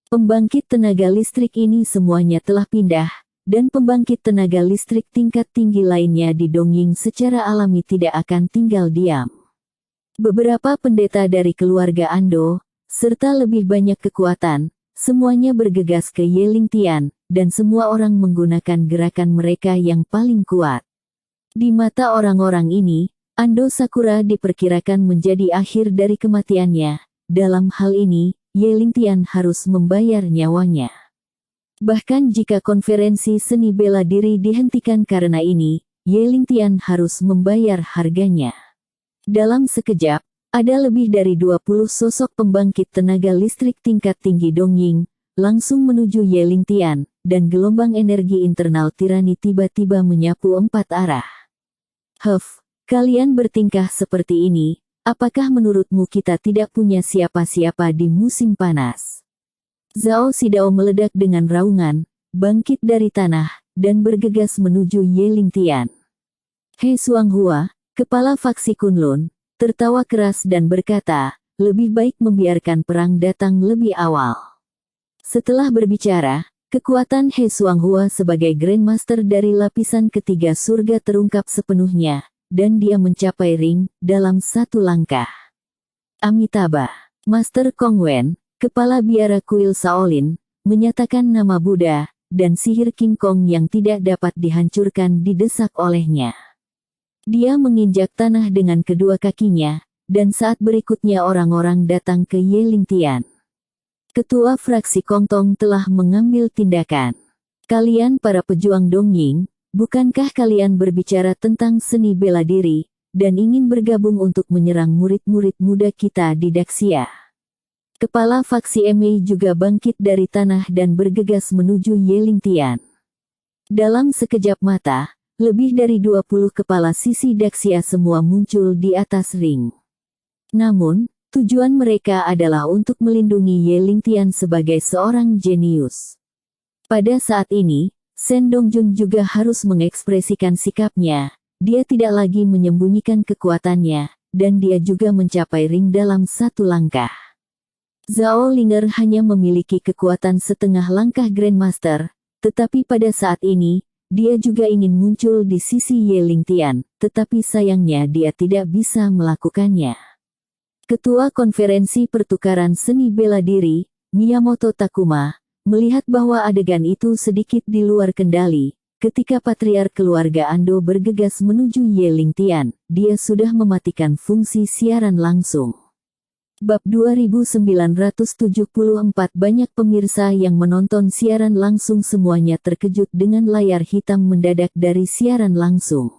Pembangkit tenaga listrik ini semuanya telah pindah, dan pembangkit tenaga listrik tingkat tinggi lainnya di Dongying secara alami tidak akan tinggal diam. Beberapa pendeta dari keluarga Ando, serta lebih banyak kekuatan, semuanya bergegas ke Ye Lingtian, dan semua orang menggunakan gerakan mereka yang paling kuat. Di mata orang-orang ini, Ando Sakura diperkirakan menjadi akhir dari kematiannya. Dalam hal ini, Ye Lingtian harus membayar nyawanya. Bahkan jika konferensi seni bela diri dihentikan karena ini, Ye Lingtian harus membayar harganya. Dalam sekejap, ada lebih dari 20 sosok pembangkit tenaga listrik tingkat tinggi Dongying, langsung menuju Ye Lingtian, dan gelombang energi internal tirani tiba-tiba menyapu 4 arah. Kalian bertingkah seperti ini, apakah menurutmu kita tidak punya siapa-siapa di musim panas? Zhao Xidao meledak dengan raungan, bangkit dari tanah, dan bergegas menuju Ye Lingtian. He Xuanghua, kepala faksi Kunlun, tertawa keras dan berkata, lebih baik membiarkan perang datang lebih awal. Setelah berbicara, kekuatan He Xuanghua sebagai Grandmaster dari lapisan ketiga surga terungkap sepenuhnya, dan dia mencapai ring dalam satu langkah. Amitabha, Master Kong Wen, kepala biara kuil Shaolin, menyatakan nama Buddha, dan sihir King Kong yang tidak dapat dihancurkan didesak olehnya. Dia menginjak tanah dengan kedua kakinya, dan saat berikutnya orang-orang datang ke Ye Lingtian. Ketua fraksi Kongtong telah mengambil tindakan. Kalian para pejuang Dongying, bukankah kalian berbicara tentang seni bela diri, dan ingin bergabung untuk menyerang murid-murid muda kita di Daxia? Kepala faksi Mei juga bangkit dari tanah dan bergegas menuju Ye Lingtian. Dalam sekejap mata, lebih dari 20 kepala sisi Daxia semua muncul di atas ring. Namun, tujuan mereka adalah untuk melindungi Ye Lingtian sebagai seorang jenius. Pada saat ini, Shen Dongjun juga harus mengekspresikan sikapnya. Dia tidak lagi menyembunyikan kekuatannya, dan dia juga mencapai ring dalam satu langkah. Zhao Linger hanya memiliki kekuatan setengah langkah Grandmaster, tetapi pada saat ini, dia juga ingin muncul di sisi Ye Lingtian, tetapi sayangnya dia tidak bisa melakukannya. Ketua Konferensi Pertukaran Seni Bela Diri, Miyamoto Takuma, melihat bahwa adegan itu sedikit di luar kendali. Ketika patriark keluarga Ando bergegas menuju Ye Lingtian, dia sudah mematikan fungsi siaran langsung. Bab 2974. Banyak pemirsa yang menonton siaran langsung semuanya terkejut dengan layar hitam mendadak dari siaran langsung.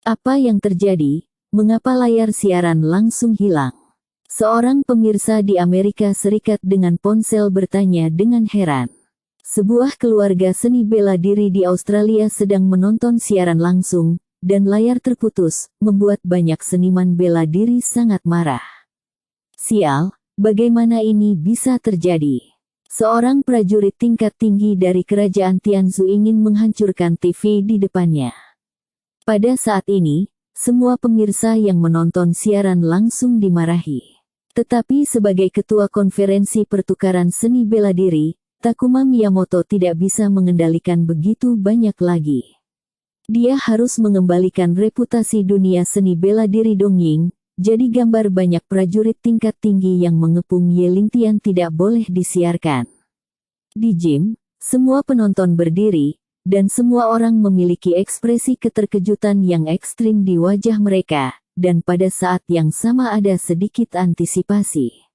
Apa yang terjadi? Mengapa layar siaran langsung hilang? Seorang pemirsa di Amerika Serikat dengan ponsel bertanya dengan heran. Sebuah keluarga seni bela diri di Australia sedang menonton siaran langsung, dan layar terputus, membuat banyak seniman bela diri sangat marah. Sial, bagaimana ini bisa terjadi? Seorang prajurit tingkat tinggi dari kerajaan Tianzu ingin menghancurkan TV di depannya. Pada saat ini, semua pemirsa yang menonton siaran langsung dimarahi. Tetapi sebagai ketua konferensi pertukaran seni bela diri, Takuma Miyamoto tidak bisa mengendalikan begitu banyak lagi. Dia harus mengembalikan reputasi dunia seni bela diri Dongying, jadi gambar banyak prajurit tingkat tinggi yang mengepung Yelingtian tidak boleh disiarkan. Di gym, semua penonton berdiri, dan semua orang memiliki ekspresi keterkejutan yang ekstrim di wajah mereka, dan pada saat yang sama ada sedikit antisipasi.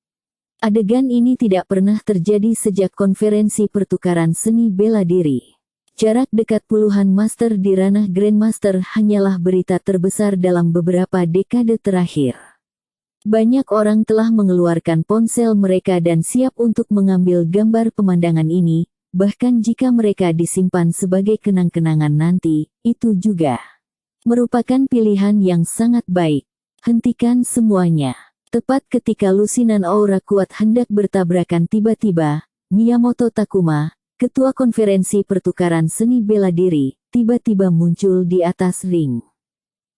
Adegan ini tidak pernah terjadi sejak konferensi pertukaran seni bela diri. Jarak dekat puluhan master di ranah Grandmaster hanyalah berita terbesar dalam beberapa dekade terakhir. Banyak orang telah mengeluarkan ponsel mereka dan siap untuk mengambil gambar pemandangan ini, bahkan jika mereka disimpan sebagai kenang-kenangan nanti, itu juga merupakan pilihan yang sangat baik. Hentikan semuanya. Tepat ketika lusinan aura kuat hendak bertabrakan tiba-tiba, Miyamoto Takuma, ketua konferensi pertukaran seni bela diri, tiba-tiba muncul di atas ring.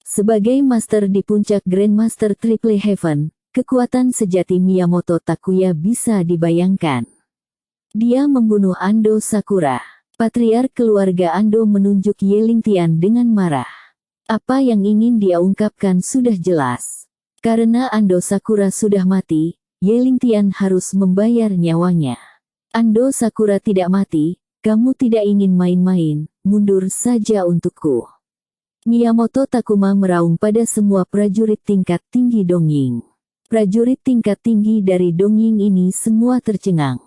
Sebagai master di puncak Grandmaster Triple Heaven, kekuatan sejati Miyamoto Takuya bisa dibayangkan. Dia membunuh Ando Sakura. Patriark keluarga Ando menunjuk Yelingtian dengan marah. Apa yang ingin dia ungkapkan sudah jelas. Karena Ando Sakura sudah mati, Yelingtian harus membayar nyawanya. Ando Sakura tidak mati, kamu tidak ingin main-main, mundur saja untukku. Miyamoto Takuma meraung pada semua prajurit tingkat tinggi Dongying. Prajurit tingkat tinggi dari Dongying ini semua tercengang.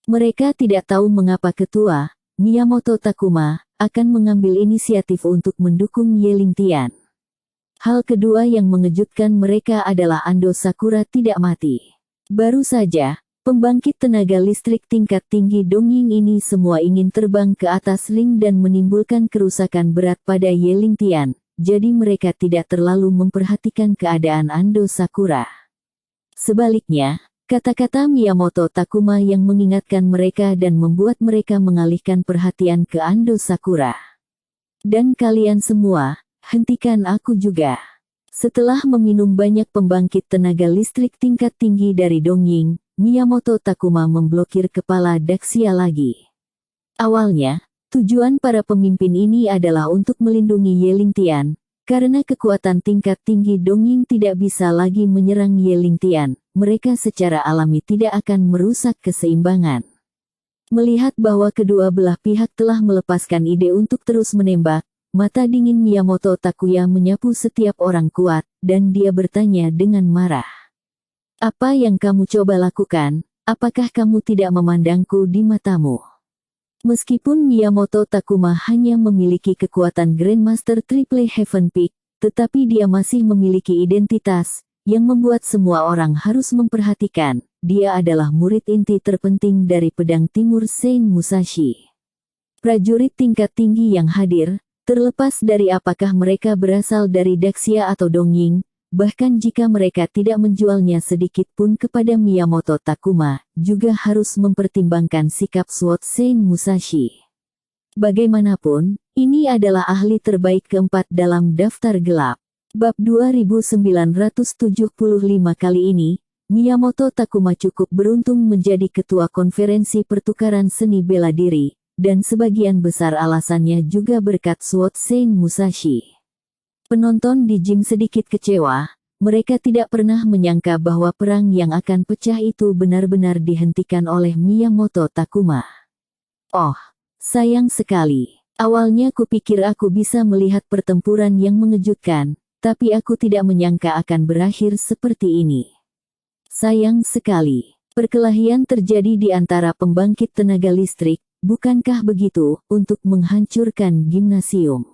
Mereka tidak tahu mengapa ketua, Miyamoto Takuma, akan mengambil inisiatif untuk mendukung Yelingtian. Hal kedua yang mengejutkan mereka adalah Ando Sakura tidak mati. Baru saja, pembangkit tenaga listrik tingkat tinggi Dongying ini semua ingin terbang ke atas ring dan menimbulkan kerusakan berat pada Yelingtian, jadi mereka tidak terlalu memperhatikan keadaan Ando Sakura. Sebaliknya, kata-kata Miyamoto Takuma yang mengingatkan mereka dan membuat mereka mengalihkan perhatian ke Ando Sakura. Dan kalian semua, hentikan aku juga. Setelah meminum banyak pembangkit tenaga listrik tingkat tinggi dari Dongying, Miyamoto Takuma memblokir kepala Daxia lagi. Awalnya, tujuan para pemimpin ini adalah untuk melindungi Yelingtian, karena kekuatan tingkat tinggi Dongying tidak bisa lagi menyerang Yelingtian, mereka secara alami tidak akan merusak keseimbangan. Melihat bahwa kedua belah pihak telah melepaskan ide untuk terus menembak, mata dingin Miyamoto Takuya menyapu setiap orang kuat, dan dia bertanya dengan marah. Apa yang kamu coba lakukan? Apakah kamu tidak memandangku di matamu? Meskipun Miyamoto Takuma hanya memiliki kekuatan Grandmaster Triple Heaven Peak, tetapi dia masih memiliki identitas, yang membuat semua orang harus memperhatikan. Dia adalah murid inti terpenting dari pedang timur Sein Musashi. Prajurit tingkat tinggi yang hadir, terlepas dari apakah mereka berasal dari Daxia atau Dongying, bahkan jika mereka tidak menjualnya sedikit pun kepada Miyamoto Takuma, juga harus mempertimbangkan sikap SWAT Sein Musashi. Bagaimanapun, ini adalah ahli terbaik keempat dalam daftar gelap. Bab 2975 kali ini, Miyamoto Takuma cukup beruntung menjadi ketua konferensi pertukaran seni bela diri, dan sebagian besar alasannya juga berkat SWAT Sein Musashi. Penonton di gym sedikit kecewa, mereka tidak pernah menyangka bahwa perang yang akan pecah itu benar-benar dihentikan oleh Miyamoto Takuma. Oh, sayang sekali. Awalnya kupikir aku bisa melihat pertempuran yang mengejutkan, tapi aku tidak menyangka akan berakhir seperti ini. Sayang sekali. Perkelahian terjadi di antara pembangkit tenaga listrik, bukankah begitu, untuk menghancurkan gimnasium.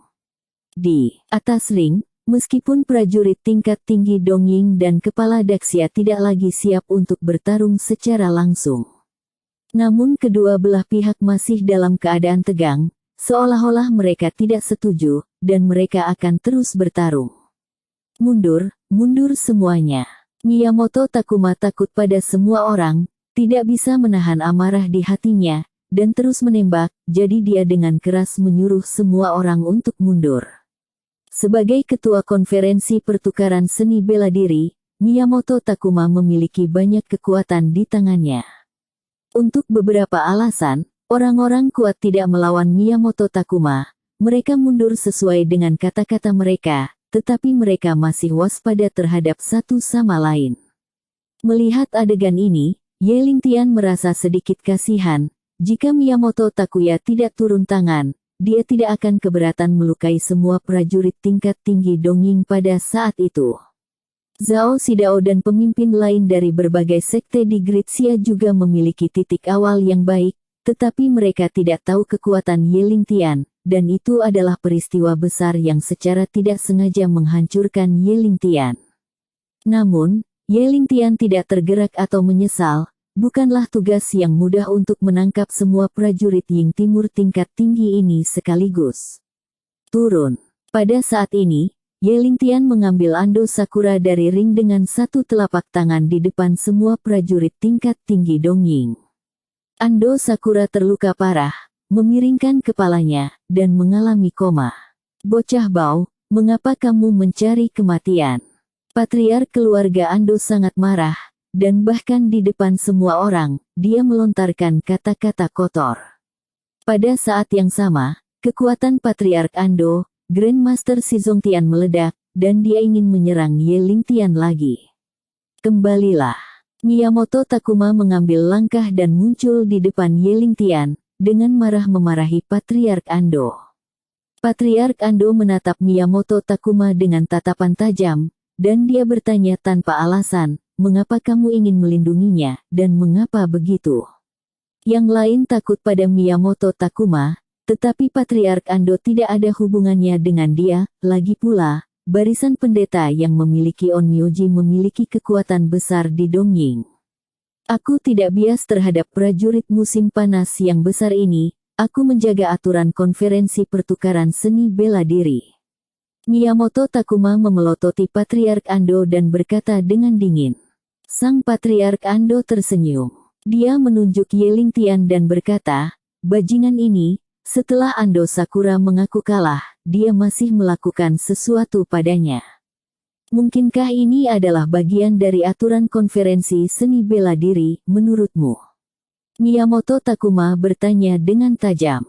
Di atas ring, meskipun prajurit tingkat tinggi Dongying dan kepala Daxia tidak lagi siap untuk bertarung secara langsung. Namun kedua belah pihak masih dalam keadaan tegang, seolah-olah mereka tidak setuju, dan mereka akan terus bertarung. Mundur, mundur semuanya. Miyamoto Takuma takut pada semua orang, tidak bisa menahan amarah di hatinya, dan terus menembak, jadi dia dengan keras menyuruh semua orang untuk mundur. Sebagai ketua konferensi pertukaran seni bela diri, Miyamoto Takuma memiliki banyak kekuatan di tangannya. Untuk beberapa alasan, Orang-orang kuat tidak melawan Miyamoto Takuma. Mereka mundur sesuai dengan kata-kata mereka, tetapi mereka masih waspada terhadap satu sama lain. Melihat adegan ini, Ye Lingtian merasa sedikit kasihan. Jika Miyamoto Takuya tidak turun tangan, dia tidak akan keberatan melukai semua prajurit tingkat tinggi Dongying pada saat itu. Zhao Xidao dan pemimpin lain dari berbagai sekte di Gritsia juga memiliki titik awal yang baik, tetapi mereka tidak tahu kekuatan Ye Lingtian, dan itu adalah peristiwa besar yang secara tidak sengaja menghancurkan Ye Lingtian. Namun, Ye Lingtian tidak tergerak atau menyesal. Bukanlah tugas yang mudah untuk menangkap semua prajurit Ying Timur tingkat tinggi ini sekaligus. Turun. Pada saat ini, Ye Lingtian mengambil Ando Sakura dari ring dengan satu telapak tangan di depan semua prajurit tingkat tinggi Dongying. Ando Sakura terluka parah, memiringkan kepalanya, dan mengalami koma. Bocah bau, mengapa kamu mencari kematian? Patriark keluarga Ando sangat marah, dan bahkan di depan semua orang, dia melontarkan kata-kata kotor. Pada saat yang sama, kekuatan Patriark Ando, Grandmaster Shizongtian meledak, dan dia ingin menyerang Ye Lingtian lagi. Kembalilah. Miyamoto Takuma mengambil langkah dan muncul di depan Ye Lingtian, dengan marah memarahi Patriark Ando. Patriark Ando menatap Miyamoto Takuma dengan tatapan tajam, dan dia bertanya tanpa alasan, mengapa kamu ingin melindunginya, dan mengapa begitu? Yang lain takut pada Miyamoto Takuma, tetapi Patriark Ando tidak ada hubungannya dengan dia, lagi pula, barisan pendeta yang memiliki Onmyoji memiliki kekuatan besar di Dongying. Aku tidak bias terhadap prajurit musim panas yang besar ini, aku menjaga aturan konferensi pertukaran seni bela diri. Miyamoto Takuma memelototi Patriark Ando dan berkata dengan dingin. Sang Patriark Ando tersenyum. Dia menunjuk Ye Lingtian dan berkata, bajingan ini, setelah Ando Sakura mengaku kalah, dia masih melakukan sesuatu padanya. Mungkinkah ini adalah bagian dari aturan konferensi seni bela diri, menurutmu? Miyamoto Takuma bertanya dengan tajam.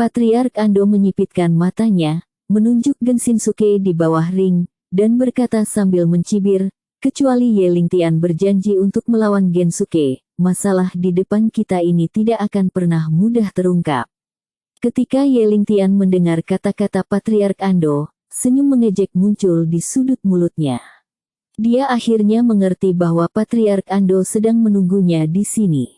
Patriark Ando menyipitkan matanya, menunjuk Genshinsuke di bawah ring, dan berkata sambil mencibir, kecuali Ye Lingtian berjanji untuk melawan Gensuke, masalah di depan kita ini tidak akan pernah mudah terungkap. Ketika Ye Lingtian mendengar kata-kata Patriark Ando, senyum mengejek muncul di sudut mulutnya. Dia akhirnya mengerti bahwa Patriark Ando sedang menunggunya di sini.